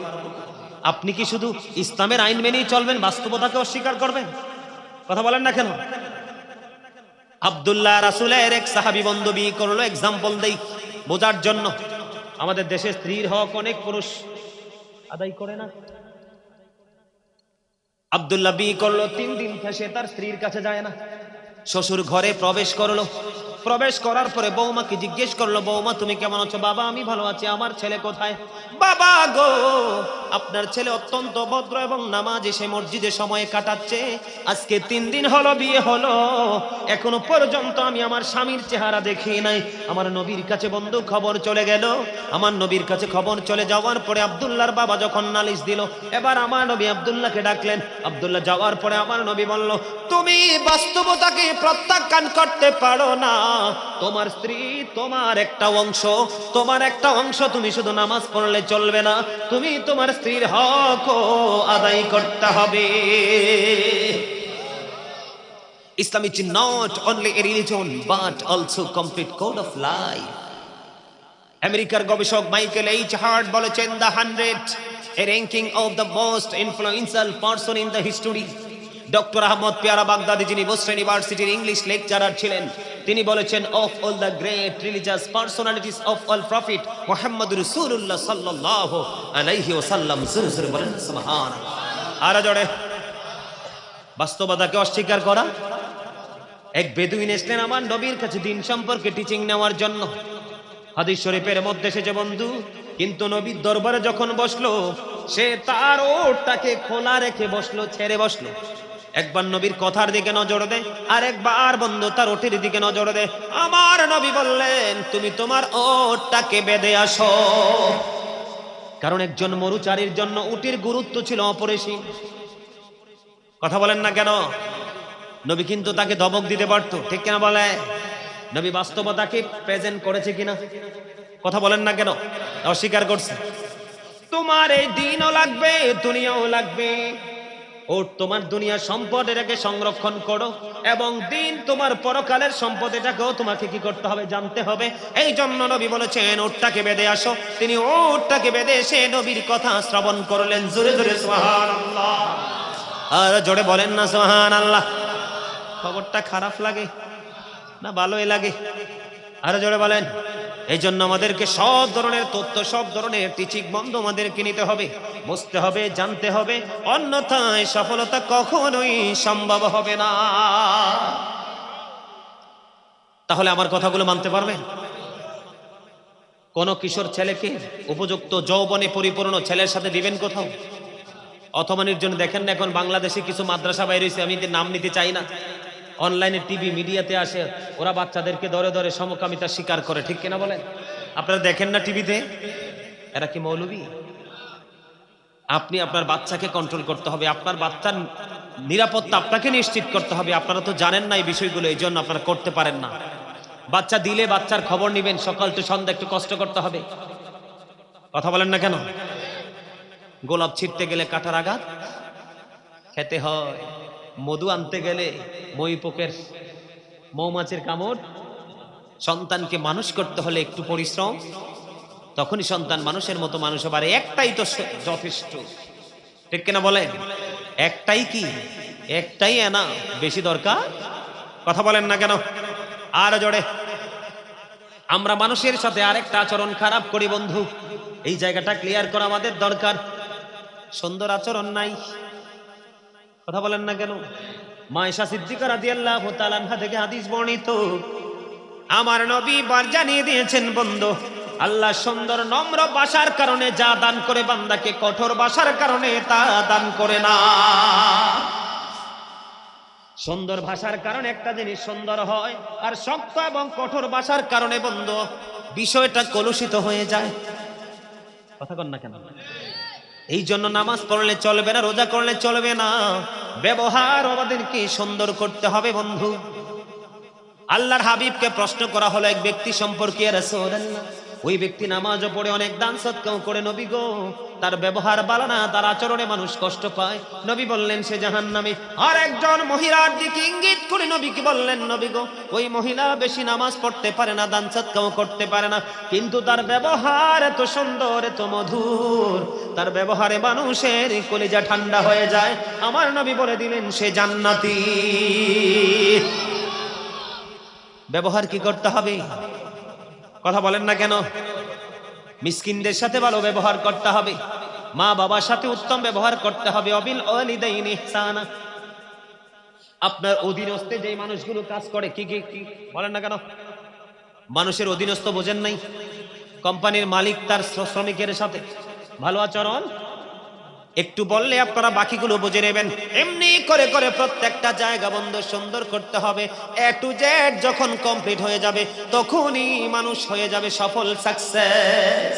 আপনি কি শুধু ইসলামের আইন মেনেই চলবেন, বাস্তবতাকে অস্বীকার করবেন? কথা বলেন না কেন? আব্দুল্লাহ রাসূলের এক সাহাবী বন্ধু বিয়ে করলো, এক্সাম্পল দেই বোঝার জন্য। আমাদের দেশে স্ত্রীর হক অনেক পুরুষ আদায় করে না। আব্দুল্লাহ বিয়ে করলো, 3 দিন সে তার স্ত্রীর কাছে যায় না, শ্বশুর ঘরে প্রবেশ করলো, প্রবেশ করার পরে বৌমাকে জিজ্ঞেস করলো, বৌমা তুমি কেমন আছো? বাবা আমি ভালো আছি, আমার ছেলে কোথায়? বাবা গো, আপনার ছেলে অত্যন্ত ভদ্র এবং নামাজি, সে মসজিদে সময় কাটাচ্ছে। আজকে 3 দিন হলো বিয়ে হলো, এখনো পর্যন্ত আমি আমার স্বামীর চেহারা দেখি নাই। আমার নবীর কাছে বন্ধু খবর চলে গেল। আমার নবীর কাছে খবর চলে যাওয়ার পরে আব্দুল্লাহর বাবা যখন নালিশ দিল, এবার আমার নবী আব্দুল্লাহকে ডাকলেন। আব্দুল্লাহ যাওয়ার পরে আমার নবী বলল, তুমি বাস্তবতাকে প্রত্যাখ্যান করতে পারো না। তোমার স্ত্রী তোমার একটা অংশ, তোমার একটা অংশ। তুমি শুধু নামাজ পড়লে চলবে না, তুমি তোমার স্ত্রীর হক আদায় করতে হবে। Islam is not only a religion but also complete code of life. আমেরিকার গবেষক মাইকেল এইচ হার্ট বলেছেন, the 100 a ranking of the most influential person in the history. Doctor Ahmad Peara Baghdadi, যিনি বোস্টন ইউনিভার্সিটির ইংলিশ লেকচারার ছিলেন, তিনি বলেছেন, of all the great religious personalities of all prophet Muhammad রাসূলুল্লাহ সাল্লাল্লাহু আলাইহি ওয়াসাল্লাম। জোরে জোরে বলেন সুবহানাল্লাহ। আর জোরে। বাস্তবতাকে অস্বীকার করা। এক বেদুইন এসলেন আমার নবীর কাছে দিন সম্পর্কে টিচিং নেওয়ার জন্য। হাদিস শরীফের মধ্যে এসেছে বন্ধু, কিন্তু নবীর দরবারে যখন বসলো, সে তার ওটটাকে খোলা রেখে বসলো, ছেড়ে বসলো। একবার নবীর কথার দিকে নজর দেয়, আর একবার বন্ধু তার ওটের দিকে নজর দেয়। আমার নবী বললেন, তুমি তোমার ওটটাকে বেঁধে আসো। কারণ একজন মরুচারীর জন্য উটের গুরুত্ব ছিল অপরিসীম। কথা বলেন না কেন? নবী কিন্তু তাকে ধমক দিতে পারতো, ঠিক কিনা বলে? নবী বাস্তবতাকে প্রেজেন্ট করেছে কিনা? কথা বলেন না কেন? অস্বীকার করছে। তোমার এই দিনও লাগবে, দুনিয়াও লাগবে। ও তোমার দুনিয়ার সম্পদ, এটাকে সংরক্ষণ করো, এবং দিন তোমার পরকালের সম্পদ, এটাকেও তোমাকে কি করতে হবে? জানতে হবে। এই জন্য নবী বলেছেন, ওটটাকে বেঁধে আসো। তিনি ওটটাকে বেঁধে এসে নবীর কথা শ্রবণ করলেন। জোরে জোরে সুবহানাল্লাহ। আর জোরে বলেন না সুবহানাল্লাহ। খবরটা খারাপ লাগে না ভালোই লাগে? আরো জোরে বলেন। এই জন্য আমাদেরকে সব ধরনের তথ্য, সব ধরনের টিচিং বন্ধু আমাদেরকে নিতে হবে, বুঝতে হবে, জানতে হবে, অন্যথায় সফলতা কখনোই সম্ভব হবে না। তাহলে আমার কথাগুলো মানতে পারবেন? কোন কিশোর ছেলেকে উপযুক্ত যৌবনে পরিপূর্ণ ছেলের সাথে দিবেন কোথাও? অথবা নির্জন দেখেন না, এখন বাংলাদেশে কিছু মাদ্রাসা বাইরে হয়েছে, আমি নাম নিতে চাই না, অনলাইনে টিভি মিডিয়াতে আসে, ওরা বাচ্চাদেরকে ধরে ধরে সমকামিতা স্বীকার করে, ঠিক কিনা বলেন? আপনারা দেখেন না টিভিতে? এরা কি মৌলবী? আপনি আপনার বাচ্চাকে কন্ট্রোল করতে হবে, আপনার বাচ্চার নিরাপত্তা আপনাকে নিশ্চিত করতে হবে। আপনারা তো জানেন না এই বিষয়গুলো, এই জন্য আপনারা করতে পারেন না। বাচ্চা দিলে বাচ্চার খবর নিবেন, সকাল টু সন্ধ্যা একটু কষ্ট করতে হবে। কথা বলেন না কেন? গোলাপ ছিঁড়তে গেলে কাঁটার আঘাত খেতে হয়, মধু আনতে গেলে মৌমাছির মৌমাছির কামড়। সন্তানকে মানুষ করতে হলে একটু পরিশ্রম, তখনই সন্তান মানুষের মতো মানুষ হবে। একটাই তো যথেষ্ট, ঠিক কিনা বলেন? একটাই কি? একটাই না, বেশি দরকার? কথা বলেন না কেন? আর জোরে। আমরা মানুষের সাথে আরেকটা আচরণ খারাপ করি বন্ধু, এই জায়গাটা ক্লিয়ার করা আমাদের দরকার। সুন্দর আচরণ নাই। কথা বলেন না কেন? মা আয়েশা সিদ্দিকা রাদিয়াল্লাহু তাআলা আনহা থেকে হাদিস বর্ণিত, আমার নবী বার জানিয়ে দিয়েছেন বন্ধু, আল্লাহ সুন্দর নম্র ভাষার কারণে যা দান করে বান্দাকে, কঠোর ভাষার কারণে তা দান করে না। সুন্দর ভাষার কারণে একটা জিনিস সুন্দর হয়, আর শক্ত এবং কঠোর ভাষার কারণে বন্ধু বিষয়টা কলুষিত হয়ে যায়। কথা কন না কেন? এই জন্য নামাজ পড়লে চলবে না, রোজা করলে চলবে না, ব্যবহার আমাদেরকে সুন্দর করতে হবে বন্ধু। আল্লাহর হাবিবকে প্রশ্ন করা হলো এক ব্যক্তি সম্পর্কে, রাসূলুল্লাহ, ওই ব্যক্তি নামাজও পড়ে, অনেক দান সদকাও করে, নবী গো তার ব্যবহার ভালো না, তার আচরণে মানুষ কষ্ট পায়। নবী বললেন সে জাহান্নামী। আর একজন মহিলার দিকে ইঙ্গিত করে নবীকে বললেন, নবী গো ওই মহিলা বেশি নামাজ পড়তে পারে না, দান সদকাও করতে পারে না, কিন্তু তার ব্যবহার এত সুন্দর, এত মধুর, তার ব্যবহারে মানুষের কলিজা ঠান্ডা হয়ে যায়। আমার নবী বলে দিলেন সে জান্নাতি। ব্যবহার কি করতে হবে? কথা বলেন না কেন? মিসকিনদের সাথে ভালো ব্যবহার করতে হবে, মা বাবার সাথে উত্তম ব্যবহার করতে হবে। অবিল ওয়ালিদাইনি ইহসানা। আপনার অধীনস্থে যে মানুষগুলো কাজ করে, কি কি কি বলেন না কেন? মানুষের অধীনস্থ বোঝেন নাই? কোম্পানির মালিক তার শ্রমিকের সাথে ভালো আচরণ একটু বললে আপনারা বাকিগুলো বুঝে নেবেন। এমনি করে করে প্রত্যেকটা জায়গা বন্ধ সুন্দর করতে হবে। এ টু জেড যখন কমপ্লিট হয়ে যাবে তখনই মানুষ হয়ে যাবে সফল, সাকসেস।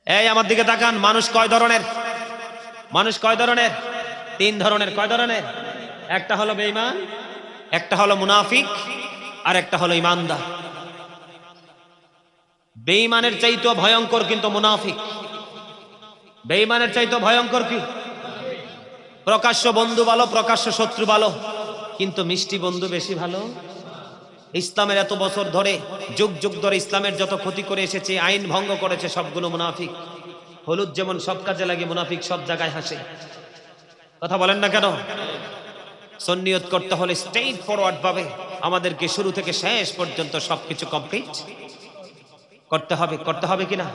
এই আমার দিকে তাকান, মানুষ কয় ধরনের? মানুষ কয় ধরনের? 3 ধরনের। কয় ধরনের? একটা হলো বেঈমান, একটা হলো মুনাফিক, আর একটা হলো ইমানদার। বেঈমানের চাইতেও ভয়ঙ্কর কিন্তু মুনাফিক। বেঈমানের চাইতে ভয়ঙ্কর কি? প্রকাশ্য বন্ধু ভালো, প্রকাশ্য শত্রু ভালো, কিন্তু মিষ্টি বন্ধু বেশি ভালো। ইসলামের এত বছর ধরে, যুগ যুগ ধরে ইসলামের যত ক্ষতি করে এসেছে, আইন ভঙ্গ করেছে, সবগুলো মুনাফিক। হলুদ যেমন সব কাজে লাগে, মুনাফিক সব জায়গায় হাসে। কথা বলেন না কেন? সুন্নিয়ত করতে হলে স্ট্রেইট ফরওয়ার্ড ভাবে আমাদেরকে শুরু থেকে শেষ পর্যন্ত সবকিছু কমপ্লিট করতে হবে। করতে হবে কিনা?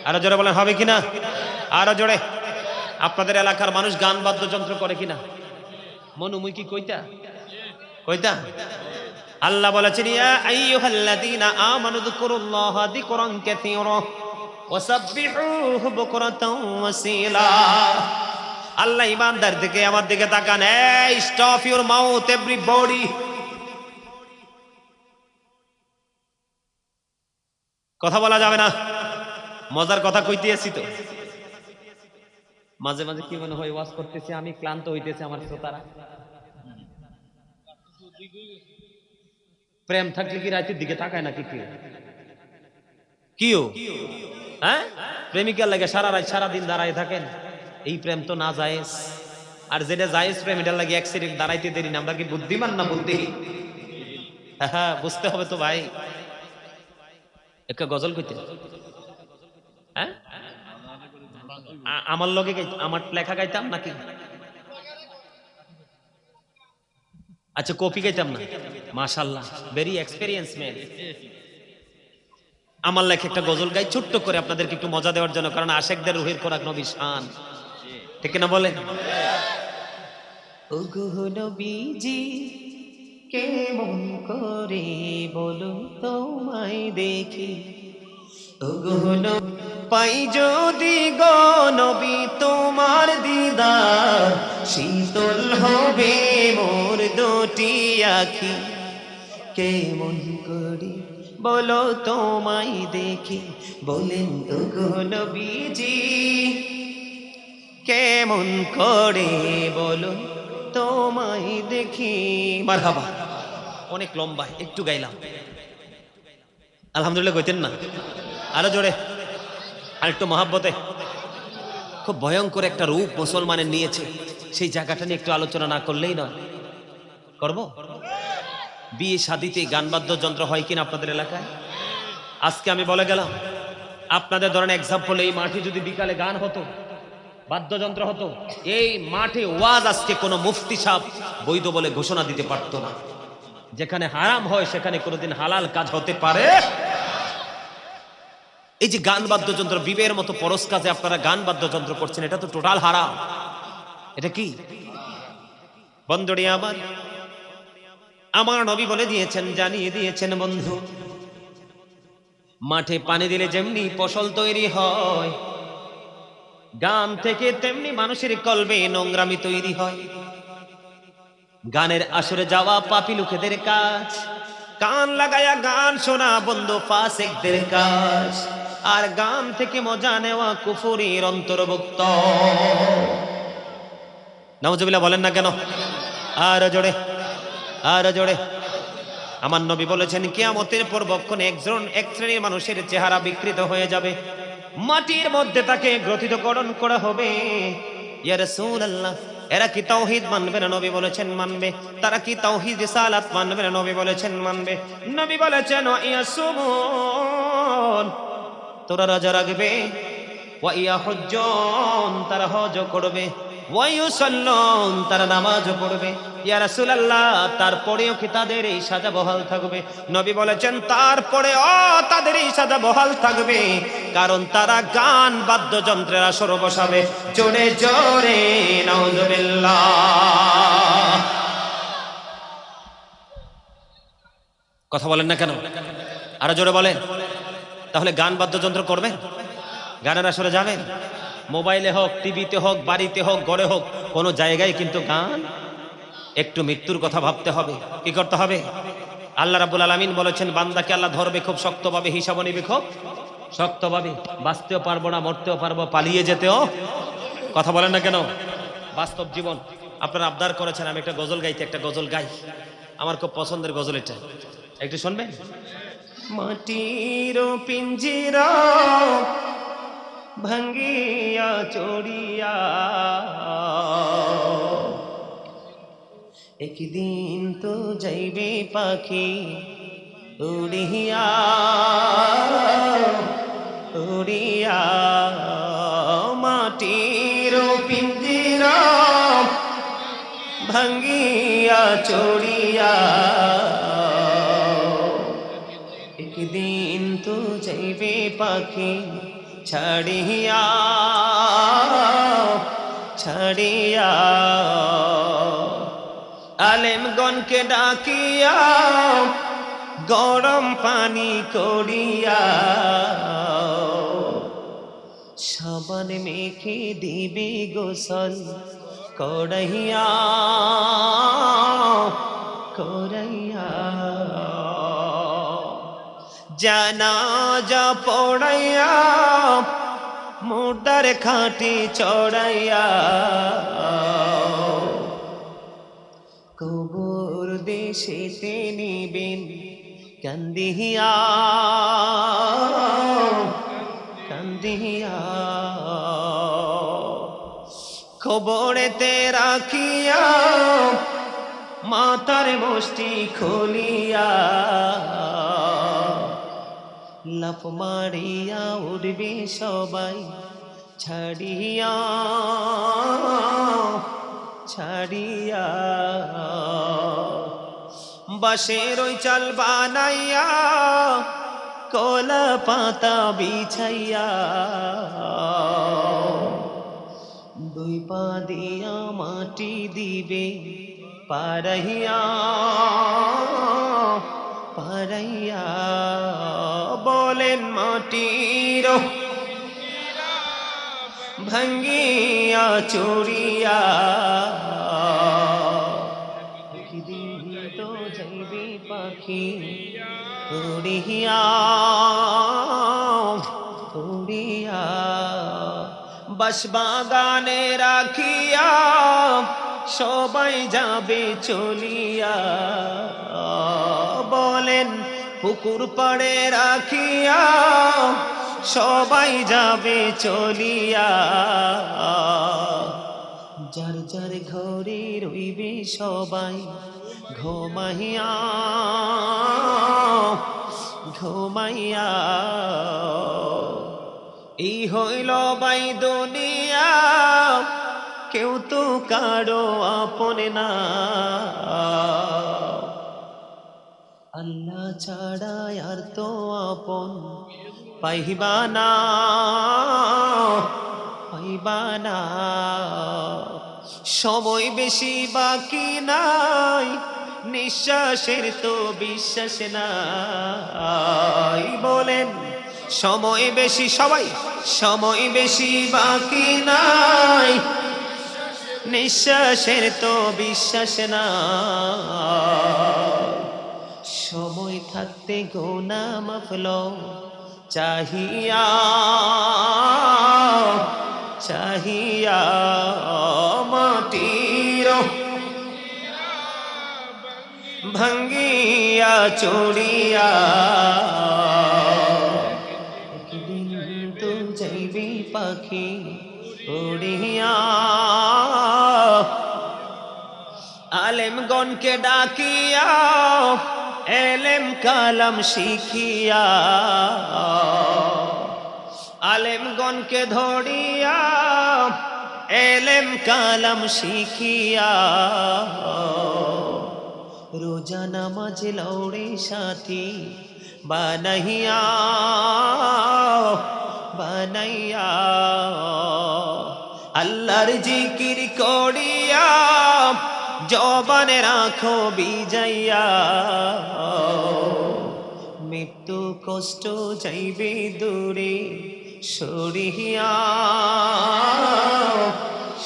আরো জোরে বলেন, হবে কিনা? আরো জোরে। আপনাদের এলাকার মানুষ গান বাদ্যযন্ত্র করে কিনা? মনু মুই কি কইতা কইতা? আল্লাহ বলেছেন, ইয়া আইয়ুহাল্লাযীনা আমানু যকুরুল্লাহা যিকরান কাসীরা ওয়াসাব্বিহুহু বুকরাতাও ওয়াসীলা। আল্লাহ ইমানদার দিকে আমার দিকে তাকান। এই স্টপ ইউর মাউথ এভরিবডি। কথা বলা যাবে না। মজার কথা কইতে আসি তো। মাঝে মাঝে কি মনে হয় ওয়াজ করতেছি আমি, ক্লান্ত হইতেছে আমার শ্রোতারা। প্রেম থাকলে কি রাতের দিকে তাকায় নাকি? কিও হ্যাঁ, প্রেমিকার লাগে সারা রাত সারা দিন দাঁড়ায় থাকেন? এই প্রেম তো না জায়েজ। আর যেটা জায়েজ প্রেম, এটার লাগে এক সেকেন্ড দাঁড়াইতে দেরি না। আমরা কি বুদ্ধিমান না বুদ্ধি? হ্যাঁ, বুঝতে হবে তো ভাই। একটা গজল কইতে, হ্যাঁ আমার লগে আমার লেখা গাইতাম নাকি? আচ্ছা, কপি গাইতাম না? মাশাআল্লাহ, ভেরি এক্সপেরিয়েন্স ম্যান। আমার লেখা একটা গজল গাই ছোট্ট করে আপনাদেরকে একটু মজা দেওয়ার জন্য, কারণ আশেকদের রুহের খোরাক নবী শান, ঠিক না বলেন? ওগো নবীজি কেমন করে বলো তোমায় দেখি, ওগো পাই যদি গো নবী তোমার দিদার, শীতল হবে মোর দুটি আখি, কেমন করে বলো তোমায় দেখি। বলেন ওগো নবীজি কেমন করে বলো তোমায় দেখি। মারহাবা। অনেক লম্বা, একটু গাইলাম। আলহামদুলিল্লাহ কইতেন না? আরো জোরে, আরেকটু মহাব্বতে। খুব ভয়ঙ্কর একটা রূপ মুসলমানের নিয়েছে, সেই জায়গাটা নিয়ে একটু আলোচনা না করলেই নয়। করব? বিয়ে শাদিতে গান বাদ্যযন্ত্র হয় কিনা আপনাদের এলাকায়? আজকে আমি বলে গেলাম, আপনাদের ধরেন এক্সাম্পল, এই মাঠে যদি বিকালে গান হতো, বাদ্যযন্ত্র হতো, এই মাঠে ওয়াজ আজকে কোনো মুফতি সাহেব বৈধ বলে ঘোষণা দিতে পারতো না। যেখানে হারাম হয় সেখানে কোনোদিন হালাল কাজ হতে পারে? এই যে গান বাদ্যযন্ত্র, বিবের মতো পরশ কাজে আপনারা গান বাদ্যযন্ত্র করছেন, এটা তো টোটাল হারাম। এটা কি বন্ধুরে আমার? আমার নবী বলে দিয়েছেন, জানিয়ে দিয়েছেন বন্ধু, মাঠে পানি দিলে যেমনি ফসল তৈরি হয়, গান থেকে তেমনি মানুষের কলবে নোংরামি তৈরি হয়। গানের আসরে যাওয়া পাপী লোকেদের কাজ, কান লাগায়া গান শোনা বন্ধু ফাসিকদের কাজ, আর গান থেকে মজা নেওয়া কুফরির অন্তর্ভুক্ত। নাউজুবিল্লাহ বলেন না কেন? আর জোরে, আর জোরে। আমার নবী বলেছেন, কিয়ামতের পর বক্ষণে এক শ্রেণীর মানুষের চেহারা বিকৃত হয়ে যাবে, মাটির মধ্যে তাকে গ্রথিতকরণ করা হবে। ইয়া রাসূলুল্লাহ, এরা কি তাওহীদ মানবে না? নবী বলেছেন মানবে। তারা কি তাওহীদ রিসালাত মানবে না? নবী বলেছেন মানবে। নবী বলেছেন ইয়াসুমুন, তোরা রোজা রাখবে, ওয়া ইয়াহুজ্জুন, তারা হজ করবে, ওয়া ইউসাল্লুন, তারা নামাজও পড়বে। ইয়া রাসূলুল্লাহ, তারপরেও কি তাদের এই সাজা বহাল থাকবে? নবী বলেছেন তারপরেও তাদের এই সাজা বহাল থাকবে, কারণ তারা গান বাদ্যযন্ত্রের আসর বসাবে। জোরে জোরে নাউজুবিল্লাহ। কথা বলেন না কেন? আরো জোরে বলেন। তাহলে গান বাদ্যযন্ত্র করবেন? গানের আসরে যাবেন? মোবাইলে হোক, টিভিতে হোক, বাড়িতে হোক, ঘরে হোক, কোনো জায়গায় কিন্তু গান। একটু মৃত্যুর কথা ভাবতে হবে। কি করতে হবে? আল্লাহ রাব্বুল আলামিন বলেছেন, বান্দাকে আল্লাহ ধরবে খুব শক্তভাবে, হিসাব নিবে খুব শক্তভাবে। বাঁচতেও পারবো না, মরতেও পারবো, পালিয়ে যেতেও। কথা বলেন না কেন? বাস্তব জীবন। আপনারা আবদার করেছেন আমি একটা গজল গাইতে, একটা গজল গাই। আমার খুব পছন্দের গজল এটা, একটু শুনবেন। মাটির পিঞ্জিরা ভাঙ্গিয়া চড়িয়া একদিন তো যাইবে পাখি উড়িয়া উড়িয়া। মাটির পিঞ্জিরা ভাঙ্গিয়া চড়িয়া একদিন তো যাইবে পাখি ছাড়িয়া ছাড়িয়া। আলেমগণকে ডাকিয়া গরম পানি করিয়া সাবান মেখে দিবে গোসল করাইয়া করাইয়া। জানাজা পড়াইয়া মোটার খাটি চড়াইয়া কবর দেশেতে নিবেন কান্দিয়া কান্দিয়া। কবরেতে রাখিয়া মাতার মুষ্টি খুলিয়া লাফ মারিয়া উঠবে সবাই ছাড়িয়া ছাড়িয়া। বাঁশের ওই চাল বানাইয়া কলা পাতা বিছাইয়া দুই পা দিয়া মাটি দিবে পারাইয়া পারাইয়া। বলেন মাটির ভাঙ্গিয়া চড়িয়া একদিন তো যাইবে পাখি উড়িয়া উড়িয়া। বাঁশবাগানে রাখিয়া সবাই যাবে চলিয়া। বলেন পুকুর পাড়ে রাখিয়া সবাই যাবে চলিয়া। যার যার ঘরে রইবে সবাই ঘুমাইয়া ঘুমাইয়া। এই হইল বাই দুনিয়া, কেউ তো কারো আপন না। আল্লাহ ছাড়া আর তো আপন পাইবা না পাইবা না। সময় বেশি বাকি নাই, নিঃশ্বাসের তো বিশ্বাস নাই। বলেন সময় বেশি, সবাই সময় বেশি বাকি নাই, নিঃশ্বাসের তো বিশ্বাস নাই। সময় থাকতে গোনা মাফল চাহিয়া চাহিয়া। মাটির ভাঙ্গিয়া চড়িয়া একদিন তো যাইবে পাখি উড়িয়া। আলেমগণকে ডাকিয়া এলেম কালাম শিখিয়া আলেমগণকে ধরিয়া এলেম কালাম শিখিয়া। রোজা নামাজ লৌড়ে সাথী বানাইয়া বানাইয়া। আল্লাহর জিকির করিয়া জবানে রাখো বিজাইয়া। কষ্ট যাইবে দূরে সরিয়া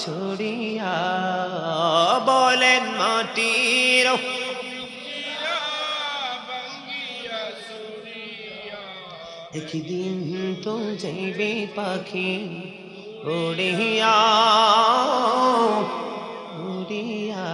সরিয়া বলেন মাটির একদিন তো যাইবে পাখি উড়িয়া উড়িয়া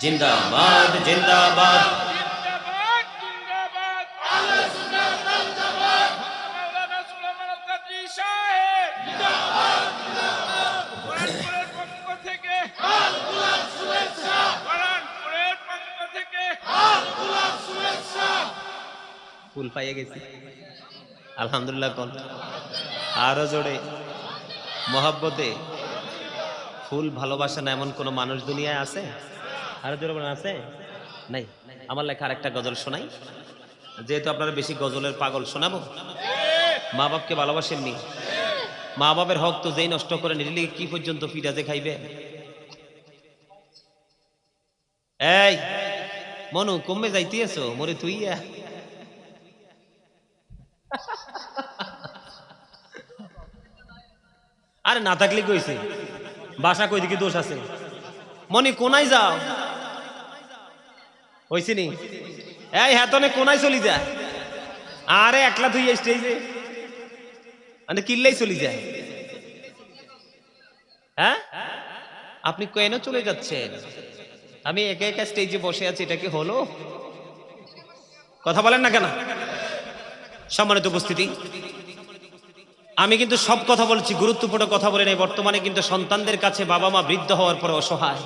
জিন্দাবাদ জিন্দাবাদ ফুল পাইয়ে গেছি আলহামদুলিল্লাহ। কোন আরো জোরে মহব্বতে ফুল ভালোবাসা না এমন কোন মানুষ দুনিয়ায় আছে? আরো জোরে বলেন আছে? নাই? আমার লেখা আরেকটা গজল শোনাই, যেহেতু আপনারা বেশি গজলের পাগল। শোনাবো? মা বাপকে ভালোবাসেননি? মা বাপের হক তো যেই নষ্ট করে নিলে কি পর্যন্ত ফিরাজে খাইবে? এই মনু কমে যাইতে আছো মরে তুই আরে না থাকলে কইছে বাসা কই দিকে দোষ আছে? মনি কোনায় যাও হইছে নি? এই হেতনে কোনায় চলি যায়? আরে একলা তুই স্টেজে মানে কিল্লাই চলি যায়? হ্যাঁ আপনি কেন চলে যাচ্ছেন? আমি একা একা স্টেজে বসে আছি, এটা কি হলো? কথা বলেন না কেন? সম্মানিত উপস্থিতি, আমি কিন্তু সব কথা বলছি, গুরুত্বপূর্ণ কথা বলে নেই। বর্তমানে কিন্তু সন্তানদের কাছে বাবা মা বৃদ্ধ হওয়ার পরে অসহায়,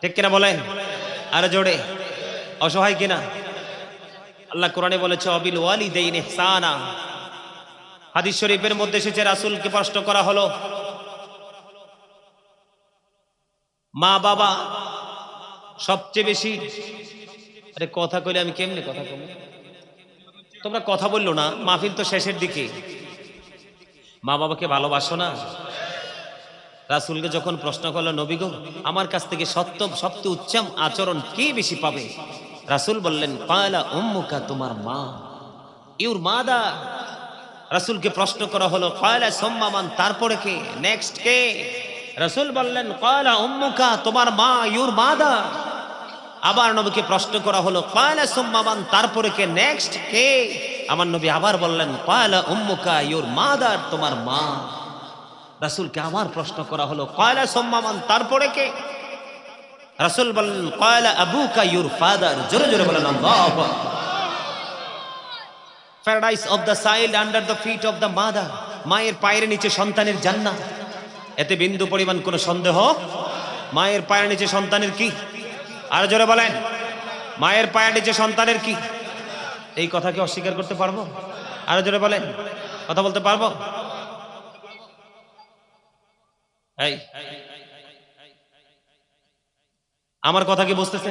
ঠিক কিনা বলেন? আরে জোরে অসহায় কিনা? আল্লাহ কোরআনে বলেছে অবিল ওয়ালিদাইন ইহসানা। হাদিস শরীফের মধ্যে এসেছে রাসূলকে প্রশ্ন করা হলো, মা বাবা সবচেয়ে বেশি। আরে কথা কইলে আমি কেমনে কথা কম? তোমরা কথা বললো না, মাহফিল তো শেষের দিকে। মা বাবাকে ভালোবাসো না? রাসূলকে যখন প্রশ্ন করলো, নবী গো আমার কাছ থেকে সবচেয়ে উচ্চম আচরণ কে বেশি পাবে? রাসূল বললেন ক্বালা উম্মুকা, তোমার মা, ইউর মাদার। রাসূলকে প্রশ্ন করা হলো ক্বালা সুম্মা মান, তারপরে কে, নেক্সট কে? রাসূল বললেন ক্বালা উম্মুকা, তোমার মা, ইউর মাদার। আবার নবীকে প্রশ্ন করা হলো ক্বালা সুম্মা মান, তারপরে কে, নেক্সট কে? আমার নবী আবার বললেন ক্বালা উম্মুকা, ইউর মাদার, তোমার মা। রাসূলকে আবার প্রশ্ন করা হলো ক্বালা সুম্মা মান, তারপরে কে? রাসূল বললেন ক্বালা আবুকা, ইউর ফাদার। জোরে জোরে বলেন আল্লাহু আকবার। Paradise of the child under the feet of the mother. মায়ের পায়ের নিচে সন্তানের জান্নাত, এতে বিন্দু পরিমাণ কোনো সন্দেহ। মায়ের পায়ের নিচে সন্তানের কি? আর জোরে বলেন, মায়ের পায়ের নিচে সন্তানের কি? এই কথাকে অস্বীকার করতে পারবো? আর জোরে বলেন, কথা বলতে পারবো? এই আমার কথা কি বুঝতেছেন?